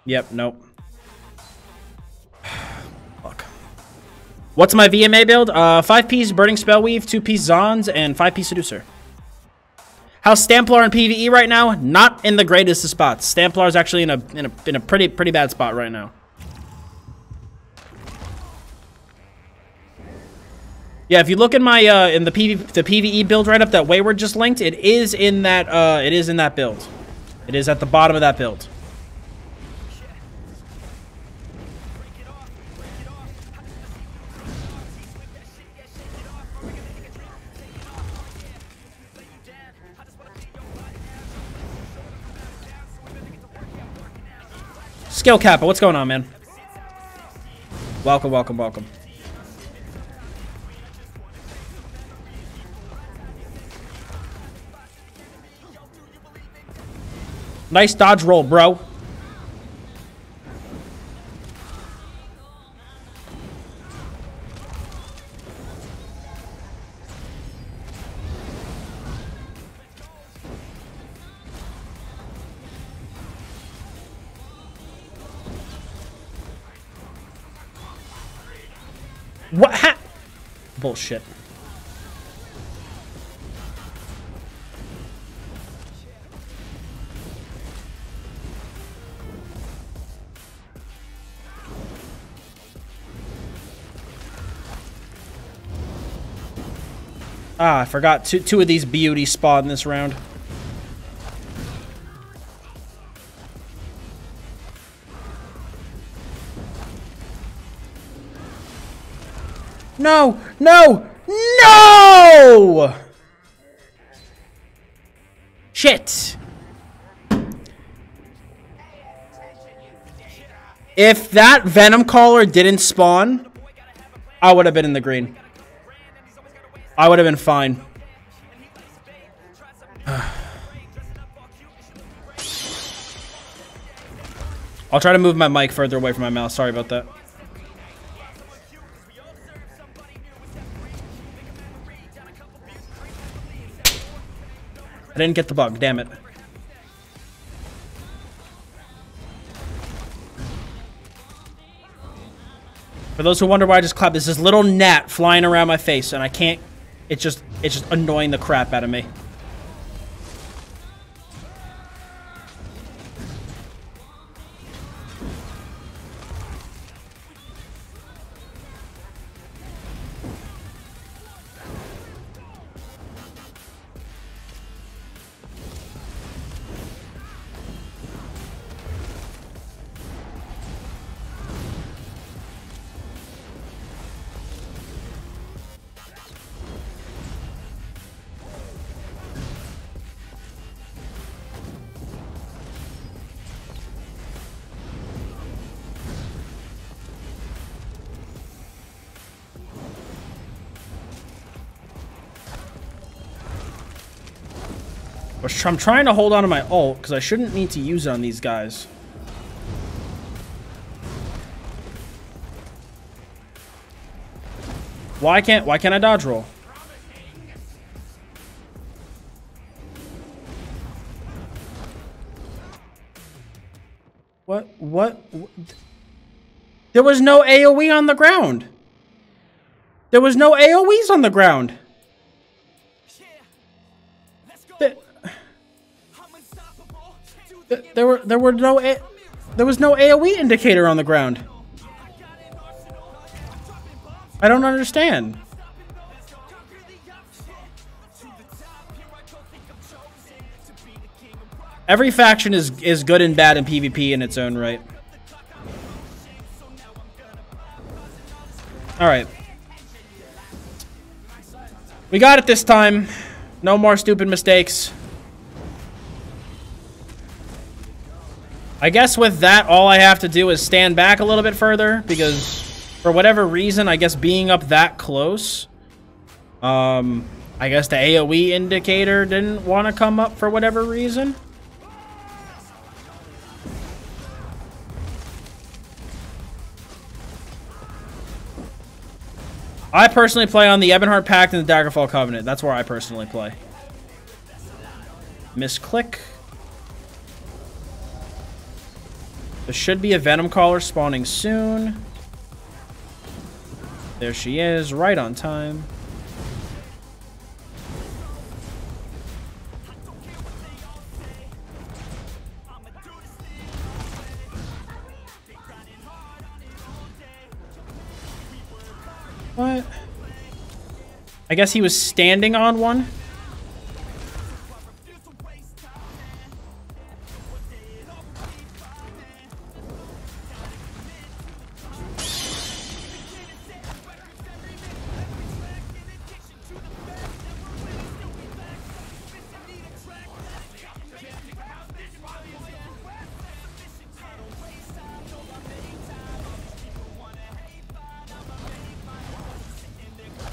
[SPEAKER 4] Yep, nope. Fuck. What's my VMA build? 5-piece Burning Spellweave, 2-piece Zons, and 5-piece Seducer. How's Stamplar in PvE right now? Not in the greatest of spots. Stamplar's actually in a pretty bad spot right now. Yeah, if you look in my in the PvE build right up that Wayward just linked, it is in that build. It is at the bottom of that build. Skill Kappa, what's going on, man? Welcome, welcome, welcome. Nice dodge roll, bro. What? Ha Bullshit. Ah, I forgot two of these beauties spawned in this round. No! No! No! Shit! If that Venom Caller didn't spawn, I would have been in the green. I would have been fine. I'll try to move my mic further away from my mouth. Sorry about that. I didn't get the bug, damn it. For those who wonder why I just clapped, there's this little gnat flying around my face and I can't, it's just annoying the crap out of me. I'm trying to hold on to my ult because I shouldn't need to use it on these guys. Why can't I dodge roll? What? There was no AoE on the ground. There was no AoEs on the ground. There was no AoE indicator on the ground. I don't understand. Every faction is good and bad in PvP in its own right. All right. We got it this time. No more stupid mistakes. I guess with that, all I have to do is stand back a little bit further because for whatever reason, I guess being up that close, I guess the AoE indicator didn't want to come up for whatever reason. I personally play on the Ebonheart Pact and the Daggerfall Covenant. That's where I personally play. Misclick. There should be a Venom Caller spawning soon. There she is, right on time. What? I guess he was standing on one.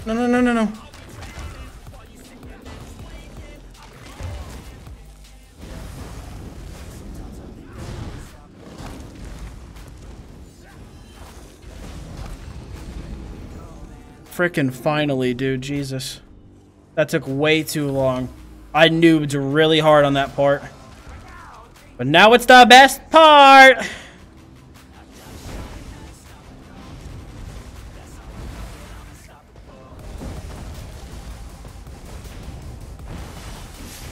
[SPEAKER 4] No, no, no, no, no. Frickin' finally, dude. Jesus. That took way too long. I noobed really hard on that part. But now it's the best part!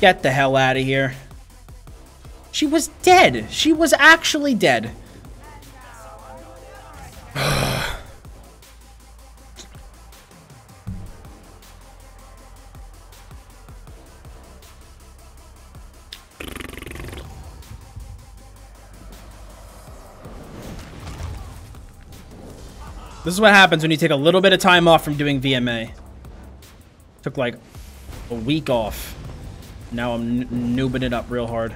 [SPEAKER 4] Get the hell out of here. She was dead. She was actually dead. This is what happens when you take a little bit of time off from doing VMA. Took like a week off. Now I'm noobing it up real hard.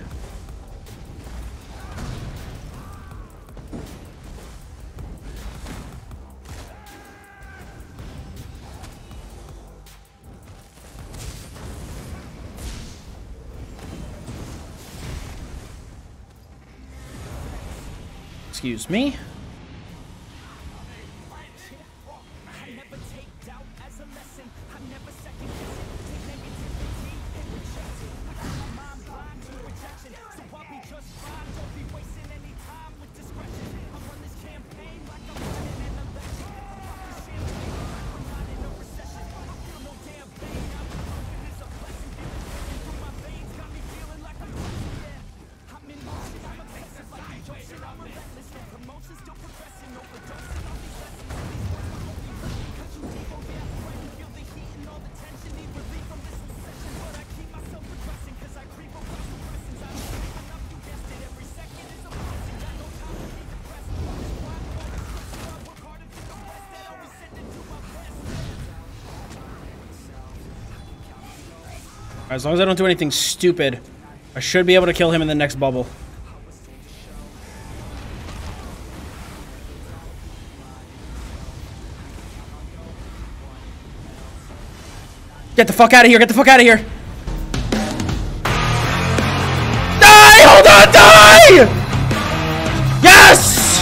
[SPEAKER 4] Excuse me. As long as I don't do anything stupid, I should be able to kill him in the next bubble. Get the fuck out of here! Get the fuck out of here! Die! Hold on! Die! Yes!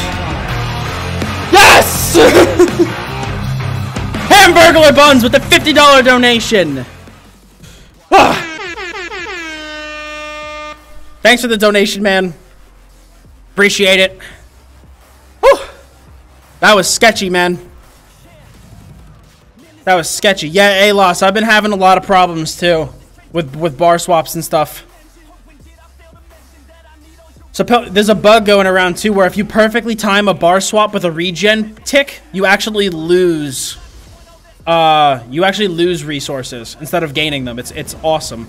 [SPEAKER 4] Yes! Hamburglar Buns with the $50 donation. Thanks for the donation, man. Appreciate it. Whew. That was sketchy, man. That was sketchy. Yeah, A-Loss, I've been having a lot of problems, too. With bar swaps and stuff. So there's a bug going around, too, where if you perfectly time a bar swap with a regen tick, you actually lose... resources instead of gaining them. It's awesome.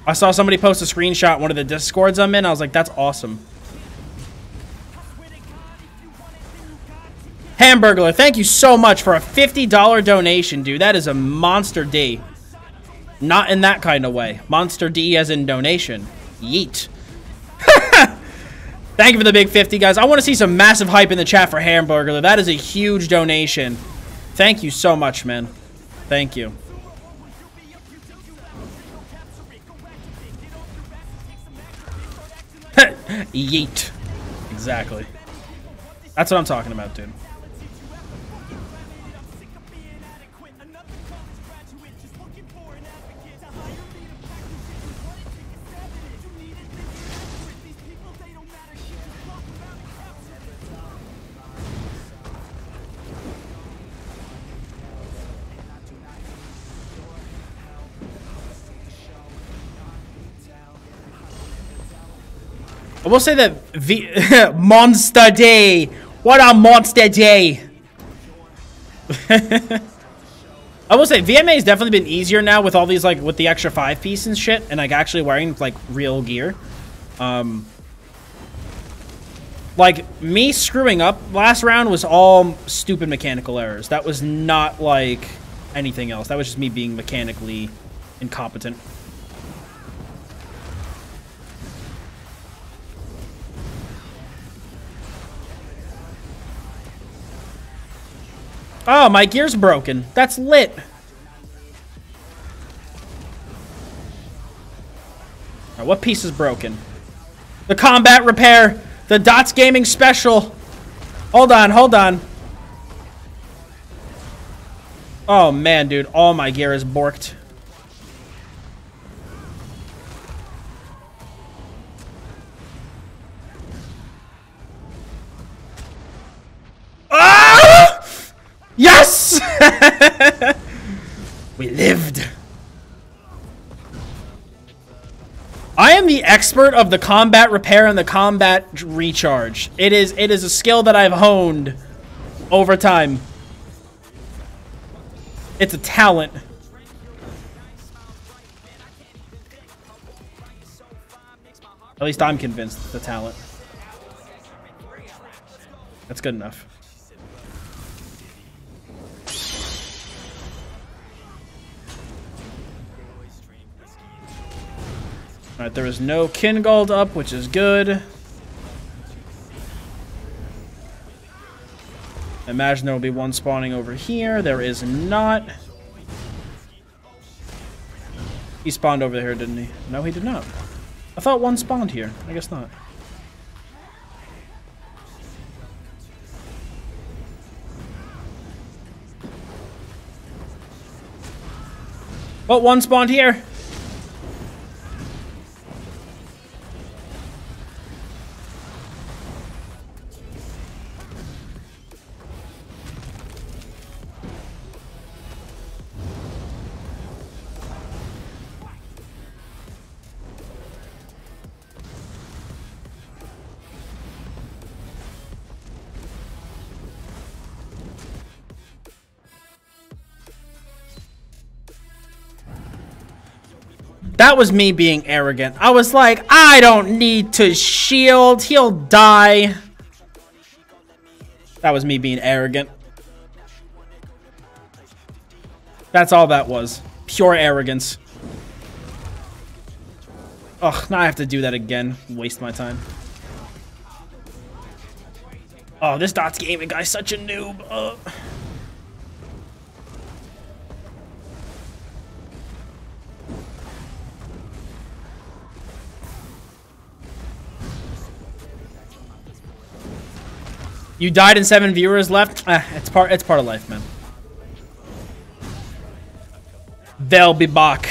[SPEAKER 4] I saw somebody post a screenshot in one of the Discords I'm in. I was like, that's awesome. Hamburglar, thank you so much for a $50 donation, dude. That is a monster D. Not in that kind of way. Monster D as in donation. Yeet. Thank you for the big 50, guys. I want to see some massive hype in the chat for Hamburglar. That is a huge donation. Thank you so much, man. Thank you. Yeet. Exactly. That's what I'm talking about, dude. I will say that Monster Day. What a monster day. I will say VMA has definitely been easier now with all these, like, with the extra 5-piece and shit, and like actually wearing like real gear. Like me screwing up last round was all stupid mechanical errors. That was not like anything else. That was just me being mechanically incompetent. Oh, my gear's broken. That's lit. Alright, what piece is broken? The combat repair. The Dottz Gaming special. Hold on, hold on. Oh, man, dude. All my gear is borked. Ah! Yes! We lived. I am the expert of the combat repair and the combat recharge. It is a skill that I've honed over time. It's a talent. At least I'm convinced it's a talent. That's good enough. Alright, there is no Kingold up, which is good. I imagine there will be one spawning over here. There is not. He spawned over here, didn't he? No, he did not. I thought one spawned here. I guess not. Oh, one spawned here. That was me being arrogant. I was like, I don't need to shield. He'll die. That was me being arrogant. That's all that was. Pure arrogance. Ugh, now I have to do that again. Waste my time. Oh, this Dottz Gaming guy's such a noob. Ugh. You died and 7 viewers left? It's part of life, man. They'll be back.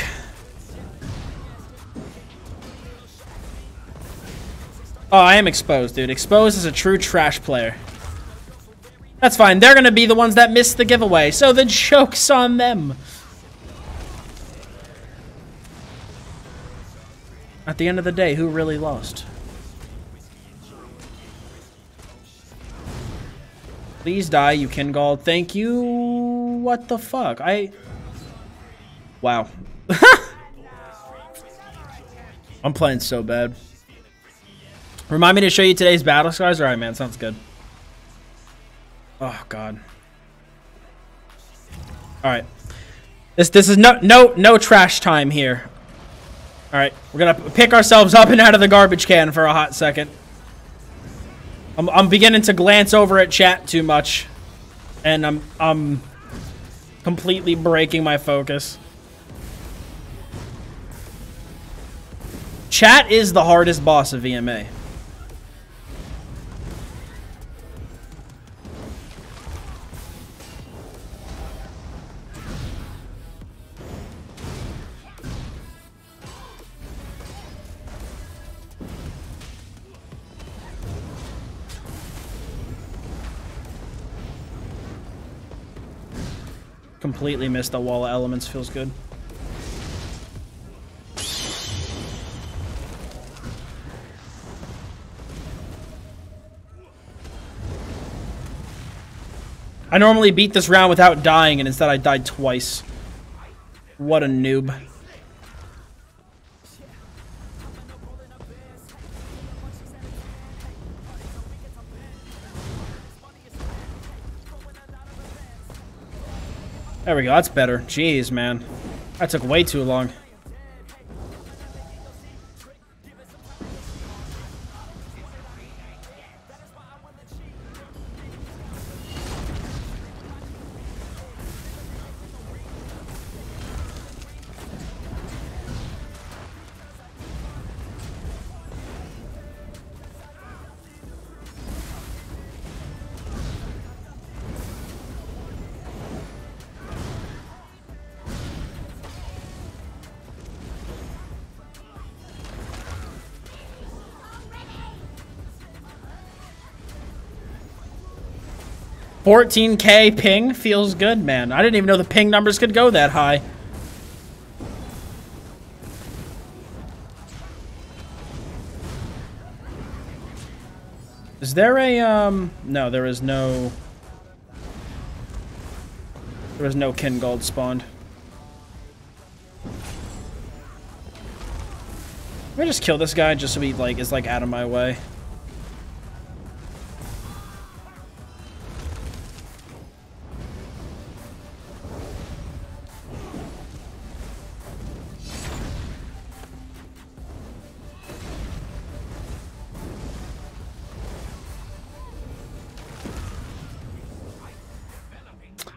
[SPEAKER 4] Oh, I am exposed, dude. Exposed is a true trash player. That's fine. They're gonna be the ones that missed the giveaway, so the joke's on them. At the end of the day, who really lost? Please die, you Kingold. Thank you. What the fuck? Wow. I'm playing so bad. Remind me to show you today's battle scars? Alright, man. Sounds good. Oh, God. Alright. This is no trash time here. Alright. We're gonna pick ourselves up and out of the garbage can for a hot second. I'm beginning to glance over at chat too much, and I'm completely breaking my focus. Chat is the hardest boss of VMA. Completely missed the wall of elements. Feels good. I normally beat this round without dying, and instead I died twice. What a noob. There we go, that's better. Jeez, man. That took way too long. $14K ping feels good, man. I didn't even know the ping numbers could go that high. Is there a, no, there is no... There is no kin gold spawned. Let me just kill this guy just so he, like, is, like, out of my way.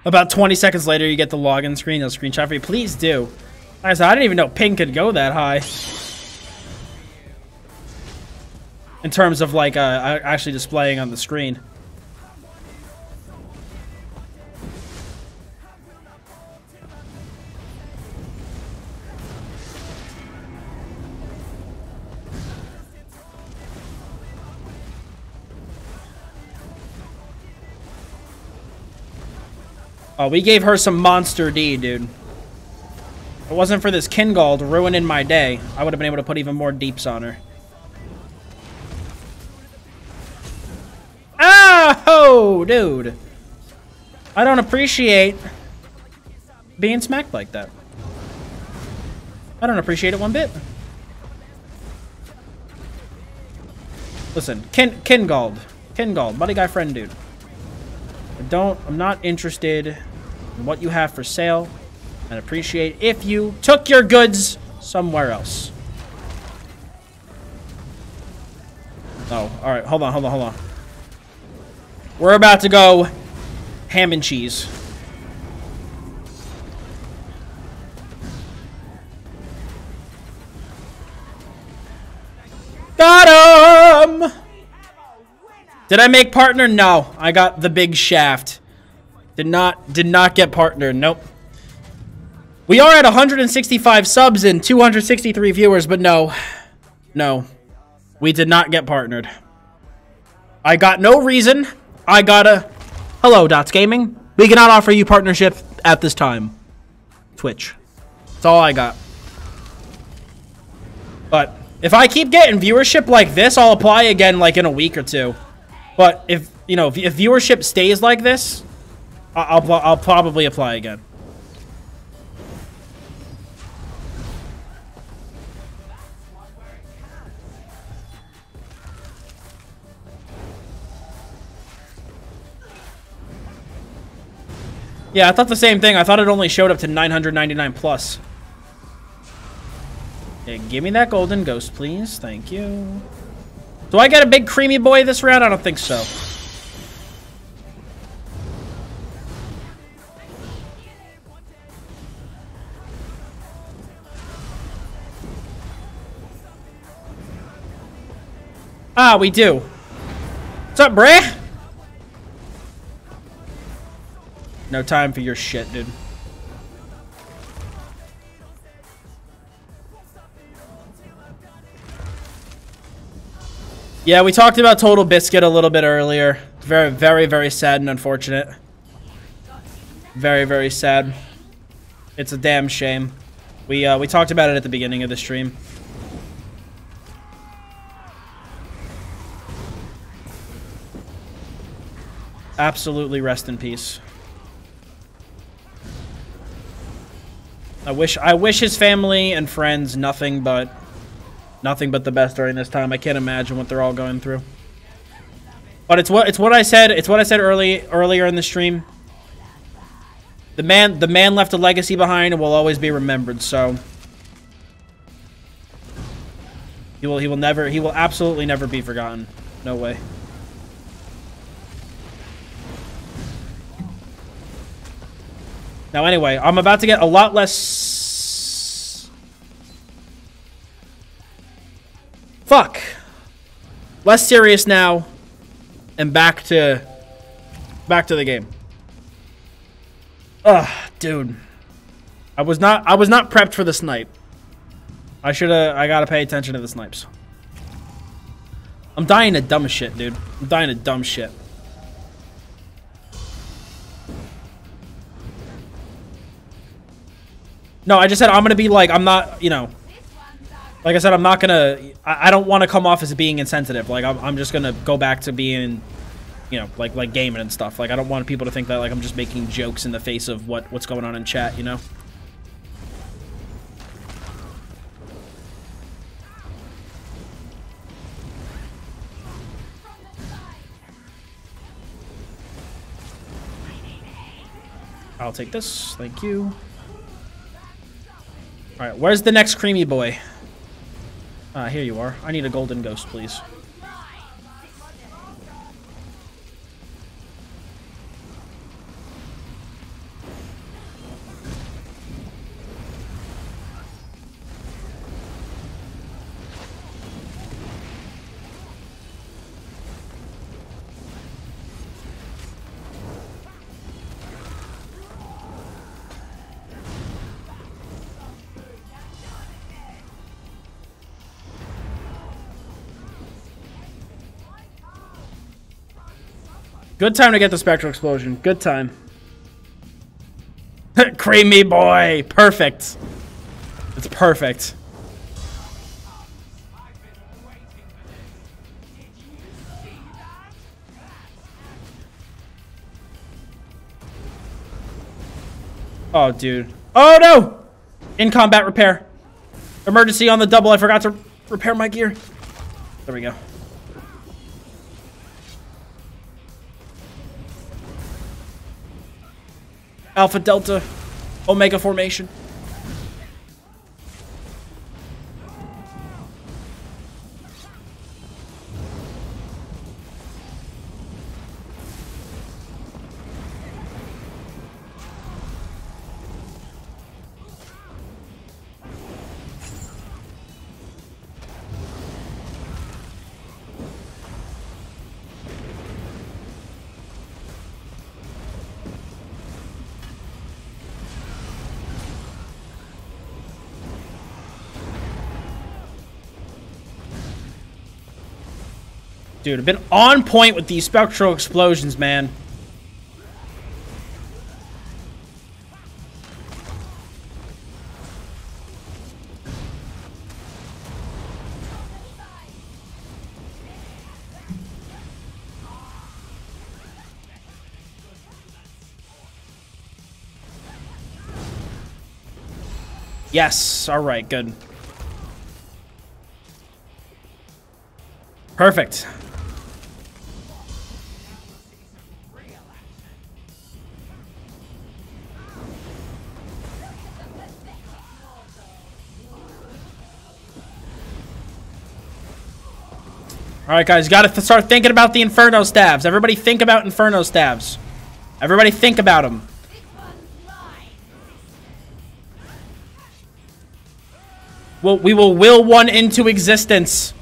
[SPEAKER 4] About 20 seconds later, you get the login screen. They'll screenshot for you. Please do. Like I said, I didn't even know ping could go that high. In terms of, like, actually displaying on the screen. Oh, we gave her some monster D, dude. If it wasn't for this Kingold ruining my day, I would have been able to put even more deeps on her. Oh, dude. I don't appreciate being smacked like that. I don't appreciate it one bit. Listen, Kingold. Kingold, buddy guy friend dude. I'm not interested in what you have for sale. I'd appreciate if you took your goods somewhere else. Oh, alright, hold on. We're about to go ham and cheese. Got him! Did I make partner? No, I got the big shaft. Did not get partnered. Nope. We are at 165 subs and 263 viewers, but no, we did not get partnered. I got no reason. I got a hello, Dottz Gaming. We cannot offer you partnership at this time. Twitch. That's all I got. But if I keep getting viewership like this, I'll apply again like in a week or two. But if, you know, if viewership stays like this, I'll probably apply again. Yeah, I thought the same thing. I thought it only showed up to 999 plus. Yeah, give me that golden ghost, please. Thank you. Do I get a big creamy boy this round? I don't think so. Ah, we do. What's up, bruh? No time for your shit, dude. Yeah, we talked about Total Biscuit a little bit earlier. Very, very, very sad and unfortunate. Very, very sad. It's a damn shame. We talked about it at the beginning of the stream. Absolutely rest in peace. I wish his family and friends nothing but the best during this time. I can't imagine what they're all going through. But it's what I said earlier in the stream. The man left a legacy behind and will always be remembered, so he will absolutely never be forgotten. No way. Now anyway, I'm about to get a lot less... Fuck. Less serious now. And back to the game. Ugh, dude. I was not prepped for the snipe. I gotta pay attention to the snipes. I'm dying to dumb shit, dude. I'm dying to dumb shit. No, I just said I'm gonna be like, I'm not, you know, like I said, I'm not gonna, I don't want to come off as being insensitive. Like, I'm just gonna go back to being, you know, like gaming and stuff. Like, I don't want people to think that, like, I'm just making jokes in the face of what's going on in chat, you know? I'll take this, thank you. Alright, where's the next creamy boy? Here you are. I need a golden ghost, please. Good time to get the Spectral Explosion. Good time. Creamy boy! Perfect. It's perfect. Oh, dude. Oh, no! In combat repair. Emergency on the double. I forgot to repair my gear. There we go. Alpha, Delta, Omega formation. Dude, I've been on point with these spectral explosions, man. Yes, all right, good. Perfect. Alright, guys, gotta start thinking about the Inferno Stabs. Everybody think about Inferno Stabs. Everybody think about them. Well, we will will one into existence.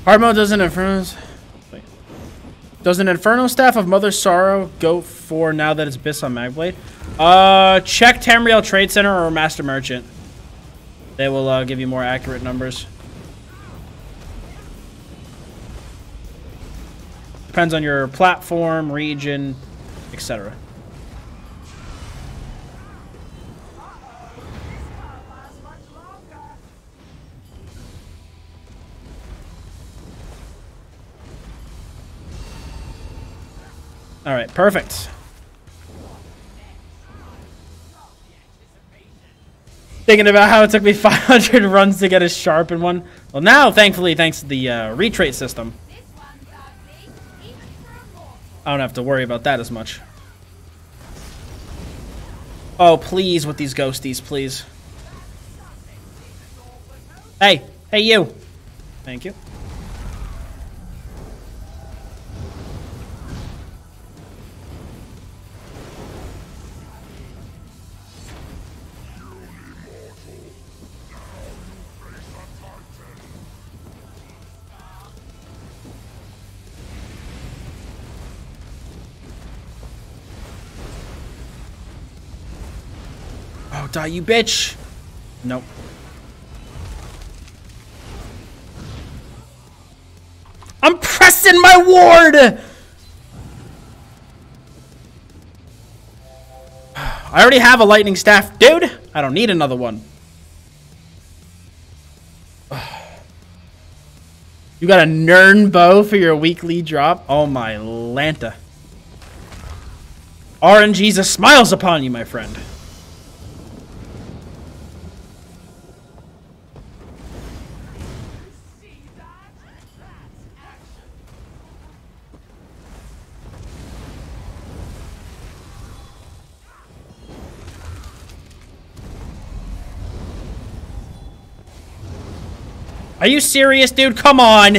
[SPEAKER 4] Hard mode doesn't Inferno. Wait. Does an Inferno staff of Mother Sorrow go for now that it's Biss on Magblade? Check Tamriel Trade Center or Master Merchant. They will give you more accurate numbers. Depends on your platform, region, etc. All right, perfect. Thinking about how it took me 500 runs to get a sharpened one. Well, now, thankfully, thanks to the retrait system, I don't have to worry about that as much. Oh, please, with these ghosties, please. Hey, hey, you. Thank you. Oh, die, you bitch. Nope. I'm pressing my ward! I already have a lightning staff, dude. I don't need another one. You got a Nern bow for your weekly drop? Oh my Lanta. RNGesus smiles upon you, my friend. Are you serious, dude? Come on.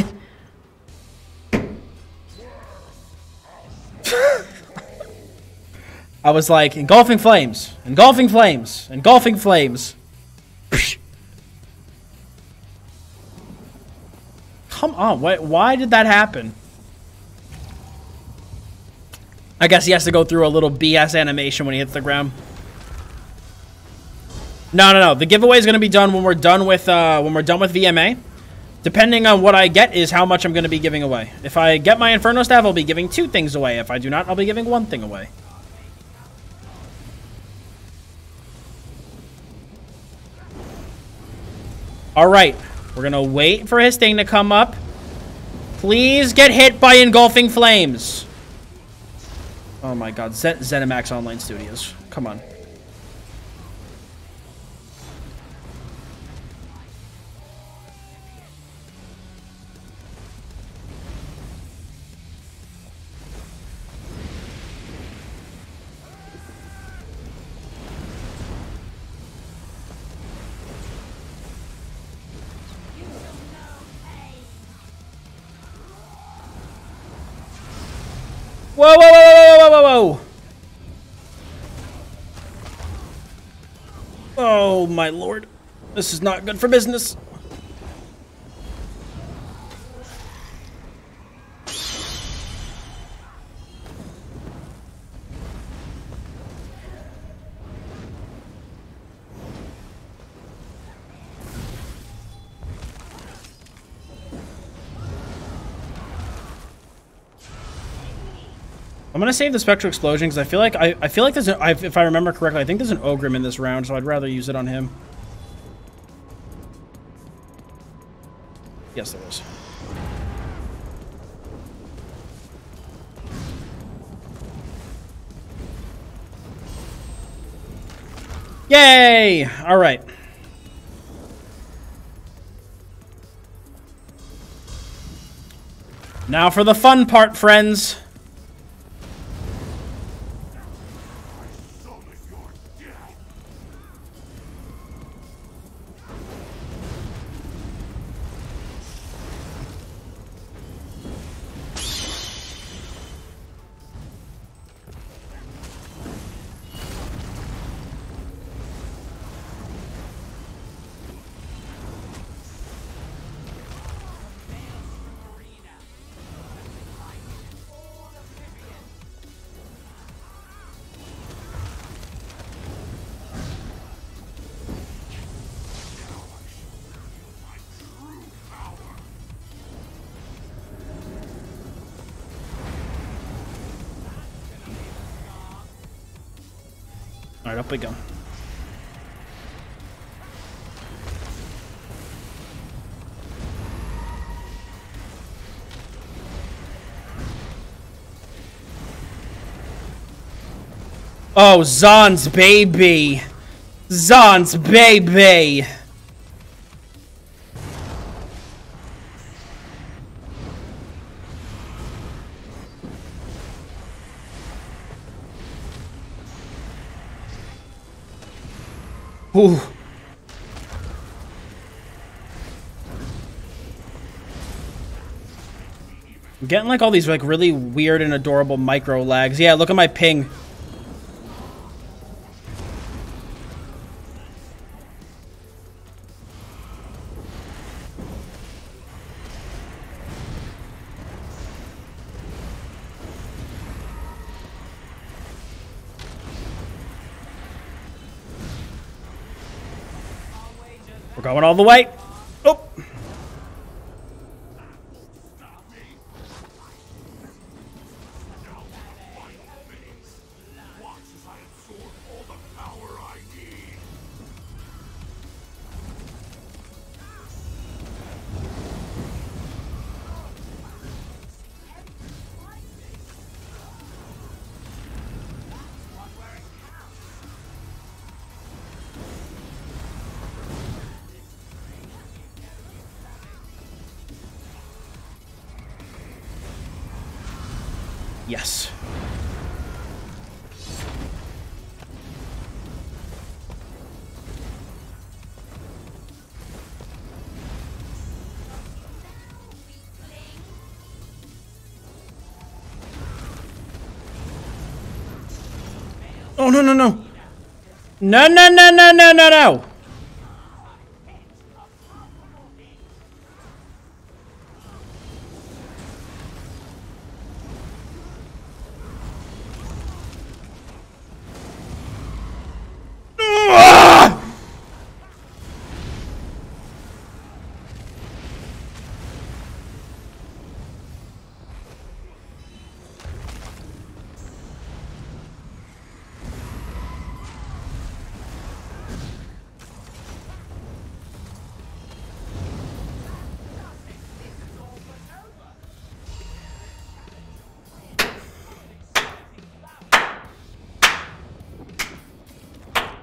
[SPEAKER 4] I was like, engulfing flames, engulfing flames, engulfing flames. Come on, why did that happen? I guess he has to go through a little BS animation when he hits the ground. No. The giveaway is going to be done when we're done with VMA. Depending on what I get is how much I'm going to be giving away. If I get my Inferno Staff, I'll be giving 2 things away. If I do not, I'll be giving 1 thing away. Alright. We're going to wait for his thing to come up. Please get hit by engulfing flames. Oh my god. ZeniMax Online Studios. Come on. Whoa. Oh, my lord. This is not good for business. I'm gonna save the Spectral Explosion because I feel like there's if I remember correctly, I think there's an Ogrim in this round, so I'd rather use it on him. Yes, there is. Yay! All right. Now for the fun part, friends. Alright, up we go. Oh, Zon's baby. Zon's baby. Ooh. I'm getting like all these like really weird and adorable micro lags. Yeah, look at my ping. We're going all the way. Oh. Yes. Oh, no, no, no. No, no, no, no, no, no, no.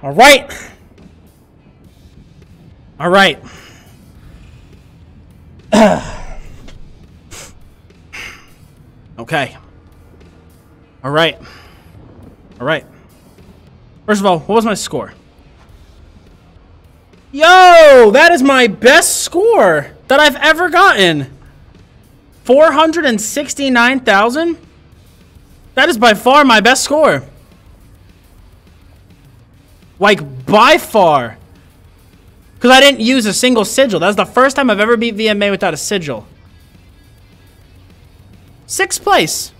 [SPEAKER 4] All right. All right. Okay. All right. All right. First of all, what was my score? Yo, that is my best score that I've ever gotten. 469,000? That is by far my best score. Like, by far. Because I didn't use a single sigil. That was the first time I've ever beat VMA without a sigil. 6th place.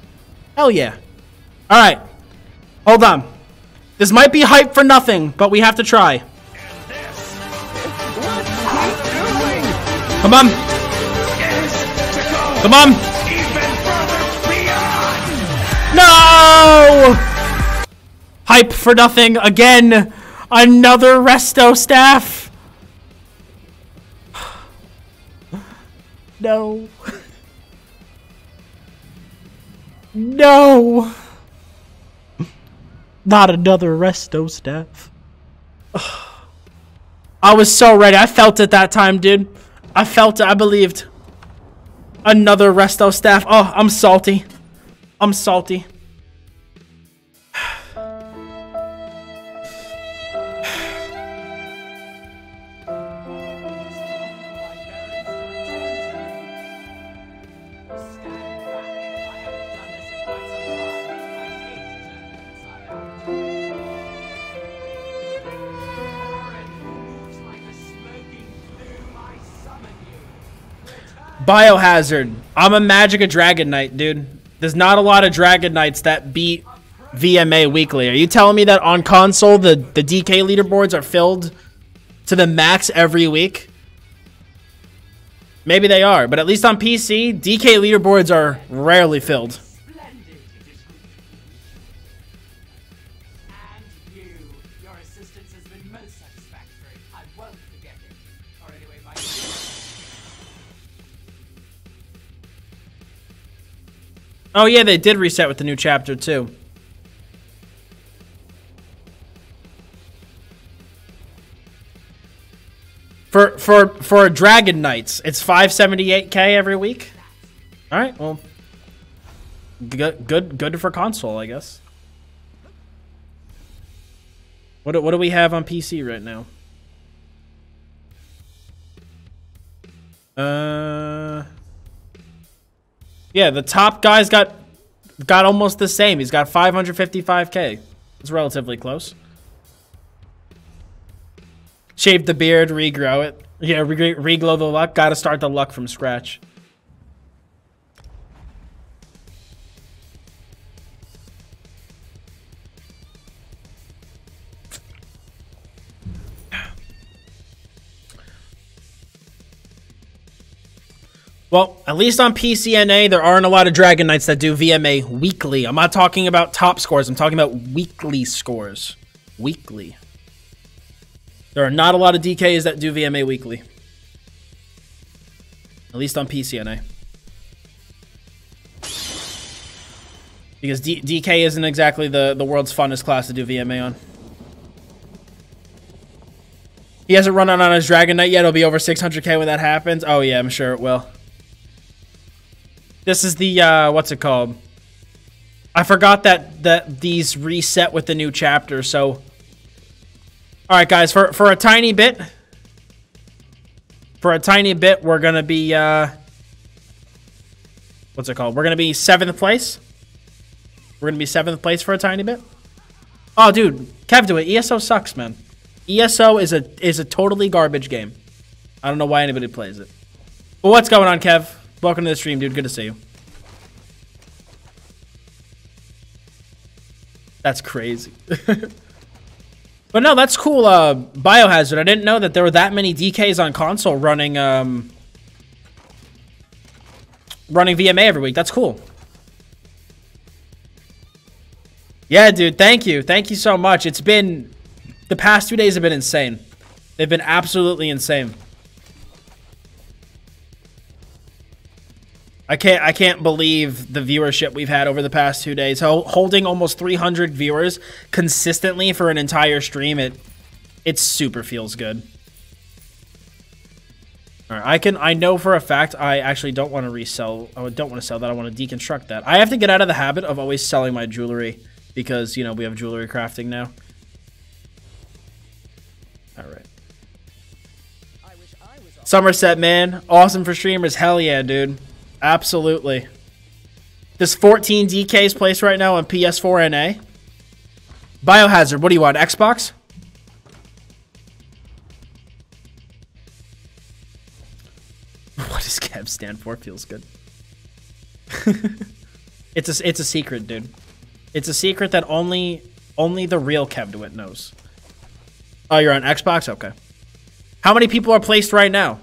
[SPEAKER 4] Hell yeah. Alright. Hold on. This might be hype for nothing, but we have to try. Come on. Come on. No! Hype for nothing again. Another resto staff. No. No. Not another resto staff. I was so ready. I felt it that time, dude. I felt it. I believed. Another resto staff. Oh, I'm salty. I'm salty. Biohazard. I'm a Magic a Dragon Knight, dude. There's not a lot of Dragon Knights that beat VMA weekly. Are you telling me that on console the DK leaderboards are filled to the max every week? Maybe they are, but at least on PC, DK leaderboards are rarely filled. Oh yeah, they did reset with the new chapter too. For Dragon Knights, it's 578k every week. All right, well, good for console, I guess. What do we have on PC right now? Yeah, the top guy's got almost the same. He's got 555k. It's relatively close. Shave the beard, regrow it. Yeah, reglow the luck. Gotta start the luck from scratch. Well, at least on PCNA, there aren't a lot of Dragon Knights that do VMA weekly. I'm not talking about top scores. I'm talking about weekly scores. Weekly. There are not a lot of DKs that do VMA weekly. At least on PCNA. Because DK isn't exactly the world's funnest class to do VMA on. He hasn't run out on his Dragon Knight yet. It'll be over 600k when that happens. Oh yeah, I'm sure it will. This is the, what's it called? I forgot that these reset with the new chapter, so... Alright guys, for a tiny bit... For a tiny bit, we're gonna be, what's it called? We're gonna be 7th place. We're gonna be 7th place for a tiny bit. Oh, dude. Kev, do it. ESO sucks, man. ESO is a totally garbage game. I don't know why anybody plays it. But what's going on, Kev? Welcome to the stream, dude. Good to see you. That's crazy. But no, that's cool. Biohazard. I didn't know that there were that many DKs on console running running VMA every week. That's cool. Yeah, dude. Thank you. Thank you so much. It's been... The past 2 days have been insane. They've been absolutely insane. I can't believe the viewership we've had over the past 2 days. Holding almost 300 viewers consistently for an entire stream, it super feels good. All right, I know for a fact I actually don't want to resell. I don't want to sell that. I want to deconstruct that. I have to get out of the habit of always selling my jewelry because, you know, we have jewelry crafting now. All right. Somerset, man. Awesome for streamers. Hell yeah, dude. Absolutely. This 14 DK's placed right now on PS4 NA. Biohazard, what do you want? Xbox? What does Kev stand for? Feels good. It's a secret, dude. It's a secret that only the real Kevdwit knows. Oh, you're on Xbox? Okay. How many people are placed right now?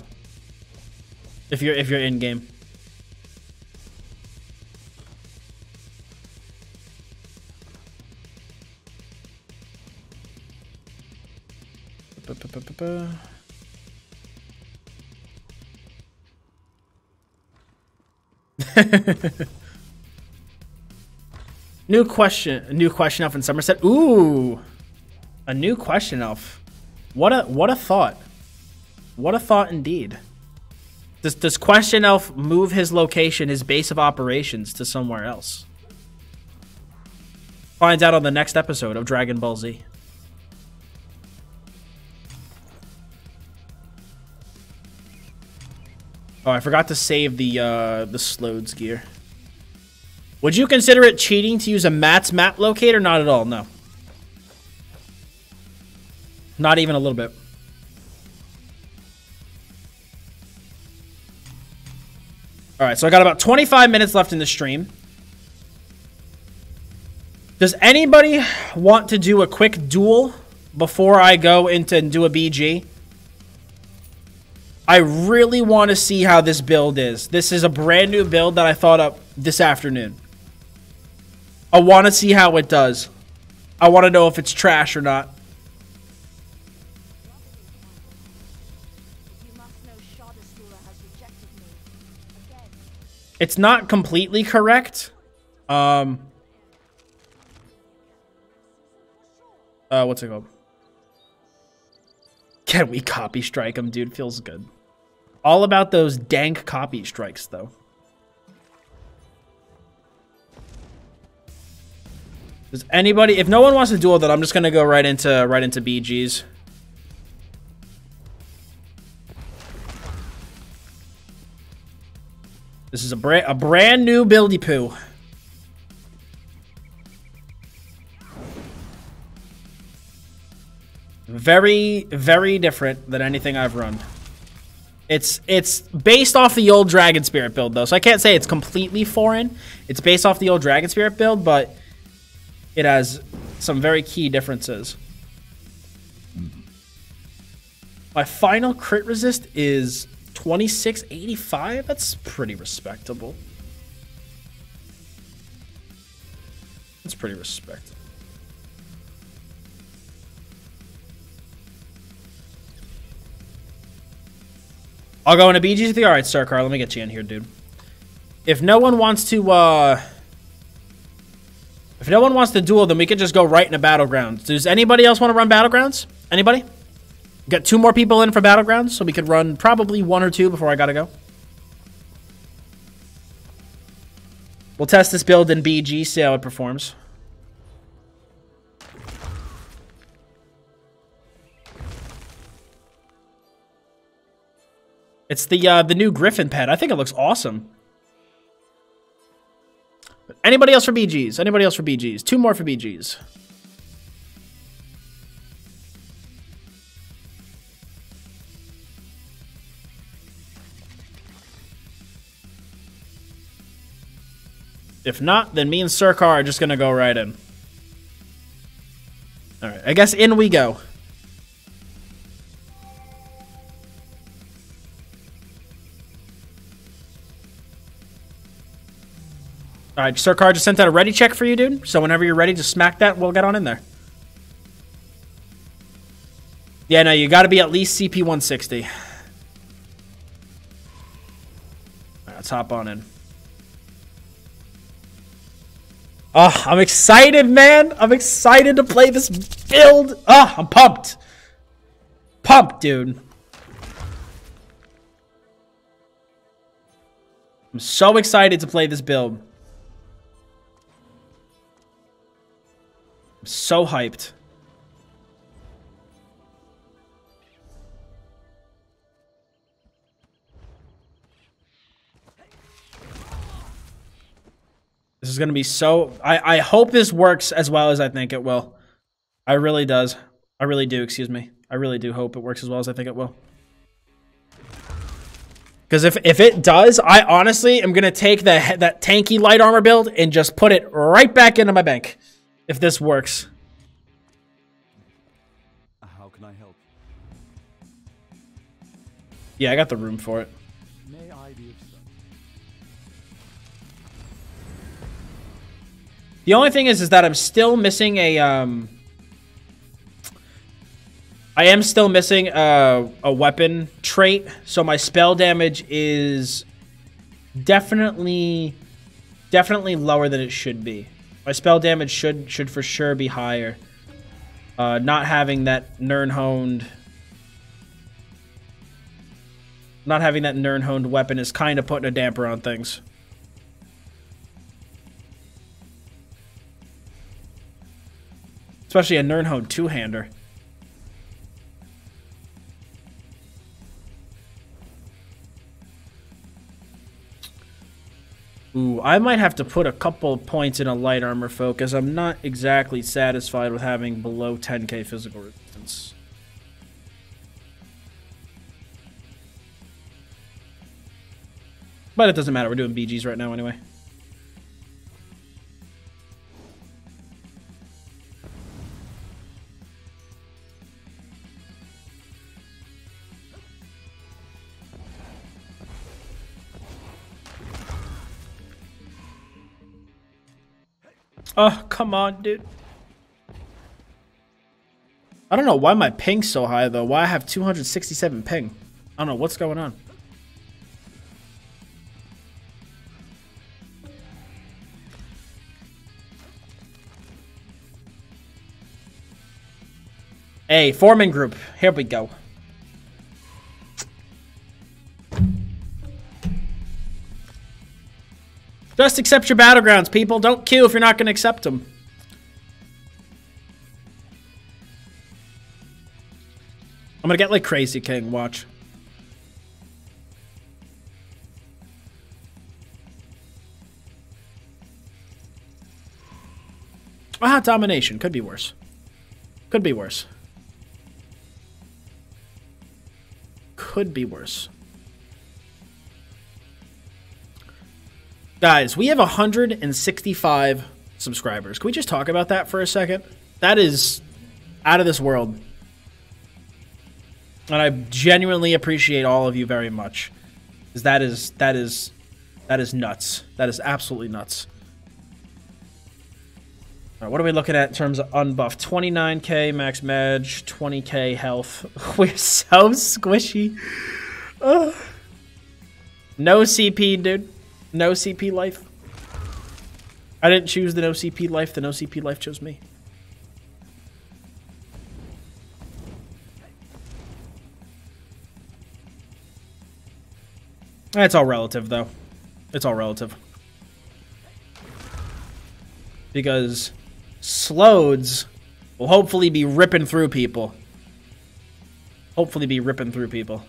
[SPEAKER 4] If you're in game. New question elf in Somerset. Ooh, a new question elf. What a thought. What a thought indeed. Does question elf move his location, his base of operations, to somewhere else? Finds out on the next episode of Dragon Ball Z. Oh, I forgot to save the Slodes gear. Would you consider it cheating to use a Matt's map locator? Not at all, no. Not even a little bit. Alright, so I got about 25 minutes left in the stream. Does anybody want to do a quick duel before I go into and do a BG? I really want to see how this build is. This is a brand new build that I thought up this afternoon. I want to see how it does. I want to know if it's trash or not. It's not completely correct, What's it called? Can we copy strike him, dude? Feels good. All about those dank copy strikes, though. Does anybody? If no one wants to duel, then I'm just gonna go right into BGs. This is a brand new buildy poo. Very, very different than anything I've run. It's based off the old Dragon Spirit build, though, so I can't say it's completely foreign. It's based off the old Dragon Spirit build, but it has some very key differences. My final crit resist is 2685. That's pretty respectable. That's pretty respectable. I'll go into BGs with you. All right, Starcar, let me get you in here, dude. If no one wants to, duel, then we could just go right into Battlegrounds. Does anybody else want to run Battlegrounds? Anybody? Got 2 more people in for Battlegrounds, so we could run probably 1 or 2 before I gotta go. We'll test this build in BG, see how it performs. It's the new Griffin pet. I think it looks awesome. But anybody else for BGs? Anybody else for BGs? 2 more for BGs. If not, then me and Surkar are just gonna go right in. Alright, I guess in we go. Alright, Surkar just sent out a ready check for you, dude. So whenever you're ready, just smack that. We'll get on in there. Yeah, no, you gotta be at least CP 160. Alright, let's hop on in. Oh, I'm excited, man. I'm excited to play this build. Oh, I'm pumped. Pumped, dude. I'm so excited to play this build. I'm so hyped. This is going to be so... I hope this works as well as I think it will. I really does. I really do, excuse me. I really do hope it works as well as I think it will. Because if it does, I honestly am going to take that tanky light armor build and just put it right back into my bank. If this works.
[SPEAKER 6] How can I help?
[SPEAKER 4] Yeah, I got the room for it.
[SPEAKER 6] May I be of service?
[SPEAKER 4] The only thing is that I'm still missing a I am still missing a weapon trait, so my spell damage is definitely lower than it should be. My spell damage should for sure be higher. Not having that Nirnhoned weapon is kind of putting a damper on things. Especially a Nirnhoned two-hander. Ooh, I might have to put a couple points in a light armor focus. I'm not exactly satisfied with having below 10k physical resistance. But it doesn't matter. We're doing BGs right now anyway. Oh, come on, dude. I don't know why my ping's so high, though. Why I have 267 ping. I don't know what's going on. Hey, Foreman Group. Here we go. Just accept your battlegrounds, people. Don't queue if you're not going to accept them. I'm going to get like Crazy King. Watch. Ah, domination. Could be worse. Could be worse. Could be worse. Guys, we have 165 subscribers. Can we just talk about that for a second? That is out of this world. And I genuinely appreciate all of you very much. Because that is nuts. That is absolutely nuts. All right, what are we looking at in terms of unbuff? 29k max mag, 20k health. We're so squishy. Ugh. No CP, dude. No CP life. I didn't choose the no CP life. The no CP life chose me. It's all relative, though. It's all relative. Because Slodes will hopefully be ripping through people. Hopefully be ripping through people.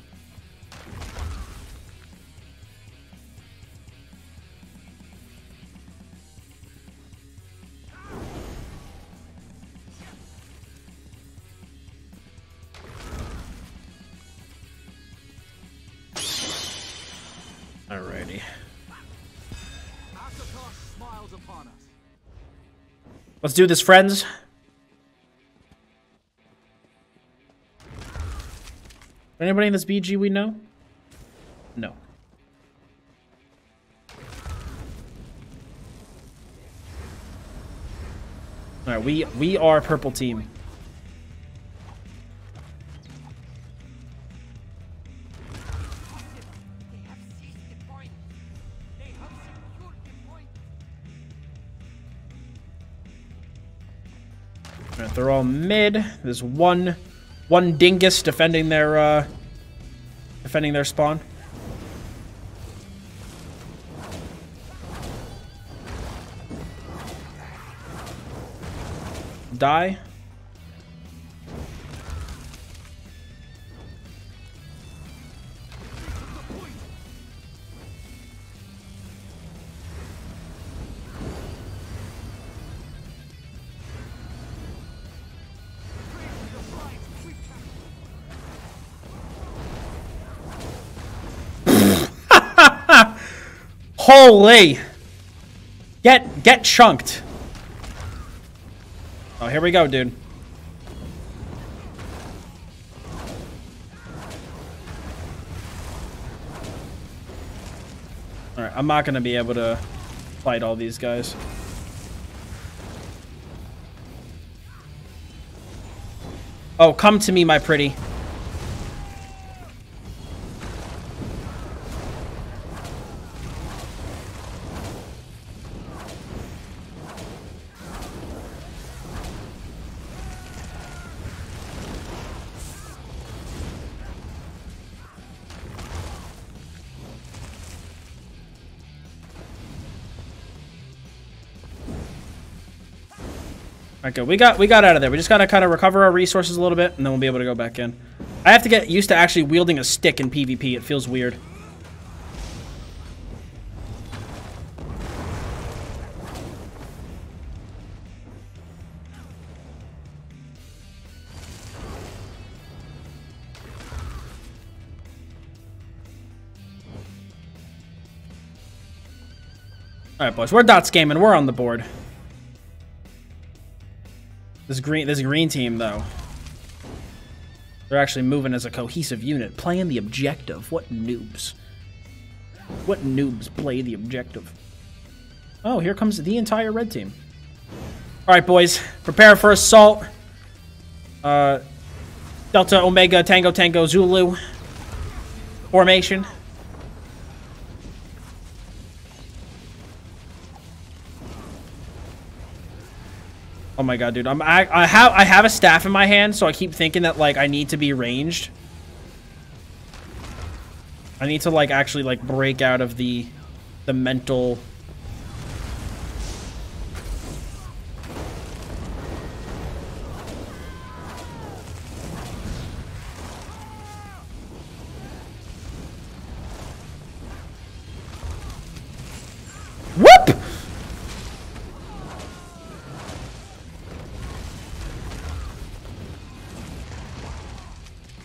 [SPEAKER 4] Alrighty. Let's do this, friends. Anybody in this BG we know? No. Alright, we are purple team. Alright, they're all mid. There's one dingus defending their spawn. Die. Holy! Get chunked. Oh, here we go, dude. Alright, I'm not gonna be able to fight all these guys. Oh, come to me, my pretty. Okay, we got out of there. We just gotta kind of recover our resources a little bit, and then we'll be able to go back in. I have to get used to actually wielding a stick in PvP. It feels weird. All right, boys. We're Dottz gaming. We're on the board. This green team, though, they're actually moving as a cohesive unit, playing the objective. What noobs? What noobs play the objective? Oh, here comes the entire red team. All right, boys, prepare for assault. Delta, Omega, Tango, Tango, Zulu formation. Oh my god, dude. I have a staff in my hand, so I keep thinking that like I need to be ranged. I need to like actually like break out of the mental. Whoop!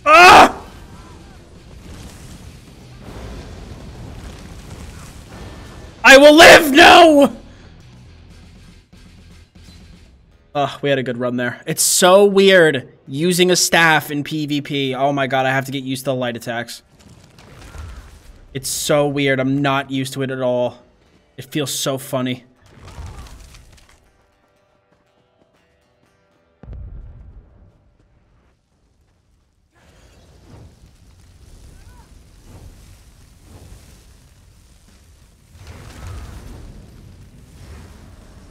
[SPEAKER 4] Ah! I will live! No! We had a good run there. It's so weird using a staff in PvP. Oh my god, I have to get used to the light attacks. It's so weird. I'm not used to it at all. It feels so funny.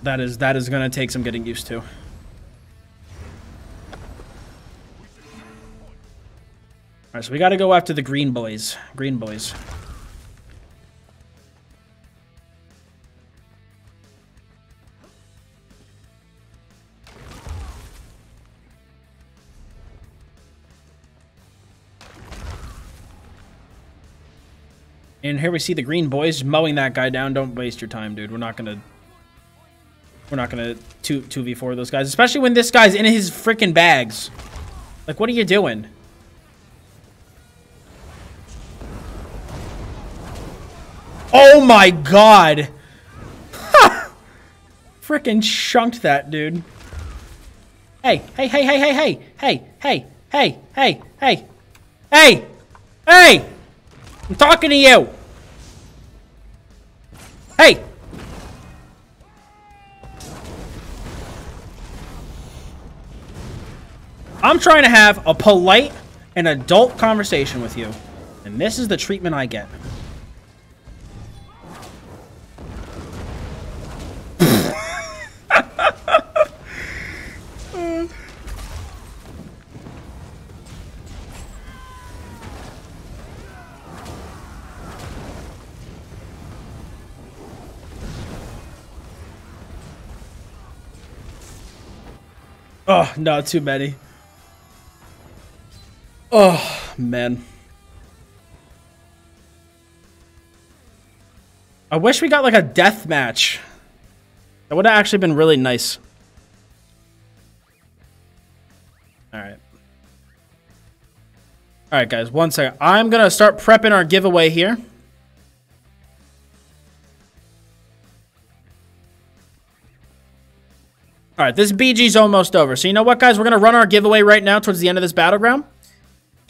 [SPEAKER 4] That is gonna take some getting used to. All right, so we got to go after the green boys. Green boys. And here we see the green boys mowing that guy down. Don't waste your time, dude. We're not gonna 2v4 those guys, especially when this guy's in his freaking bags. Like, what are you doing? Oh my god! Freaking chunked that dude. Hey, hey, hey, hey, hey, hey, hey, hey, hey, hey, hey, hey, hey! I'm talking to you. Hey! I'm trying to have a polite and adult conversation with you, and this is the treatment I get. Oh, not too many. Oh, man. I wish we got like a death match. That would have actually been really nice. Alright. Alright, guys. One second. I'm going to start prepping our giveaway here. Alright, this BG's almost over. So you know what, guys? We're going to run our giveaway right now towards the end of this battleground.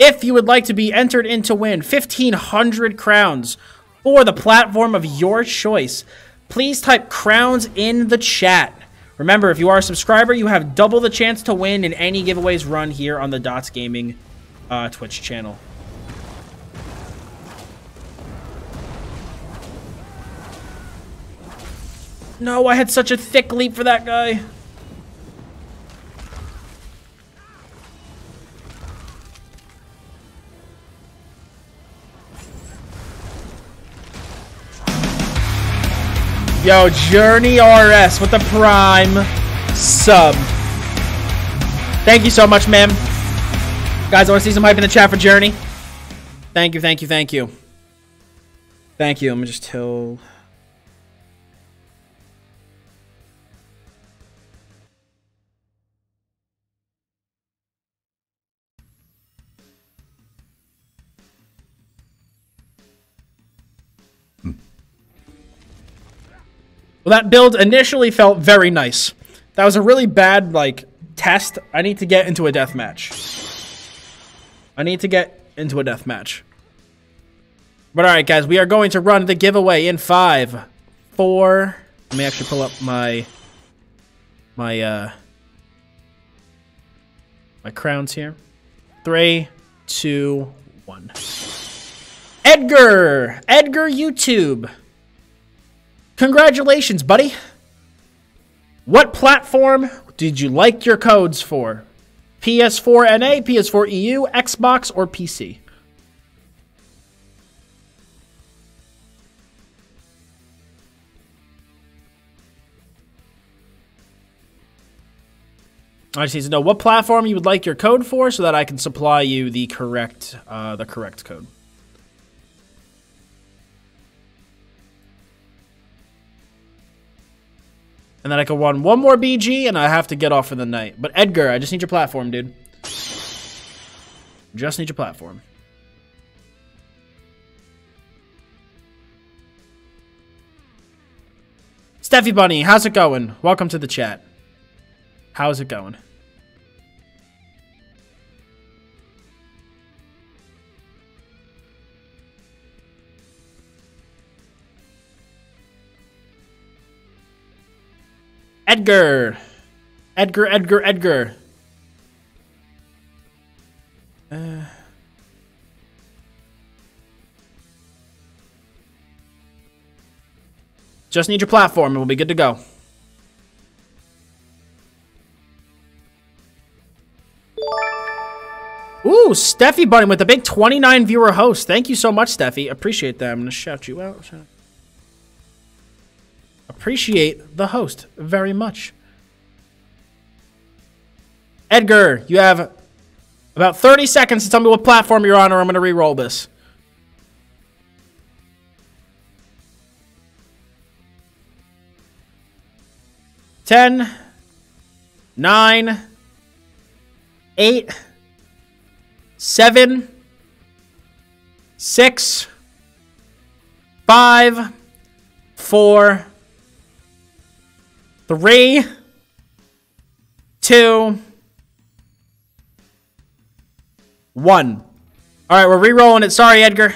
[SPEAKER 4] If you would like to be entered in to win 1,500 crowns for the platform of your choice, please type crowns in the chat. Remember, if you are a subscriber, you have double the chance to win in any giveaways run here on the Dottz Gaming Twitch channel. No, I had such a thick leap for that guy. Yo, Journey RS with the Prime sub. Thank you so much, man. Guys, I want to see some hype in the chat for Journey. Thank you, thank you, thank you. Thank you. I'm just till... Well, that build initially felt very nice. That was a really bad, like, test. I need to get into a death match. I need to get into a death match. But alright, guys, we are going to run the giveaway in 5, 4... Let me actually pull up my crowns here. 3, 2, 1. Edgar YouTube. Congratulations, buddy. What platform did you like your codes for? PS4 NA, PS4 EU, Xbox, or PC? I just need to know what platform you would like your code for so that I can supply you the correct code. And then I can run one more BG and I have to get off for the night. But Edgar, I just need your platform, dude. Just need your platform. Steffi Bunny, how's it going? Welcome to the chat. How's it going? Edgar. Edgar. Just need your platform and we'll be good to go. Ooh, Steffi Bunny with the big 29 viewer host. Thank you so much, Steffi. Appreciate that. I'm going to shout you out. Appreciate the host very much. Edgar, you have about 30 seconds to tell me what platform you're on or I'm going to re-roll this. Ten, 9, 8, 7, 6, 5, 4, 3, 2, 1. All right, we're re-rolling it. Sorry, Edgar.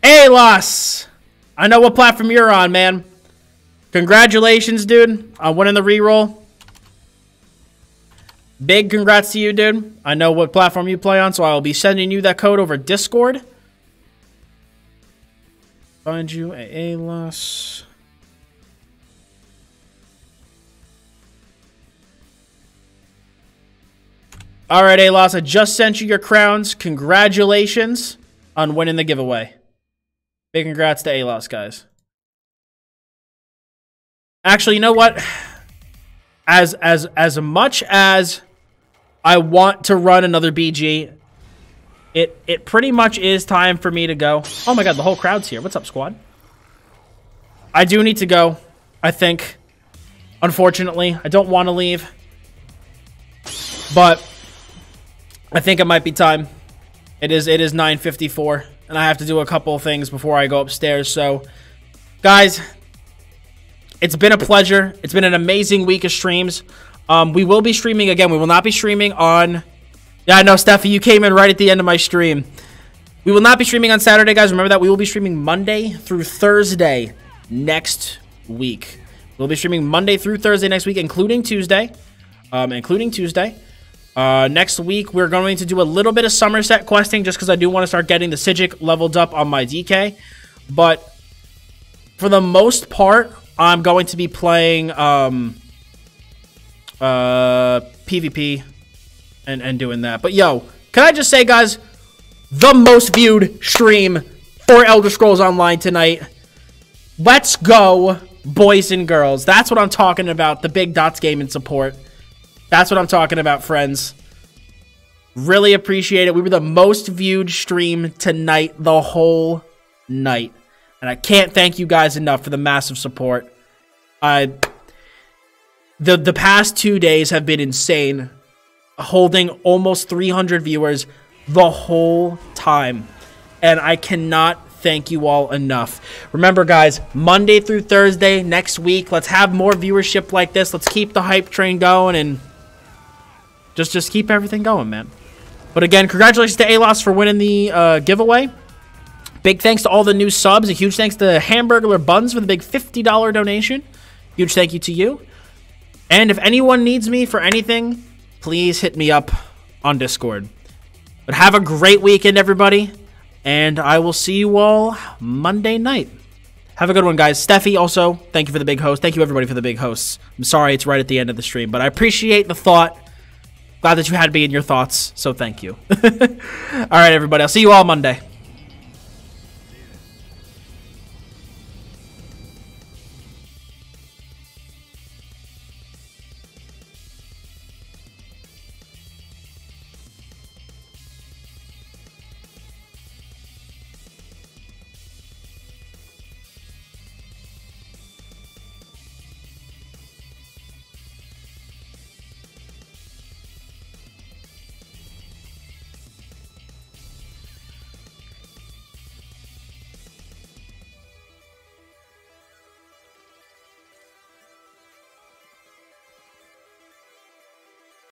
[SPEAKER 4] Alos! I know what platform you're on, man. Congratulations, dude, on winning the re-roll. Big congrats to you, dude. I know what platform you play on, so I'll be sending you that code over Discord. Find you a loss. All right, Alos, I just sent you your crowns. Congratulations on winning the giveaway. Big congrats to Alos, guys. Actually, you know what? As much as I want to run another BG, it pretty much is time for me to go. Oh my god, the whole crowd's here. What's up, squad? I do need to go, I think. Unfortunately, I don't want to leave. But I think it might be time. It is 9:54, and I have to do a couple of things before I go upstairs. So, guys, it's been a pleasure. It's been an amazing week of streams. We will be streaming again. We will not be streaming on... Yeah, I know, Steffi, you came in right at the end of my stream. We will not be streaming on Saturday, guys. Remember that we will be streaming Monday through Thursday next week. We'll be streaming Monday through Thursday next week, including Tuesday. Next week, we're going to do a little bit of Somerset questing just because I do want to start getting the Sijic leveled up on my DK. But for the most part, I'm going to be playing PvP and doing that. But yo, can I just say, guys, the most viewed stream for Elder Scrolls Online tonight. Let's go, boys and girls. That's what I'm talking about. The big Dottz gaming support. That's what I'm talking about, friends. Really appreciate it. We were the most viewed stream tonight, the whole night. And I can't thank you guys enough for the massive support. The past 2 days have been insane. Holding almost 300 viewers the whole time. And I cannot thank you all enough. Remember, guys, Monday through Thursday next week, let's have more viewership like this. Let's keep the hype train going and just keep everything going, man. But again, congratulations to Alos for winning the giveaway. Big thanks to all the new subs. A huge thanks to Hamburglar Buns for the big $50 donation. Huge thank you to you. And if anyone needs me for anything, please hit me up on Discord. But have a great weekend, everybody. And I will see you all Monday night. Have a good one, guys. Steffi, also, thank you for the big host. Thank you, everybody, for the big hosts. I'm sorry it's right at the end of the stream, but I appreciate the thought. Glad that you had me in your thoughts, so thank you. All right, everybody. I'll see you all Monday.